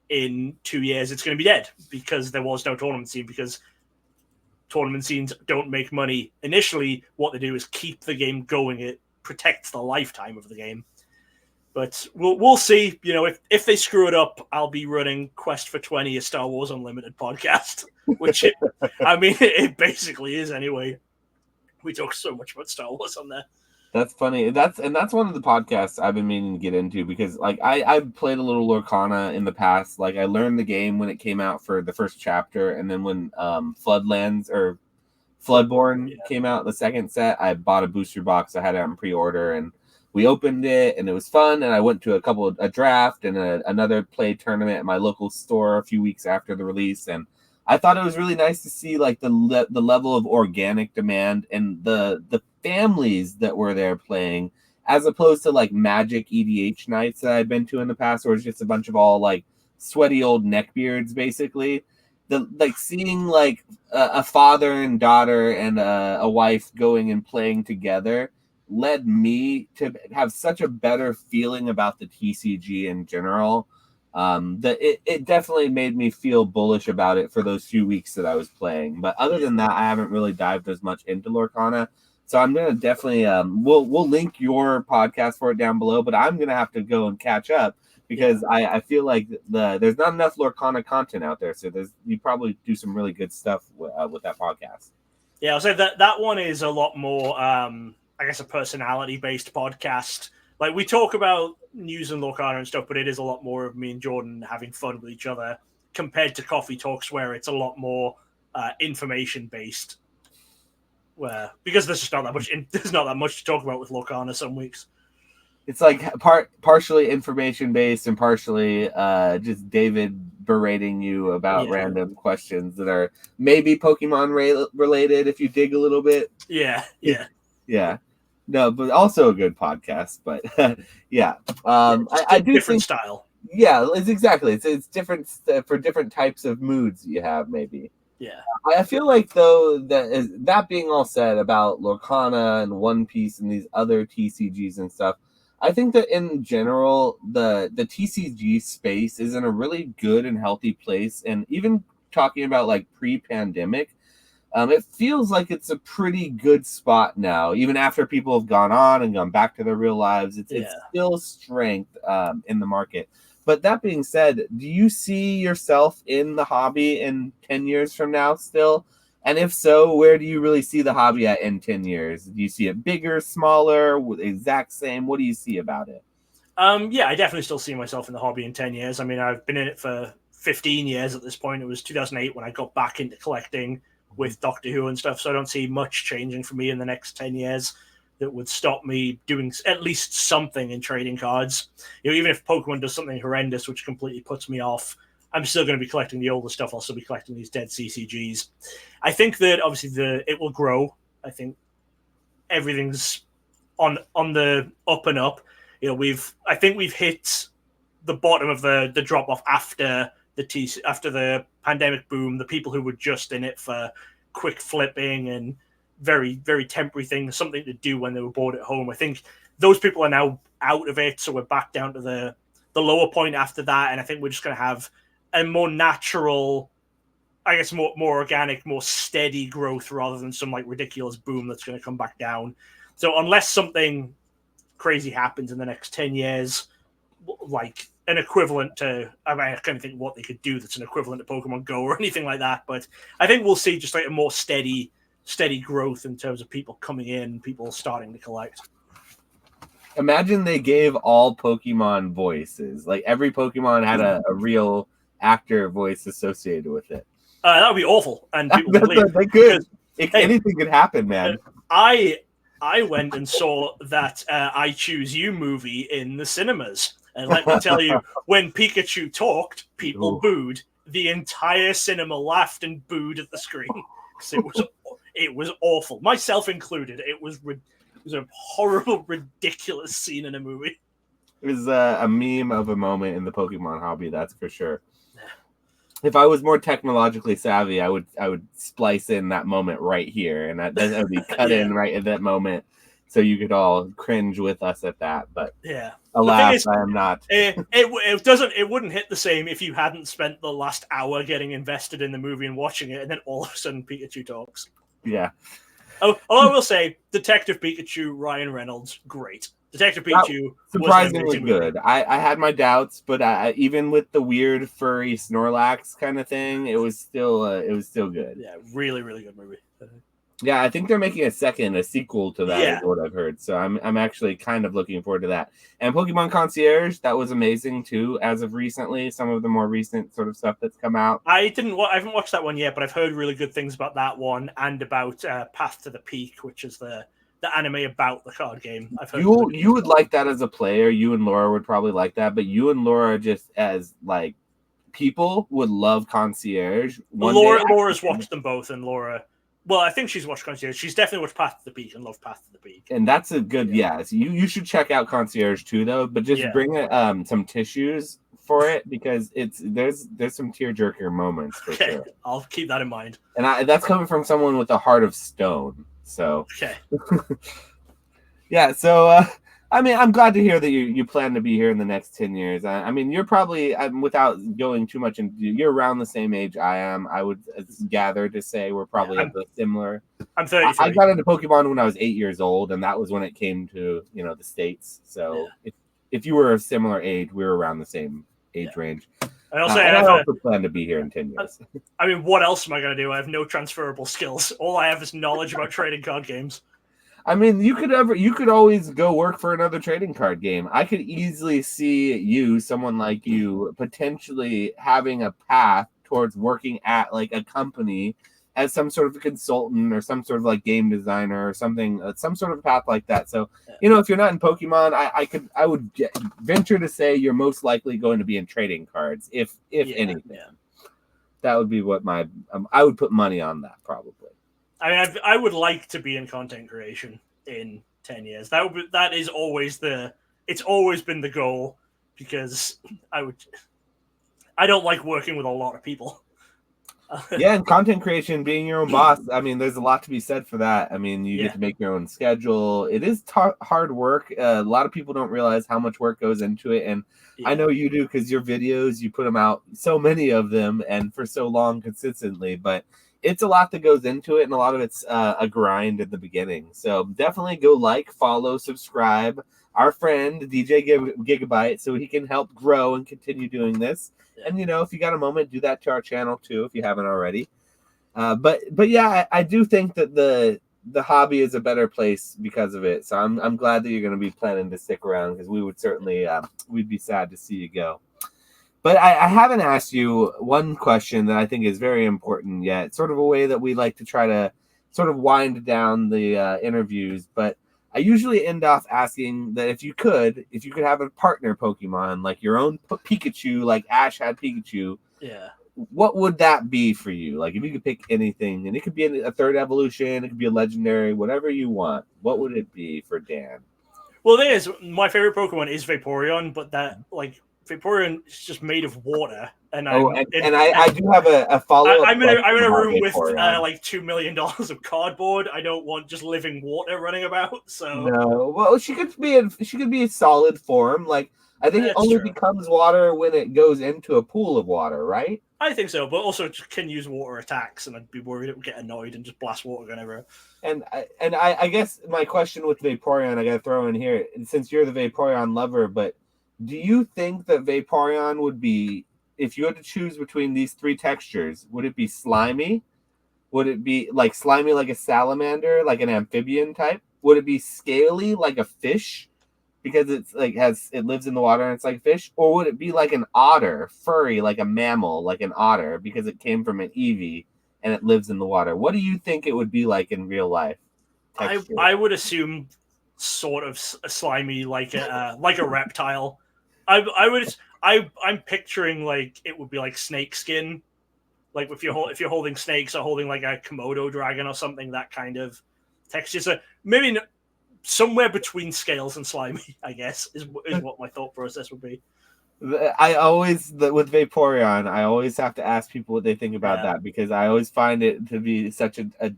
in 2 years, it's going to be dead because there was no tournament scene, because tournament scenes don't make money. Initially, what they do is keep the game going. It protects the lifetime of the game. But we'll see. If they screw it up, I'll be running Quest for 20, a Star Wars Unlimited podcast, which it basically is anyway. We talk so much about Star Wars on there. That's funny. That's one of the podcasts I've been meaning to get into, because like I played a little Lorcana in the past. Like I learned the game when it came out for the first chapter, and then when Floodlands or Floodborne came out, the second set. I bought a booster box. I had it on pre-order, and we opened it, and it was fun. And I went to a draft and another play tournament at my local store a few weeks after the release, and I thought it was really nice to see like the level of organic demand and the families that were there playing, as opposed to like Magic EDH nights that I'd been to in the past, where it's just a bunch of all like sweaty old neckbeards, basically. Like seeing like a father and daughter and a wife going and playing together led me to have such a better feeling about the TCG in general, that it definitely made me feel bullish about it for those few weeks that I was playing. But other than that, I haven't really dived as much into Lorcana. So I'm gonna definitely we'll link your podcast for it down below, but I'm gonna have to go and catch up because I feel like there's not enough Lorcana content out there. So you probably do some really good stuff with that podcast. Yeah, I'll say that one is a lot more I guess a personality-based podcast. Like, we talk about news and Lorcana and stuff, but it is a lot more of me and Jordan having fun with each other compared to Coffee Talks, where it's a lot more information-based. Because there's just not that much. There's not that much to talk about with Lorcana some weeks. It's like partially information-based and partially just David berating you about random questions that are maybe Pokemon related if you dig a little bit. Yeah. No, but also a good podcast. But I do different think, style. Yeah, it's different for different types of moods you have, maybe. Yeah, I feel like though that being all said about Lorcana and One Piece and these other TCGs and stuff, I think that in general the TCG space is in a really good and healthy place, and even talking about like pre-pandemic. It feels like it's a pretty good spot now, even after people have gone on and gone back to their real lives. It's still strength in the market. But that being said, do you see yourself in the hobby in 10 years from now still? And if so, where do you really see the hobby at in 10 years? Do you see it bigger, smaller, exact same? What do you see about it? Yeah, I definitely still see myself in the hobby in 10 years. I mean, I've been in it for 15 years at this point. It was 2008 when I got back into collecting with Doctor Who and stuff, so I don't see much changing for me in the next 10 years that would stop me doing at least something in trading cards. You know, even if Pokemon does something horrendous, which completely puts me off, I'm still going to be collecting the older stuff. I'll still be collecting these dead CCGs. I think that obviously it will grow. I think everything's on the up and up. You know, I think we've hit the bottom of the drop off after the pandemic boom. The people who were just in it for quick flipping and very, very temporary things, something to do when they were bored at home. I think those people are now out of it, so we're back down to the lower point after that, and I think we're just going to have a more natural, I guess, more organic, more steady growth rather than some like ridiculous boom that's going to come back down. So unless something crazy happens in the next 10 years, like an equivalent to, I mean, I can't think what they could do that's an equivalent to Pokemon Go or anything like that, but I think we'll see just like a more steady growth in terms of people coming in, people starting to collect. Imagine they gave all Pokemon voices. Like every Pokemon had a real actor voice associated with it. That would be awful, and people would leave. They could. Anything could happen, man. I went and saw that I Choose You movie in the cinemas. And let me tell you, when Pikachu talked, people booed. The entire cinema laughed and booed at the screen. It was awful, myself included. It was a horrible, ridiculous scene in a movie. It was a meme of a moment in the Pokemon hobby, that's for sure. If I was more technologically savvy, I would splice in that moment right here, and that would be cut in right at that moment, so you could all cringe with us at that. But alas, I am not. It wouldn't hit the same if you hadn't spent the last hour getting invested in the movie and watching it, and then all of a sudden Pikachu talks. Yeah. Oh, I will say, Detective Pikachu, Ryan Reynolds, great. Detective Pikachu, surprisingly good. I had my doubts, but even with the weird furry Snorlax kind of thing, it was still good. Yeah, really, really good movie. Yeah, I think they're making a sequel to that, is Yeah. what I've heard. So I'm actually kind of looking forward to that. And Pokemon Concierge, that was amazing too, as of recently. Some of the more recent sort of stuff that's come out. I haven't watched that one yet, but I've heard really good things about that one and about Path to the Peak, which is the anime about the card game. I've heard You would like that as a player. You and Laura would probably like that, but you and Laura just as like people would love Concierge. Laura's watched them both, and Laura. Well, I think she's watched Concierge. She's definitely watched Path to the Peak and loved Path to the Peak. And that's a good So you should check out Concierge too, though. But just bring some tissues for it, because there's some tearjerker moments for sure. I'll keep that in mind. And that's coming from someone with a heart of stone. So okay. Yeah. So I mean, I'm glad to hear that you plan to be here in the next 10 years. I mean, you're probably, without going too much into, you're around the same age I am. I would gather to say we're probably similar. I'm 33. I got into Pokemon when I was 8 years old, and that was when it came to, the States. So if you were a similar age, we were around the same age range. I also plan to be here in 10 years. I mean, what else am I going to do? I have no transferable skills. All I have is knowledge about trading card games. I mean, you could always go work for another trading card game. I could easily see someone like you, potentially having a path towards working at like a company as some sort of a consultant or some sort of like game designer or something, some sort of path like that. So, if you're not in Pokemon, I would venture to say you're most likely going to be in trading cards, if anything. Yeah. That would be what I would put money on that probably. I mean, I would like to be in content creation in 10 years. It's always been the goal, because I don't like working with a lot of people. Yeah, and content creation, being your own boss, I mean, there's a lot to be said for that. I mean, you get to make your own schedule. It is hard work. A lot of people don't realize how much work goes into it, and I know you do, because your videos, you put them out, so many of them, and for so long consistently, but it's a lot that goes into it, and a lot of it's a grind at the beginning. So definitely go follow, subscribe our friend DJGigabyte, so he can help grow and continue doing this. And if you got a moment, do that to our channel too, if you haven't already. But yeah, I do think that the hobby is a better place because of it. So I'm glad that you're going to be planning to stick around, because we would certainly we'd be sad to see you go. But I haven't asked you one question that I think is very important yet. Sort of a way that we like to try to sort of wind down the interviews. But I usually end off asking that if you could have a partner Pokemon, like your own Pikachu, like Ash had Pikachu. Yeah. What would that be for you? Like, if you could pick anything, and it could be a third evolution, it could be a legendary, whatever you want. What would it be for Dan? Well, the thing is, my favorite Pokemon is Vaporeon, but Vaporeon is just made of water, and I do have a follow-up. I'm in a room with like $2 million of cardboard. I don't want just living water running about. So no, well, she could be a solid form. Like, I think it only becomes water when it goes into a pool of water, right? I think so, but also can use water attacks, and I'd be worried it would get annoyed and just blast water gun everywhere. And I guess my question with Vaporeon, I got to throw in here, since you're the Vaporeon lover, but do you think that Vaporeon would be, if you had to choose between these three textures, would it be slimy? Would it be like slimy like a salamander, like an amphibian type? Would it be scaly like a fish, because it's like it lives in the water and it's like fish? Or would it be like an otter, furry like a mammal, like an otter, because it came from an Eevee and it lives in the water? What do you think it would be like in real life? I would assume sort of slimy, like a reptile. I'm picturing like it would be like snake skin, like if you're holding snakes or holding like a Komodo dragon or something, that kind of texture. So maybe somewhere between scales and slimy, I guess, is what my thought process would be. With Vaporeon, I always have to ask people what they think about that, because I always find it to be such a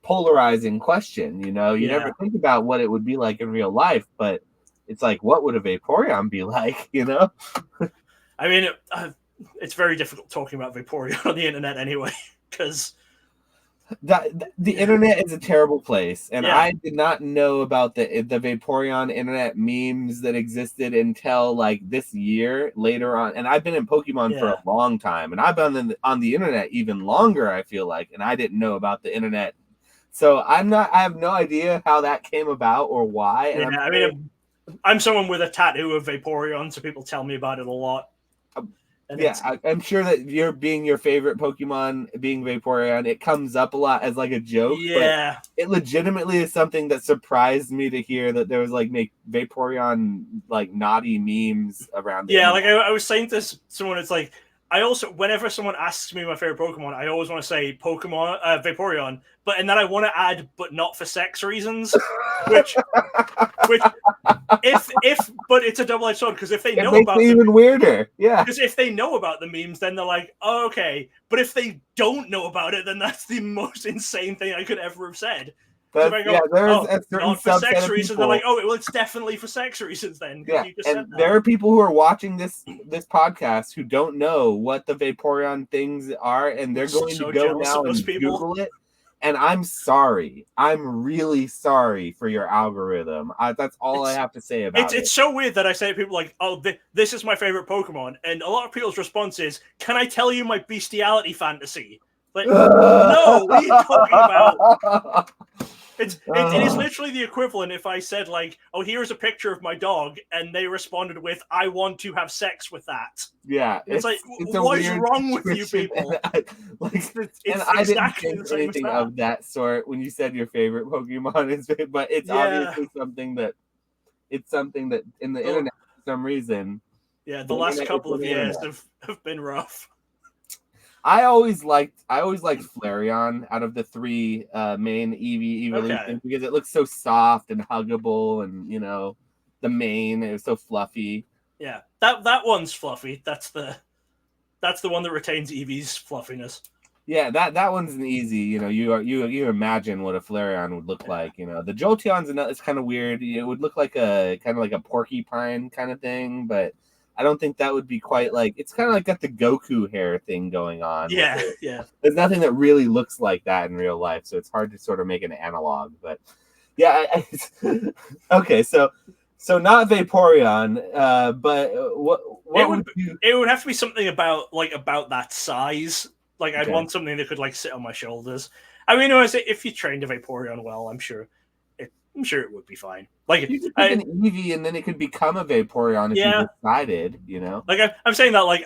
polarizing question. You never think about what it would be like in real life, but it's like, what would a Vaporeon be like? I mean, it's very difficult talking about Vaporeon on the internet anyway, because the internet is a terrible place, and I did not know about the Vaporeon internet memes that existed until like this year later on. And I've been in Pokemon for a long time, and I've been on the internet even longer, I feel like, and I didn't know about the internet So I have no idea how that came about or why. And Yeah, I mean, I'm someone with a tattoo of Vaporeon, so people tell me about it a lot. And yeah, I'm sure that your favorite Pokemon being Vaporeon, it comes up a lot as like a joke, but yeah, it legitimately is something that surprised me to hear that there was like Vaporeon like naughty memes around it. yeah. Like I was saying to someone, it's like I also, whenever someone asks me my favorite Pokemon, I always want to say Pokemon, Vaporeon, and then I want to add, but not for sex reasons, which but it's a double-edged sword, because if they know about it even weirder. Yeah, because if they know about the memes, then they're like, oh, okay. But if they don't know about it, then that's the most insane thing I could ever have said. If I go, there's a certain not for subset sex of reasons, people. they're like, oh, well, it's definitely for sex reasons then. Yeah, You just and said that. there are people who are watching this podcast who don't know what the Vaporeon things are, and they're going to go now and Google it. And I'm sorry. I'm really sorry for your algorithm. That's all I have to say about it. It's so weird that I say to people like, oh, this is my favorite Pokemon. And a lot of people's response is, can I tell you my bestiality fantasy? Like, no, what are you talking about? It is literally the equivalent if I said, like, oh, here's a picture of my dog, and they responded with, I want to have sex with that. Yeah. It's like, what is wrong with you people? It's I exactly didn't the same anything as that. of that sort when you said your favorite Pokemon is, but it's obviously something that in the internet for some reason. Yeah, the last couple of years have been rough. I always liked Flareon out of the three main Eevee evolutions because it looks so soft and huggable, and the mane, it was so fluffy. Yeah, that one's fluffy. That's the one that retains Eevee's fluffiness. Yeah, that one's an easy. You imagine what a Flareon would look like. The Jolteon's it's kind of weird. It would look like a kind of like a porcupine kind of thing, but I don't think that would be quite like. It's kind of like got the Goku hair thing going on. Yeah. There's nothing that really looks like that in real life, so it's hard to sort of make an analog. But yeah, okay. So not Vaporeon, but what it would have to be something about that size. Like I'd want something that could like sit on my shoulders. I mean, if you trained a Vaporeon well, I'm sure it would be fine. Like you could pick an Eevee, and then it could become a Vaporeon if you decided. Like I'm saying that like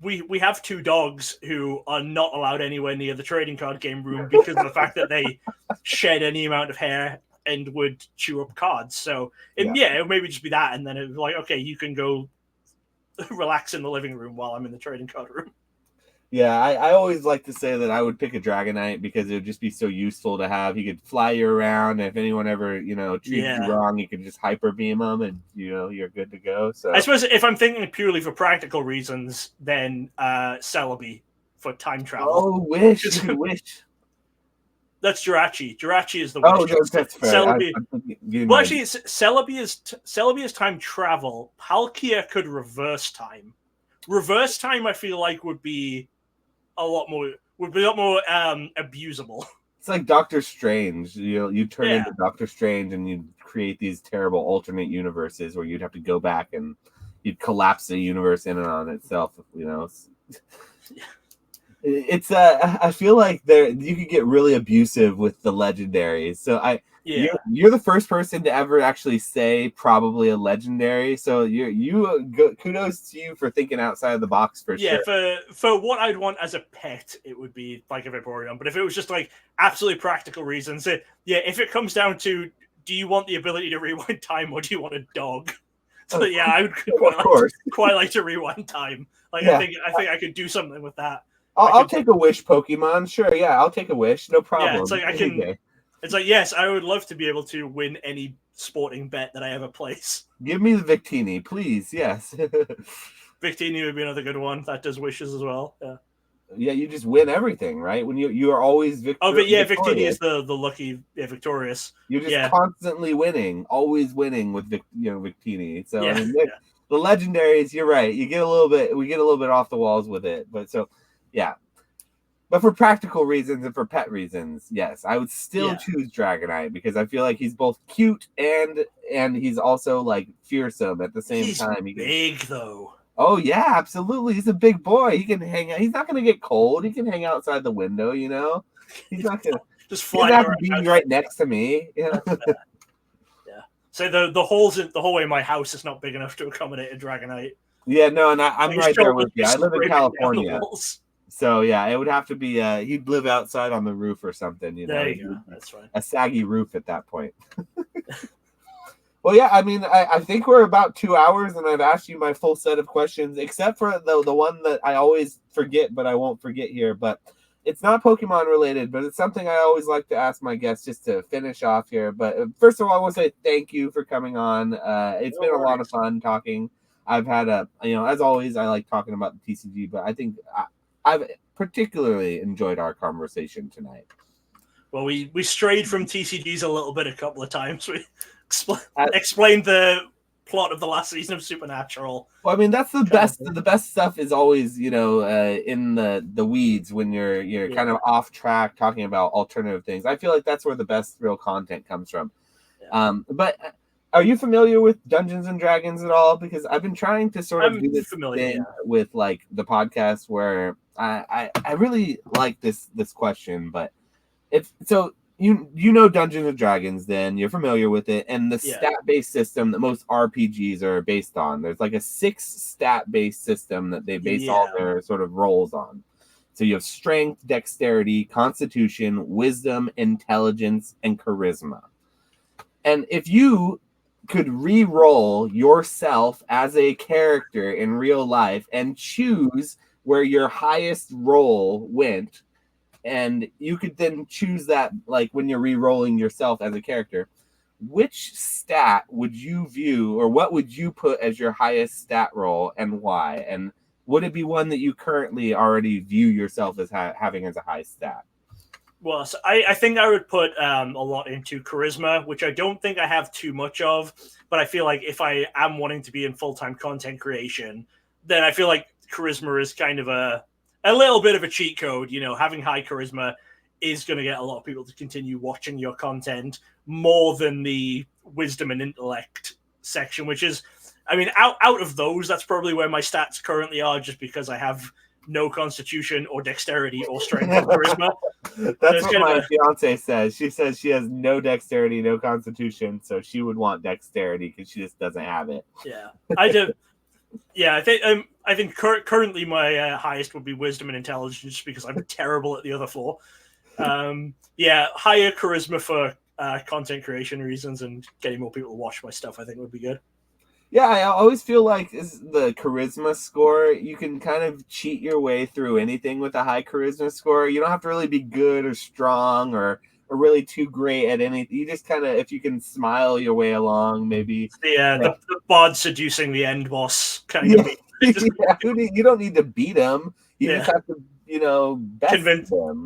we have two dogs who are not allowed anywhere near the trading card game room because of the fact that they shed any amount of hair and would chew up cards. So it would maybe just be that, and then it was like, okay, you can go relax in the living room while I'm in the trading card room. Yeah, I always like to say that I would pick a Dragonite because it would just be so useful to have. He could fly you around, and if anyone ever, treats you wrong, you can just hyper beam them, and you're good to go. So I suppose if I'm thinking purely for practical reasons, then Celebi for time travel. Oh, wish. That's Jirachi. Jirachi is the wish. Oh, no, that's fair. Celebi. Well, actually, Celebi is time travel. Palkia could reverse time. Reverse time, I feel like, would be a lot more abusable. It's like Doctor Strange. You turn into Doctor Strange, and you create these terrible alternate universes where you'd have to go back and you'd collapse the universe in and on itself. It's I feel like you could get really abusive with the legendaries. So you're the first person to ever actually say probably a legendary. So kudos to you for thinking outside of the box for sure. Yeah, for what I'd want as a pet, it would be like a Vaporeon. But if it was just like absolutely practical reasons, if it comes down to, do you want the ability to rewind time or do you want a dog? So I would quite like to rewind time. Like I think I could do something with that. I'll take a wish Pokemon. Sure, yeah, I'll take a wish. No problem. Yeah, it's like I can. It's like, yes, I would love to be able to win any sporting bet that I ever place. Give me the Victini, please. Yes. Victini would be another good one. That does wishes as well. Yeah. Yeah, you just win everything, right? When you are always victorious. Oh, but yeah, Victini is the lucky victorious. You're just constantly winning, always winning with Victini. So I mean, the legendaries, you're right. We get a little bit off the walls with it, but so yeah. But for practical reasons and for pet reasons, yes, I would still choose Dragonite because I feel like he's both cute and he's also like fearsome at the same time. He's big though. Oh yeah, absolutely. He's a big boy. He can hang out. He's not going to get cold. He can hang outside the window. He's not going to. just You don't flying have to around. be right next to me. Yeah. Yeah. So the holes in the hallway in my house is not big enough to accommodate a Dragonite. Yeah, no, and I'm right there with you. I live in California. So yeah, it would have to be he'd live outside on the roof or something, you know. There you go. That's fine. A saggy roof at that point. Well, yeah, I mean, I think we're about 2 hours, and I've asked you my full set of questions, except for the one that I always forget, but I won't forget here. But it's not Pokemon related, but it's something I always like to ask my guests just to finish off here. But first of all, I want to say thank you for coming on. It's been a lot of fun talking. I've had as always, I like talking about the TCG, but I think I've particularly enjoyed our conversation tonight. Well, we strayed from TCGs a little bit a couple of times. We explained the plot of the last season of Supernatural. Well, I mean, that's the best. The best stuff is always, in the weeds when you're kind of off track talking about alternative things. I feel like that's where the best real content comes from. Yeah. But are you familiar with Dungeons and Dragons at all? Because I've been trying to sort of do this thing with like the podcast where I really like this question, but it's so. You know Dungeons and Dragons, then you're familiar with it, and the stat-based system that most RPGs are based on. There's like a 6 stat-based system that they base all their sort of roles on. So you have strength, dexterity, constitution, wisdom, intelligence, and charisma. And if you could re-roll yourself as a character in real life and choose where your highest roll went, and you could then choose that, like when you're re-rolling yourself as a character, which stat would you view, or what would you put as your highest stat roll and why? And would it be one that you currently already view yourself as having as a high stat? Well, so I think I would put a lot into charisma, which I don't think I have too much of, but I feel like if I am wanting to be in full-time content creation, then I feel like charisma is kind of a little bit of a cheat code. Having high charisma is going to get a lot of people to continue watching your content more than the wisdom and intellect section, which is, I mean, out of those, that's probably where my stats currently are, just because I have no constitution or dexterity or strength or charisma. That's what my fiance says. She says she has no dexterity, no constitution, so she would want dexterity because she just doesn't have it. Yeah, I do. Yeah, I think currently my highest would be wisdom and intelligence, just because I'm terrible at the other 4. Higher charisma for content creation reasons and getting more people to watch my stuff, I think would be good. Yeah, I always feel like is the charisma score, you can kind of cheat your way through anything with a high charisma score. You don't have to really be good or strong or really too great at anything. You just kind of, if you can smile your way along, maybe. The bard seducing the end boss kind of. You don't need to beat him. You just have to,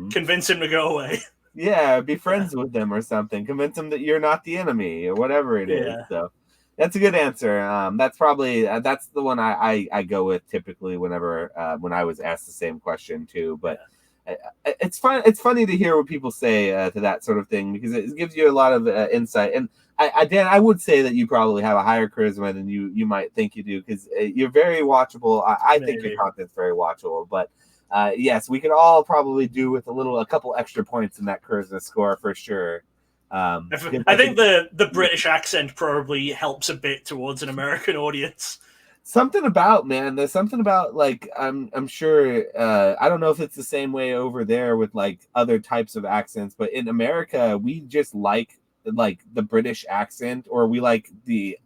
convince him to go away. Yeah, be friends with them or something. Convince him that you're not the enemy or whatever it is. So that's a good answer. That's probably that's the one I go with typically whenever when I was asked the same question too. But it's fun. It's funny to hear what people say to that sort of thing, because it gives you a lot of insight. And Dan, I would say that you probably have a higher charisma than you might think you do, because you're very watchable. I think your content's very watchable. But yes, we could all probably do with a couple extra points in that charisma score for sure. I think the British accent probably helps a bit towards an American audience. There's something about, like, I'm sure, I don't know if it's the same way over there with like other types of accents, but in America we just like the British accent, or we like the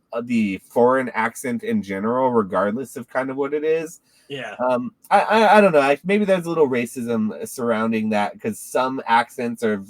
foreign accent in general, regardless of kind of what it is. Yeah. I don't know. Maybe there's a little racism surrounding that, because some accents are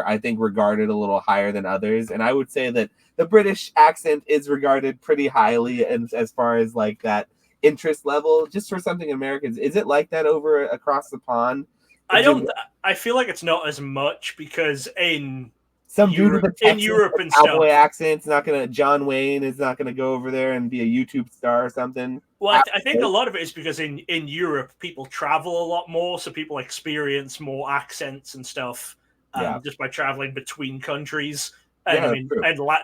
I think regarded a little higher than others, and I would say that the British accent is regarded pretty highly, and as far as like that interest level, just for something Americans. Is it like that over across the pond? I feel like it's not as much, because in Europe and stuff, cowboy accent's not gonna. John Wayne is not gonna go over there and be a YouTube star or something. Well, I think a lot of it is because in Europe people travel a lot more, so people experience more accents and stuff just by traveling between countries, and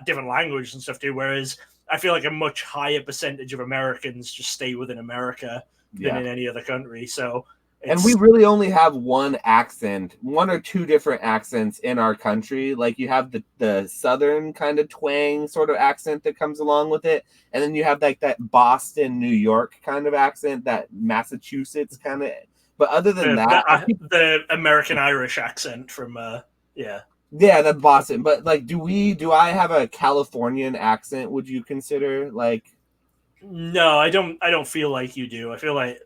different languages and stuff too. Whereas I feel like a much higher percentage of Americans just stay within America than in any other country. So And we really only have one or two different accents in our country. Like you have the southern kind of twang sort of accent that comes along with it. And then you have like that Boston, New York kind of accent, that Massachusetts kind of. But other than the American Irish accent from yeah, that Boston. But like, do I have a Californian accent? Would you consider like? No, I don't feel like you do. I feel like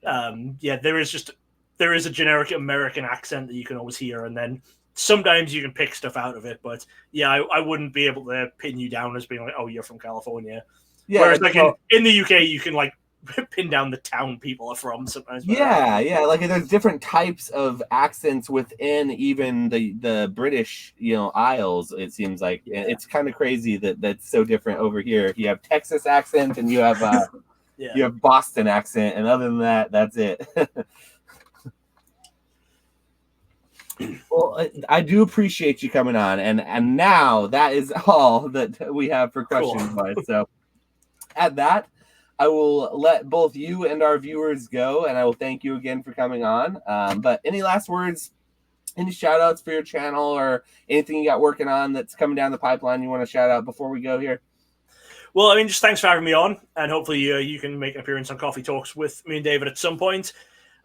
there is a generic American accent that you can always hear, and then sometimes you can pick stuff out of it. But yeah, I wouldn't be able to pin you down as being like, oh, you're from California. Yeah, whereas like in the UK, you can like pin down the town people are from sometimes. Yeah, like there's different types of accents within even the British, Isles. It seems like it's kind of crazy that's so different over here. You have Texas accent and you have you have Boston accent, and other than that, that's it. Well, I do appreciate you coming on, and now that is all that we have for questions. Cool. So at that, I will let both you and our viewers go, and I will thank you again for coming on. But any last words, any shout outs for your channel or anything you got working on that's coming down the pipeline you want to shout out before we go here? Well, I mean, just thanks for having me on, and hopefully you can make an appearance on Coffee Talks with me and David at some point.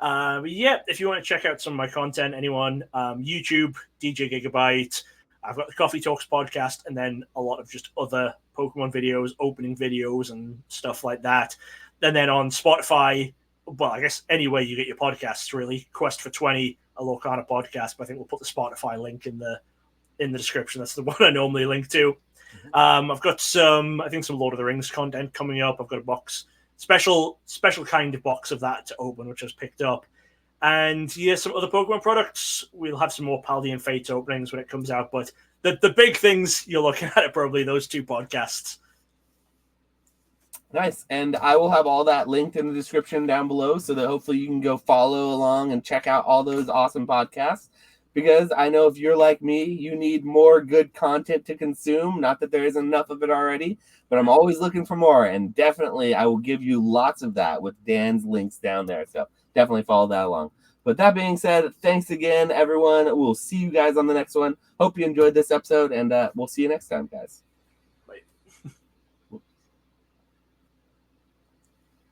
If you want to check out some of my content, anyone, YouTube, DJGigabyte, I've got the Coffee Talks podcast, and then a lot of just other Pokemon videos, opening videos, and stuff like that. And then on Spotify, well, I guess anywhere you get your podcasts, really, Quest for 20, a Lorcana podcast, but I think we'll put the Spotify link in the description. That's the one I normally link to. I've got some Lord of the Rings content coming up. I've got a box, special kind of box of that to open, which I was picked up. And some other Pokemon products. We'll have some more Paldean Fates openings when it comes out. But the big things you're looking at are probably those two podcasts. Nice. And I will have all that linked in the description down below so that hopefully you can go follow along and check out all those awesome podcasts. Because I know if you're like me, you need more good content to consume. Not that there isn't enough of it already, but I'm always looking for more. And definitely I will give you lots of that with Dan's links down there. So definitely follow that along. But that being said, thanks again, everyone. We'll see you guys on the next one. Hope you enjoyed this episode, and we'll see you next time, guys.